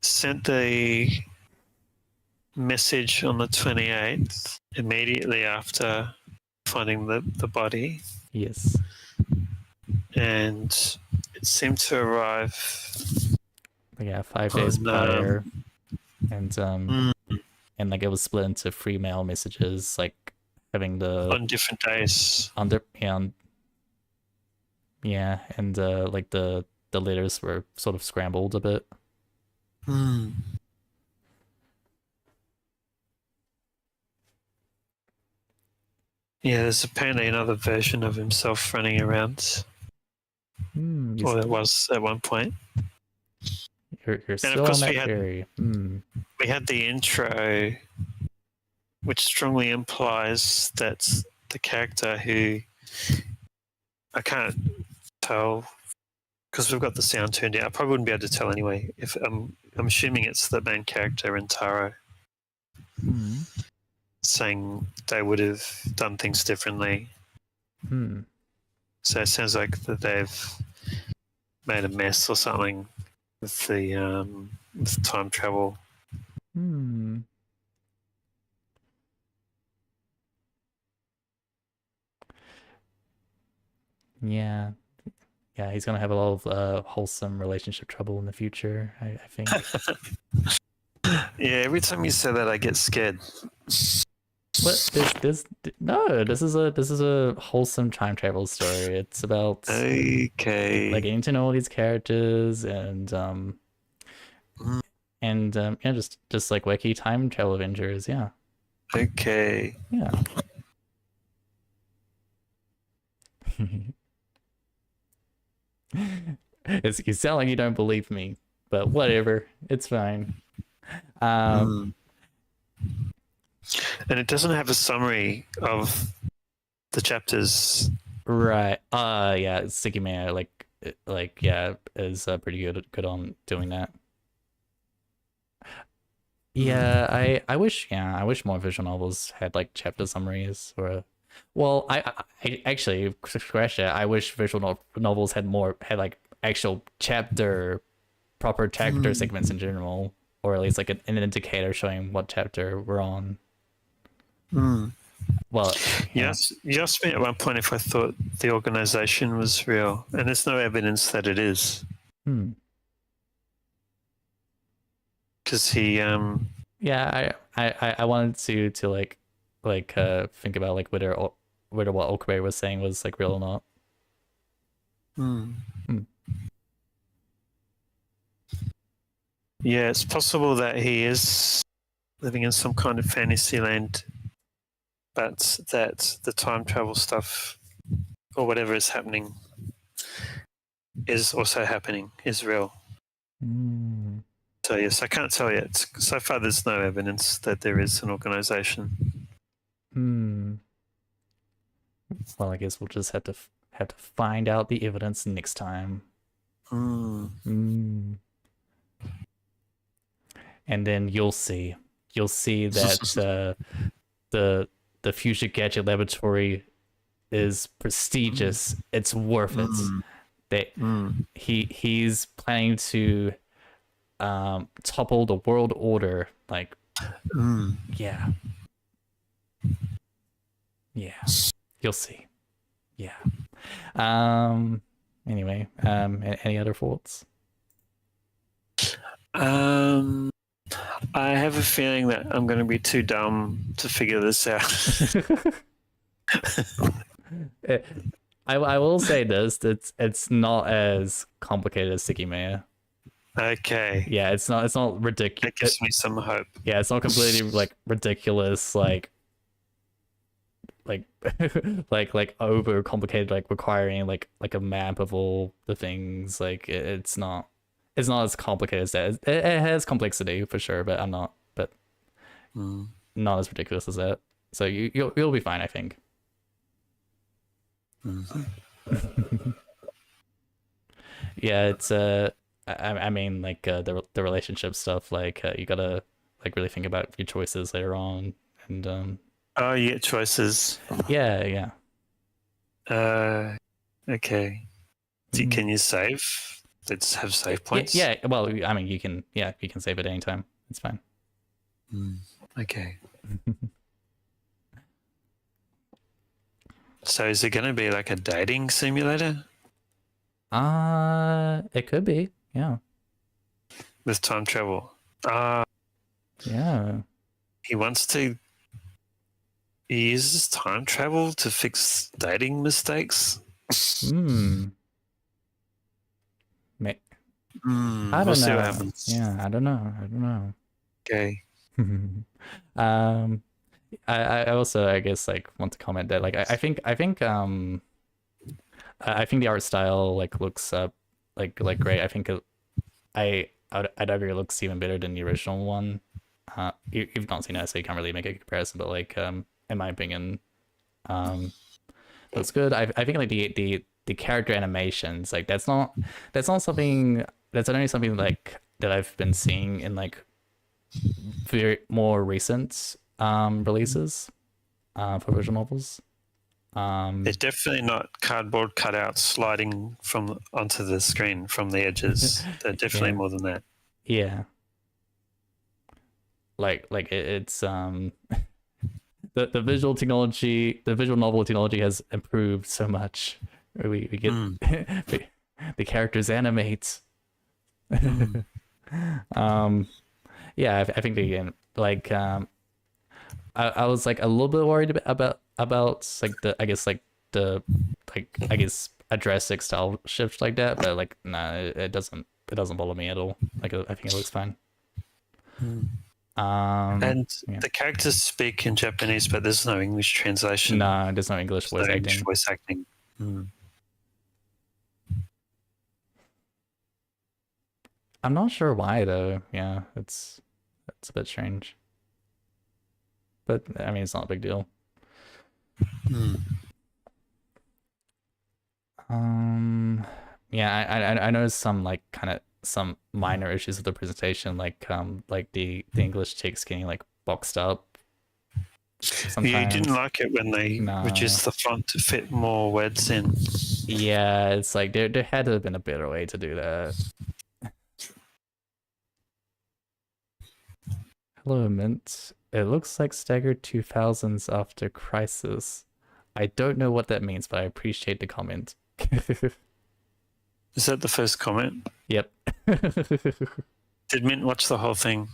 Sent the message on the 28th, immediately after finding the body, Yes. and it seemed to arrive Yeah, 5 days on prior, and mm, and like it was split into free mail messages, like having the on different days. under yeah, and like the letters were sort of scrambled a bit. Mm. Yeah, there's apparently another version of himself running around, or there was at one point. You're And still of course, on that theory. we had the intro, which strongly implies that the character who I can't tell because we've got the sound turned down. I probably wouldn't be able to tell anyway. If I'm assuming it's the main character in Taro saying they would have done things differently. So it sounds like that they've made a mess or something with the with time travel. Yeah. Yeah, he's gonna have a lot of wholesome relationship trouble in the future, I think. Yeah, every time you say that, I get scared. What this no, this is a wholesome time travel story. It's about Okay, like getting to know all these characters and yeah, just like wacky time travel adventures. Yeah. okay. Yeah. You sound like you don't believe me, but whatever, it's fine. And it doesn't have a summary of the chapters. Right. Yeah, Sticky Man like yeah is pretty good on doing that. Yeah, I wish more visual novels had like chapter summaries or well, I actually scratch that. I wish visual novels had like actual proper chapter segments in general, or at least like an indicator showing what chapter we're on. Well, yes, you asked me at one point if I thought the organization was real, and there's no evidence that it is. Because he, yeah, I wanted to like think about like whether what Okabe was saying was like real or not. Yeah, it's possible that he is living in some kind of fantasy land, but that the time travel stuff or whatever is happening is also happening, is real. So yes, I can't tell yet. So far, there's no evidence that there is an organization. Well, I guess we'll just have to find out the evidence next time. And then you'll see that the Future Gadget Laboratory is prestigious. It's worth it. That he's planning to topple the world order. Like, yeah, you'll see. Yeah. Anyway, any other thoughts? I have a feeling that I'm going to be too dumb to figure this out. I will say this: it's not as complicated as Sticky Maya. Okay. Yeah, it's not ridiculous. That gives me some hope. Yeah, it's not completely like ridiculous, like like over complicated, like requiring like a map of all the things. Like it's not as complicated as that. It has complexity for sure, but not as ridiculous as that. So you'll be fine, I think. Yeah, it's I mean like the relationship stuff, like you gotta like really think about your choices later on. And Oh, you get choices. yeah. Okay. Can you save? Let's have save points. Yeah. Well, I mean, you can save at any time. It's fine. Okay. So is it going to be like a dating simulator It could be. Yeah. with time travel? Yeah. He uses time travel to fix dating mistakes. I don't we'll see know. what happens. Yeah, I don't know. Okay. I also, I guess, like, want to comment that, like, I think the art style, like, looks like great. I think I'd argue it looks even better than the original one. You've not seen it, so you can't really make a comparison, but like in my opinion, looks good. I think like the character animations, like that's not something that's only something like that I've been seeing in like very more recent releases for visual novels. They're definitely not cardboard cutouts sliding from onto the screen from the edges. They're definitely more than that. Yeah. Like it's the visual technology, the visual novel technology has improved so much. We get the characters animate. Yeah, I think again, like I was like a little bit worried about like the a drastic style shift like that, but like nah, it doesn't bother me at all. Like I think it looks fine. And the characters speak in Japanese, but there's no English translation. No, there's no English voice acting. I'm not sure why though. Yeah, it's a bit strange. But I mean, it's not a big deal. Yeah, I noticed some like kind of some minor issues with the presentation, like the English text getting like boxed up. Sometimes. You didn't like it when they reduced the font to fit more words in. Yeah, it's like there had to have been a better way to do that. Hello, Mint. It looks like staggered 2000s after crisis. I don't know what that means, but I appreciate the comment. Is that the first comment? Yep. Did Mint watch the whole thing?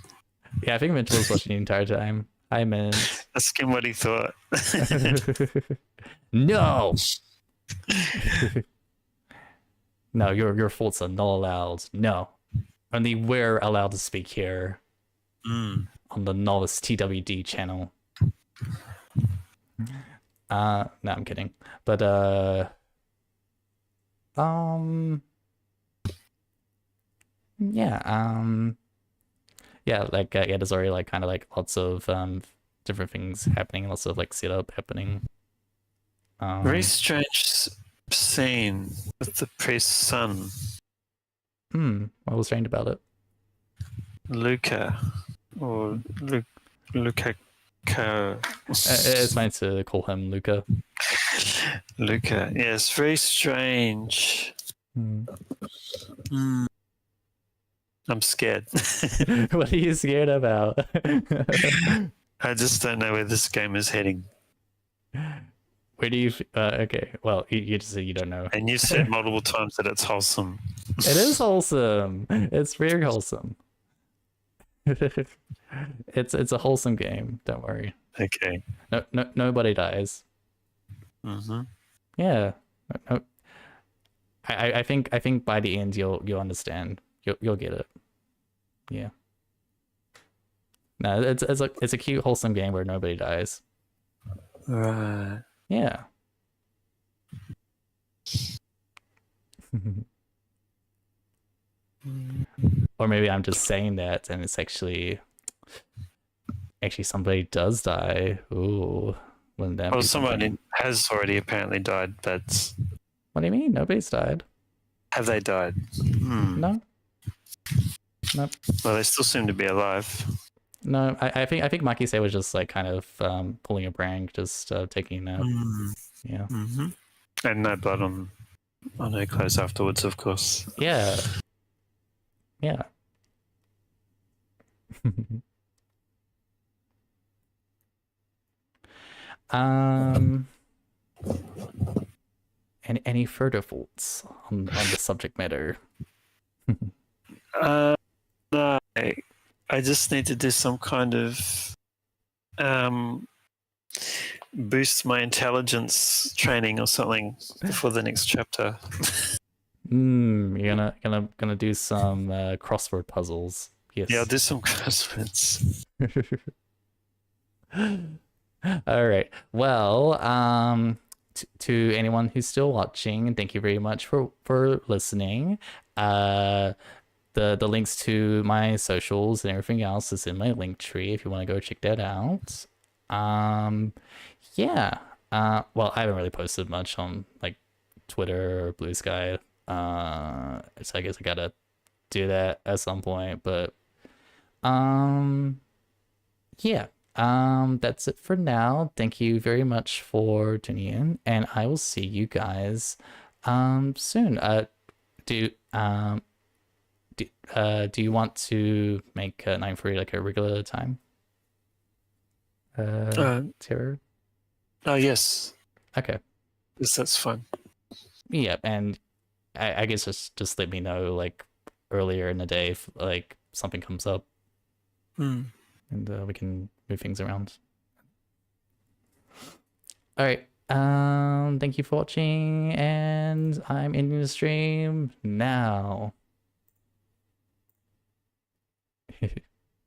Yeah, I think Mint was watching the entire time. Hi, Mint. Ask him what he thought. No! No, your faults are not allowed. No. Only we're allowed to speak here. On the Novice TWD channel. No, I'm kidding. But there's already like kind of like lots of different things happening, lots of like setup happening. Very strange scene with the priest's son. What was strange about it? Luca. Or Luca. It's fine to call him Luca. Luca. Yes, very strange. I'm scared. What are you scared about? I just don't know where this game is heading. Where do you? Okay, well, you just said you don't know. And you said multiple times that it's wholesome. It is wholesome. It's very wholesome. It's a wholesome game. Don't worry. Okay. No, nobody dies. Yeah. No. I think by the end you'll understand. You'll get it. Yeah. No, it's a cute wholesome game where nobody dies. Right. Yeah. Or maybe I'm just saying that and it's actually somebody does die. Ooh. Wouldn't that be somebody has already apparently died, but what do you mean? Nobody's died. Have they died? No. Nope. Well, they still seem to be alive. No, I think Maki Say was just like kind of pulling a prank, just taking a nap. Yeah. Mm-hmm. And no blood on her clothes afterwards, of course. Yeah. Yeah. um any further thoughts on the subject matter? No, I just need to do some kind of boost my intelligence training or something before the next chapter. You're gonna do some crossword puzzles. Yes. Yeah, I'll do some crosswords. All right. Well, to anyone who's still watching, thank you very much for listening. The links to my socials and everything else is in my link tree if you want to go check that out. Yeah. Well, I haven't really posted much on like Twitter or Blue Sky. So I guess I gotta do that at some point. But yeah. That's it for now. Thank you very much for tuning in, and I will see you guys soon. Do do you want to make 9:30 like a regular time? Terror? Oh, yes. Okay. Yes, that's fine. Yeah, and I guess just let me know like earlier in the day if like something comes up, and we can move things around. All right. Thank you for watching, and I'm ending the stream now.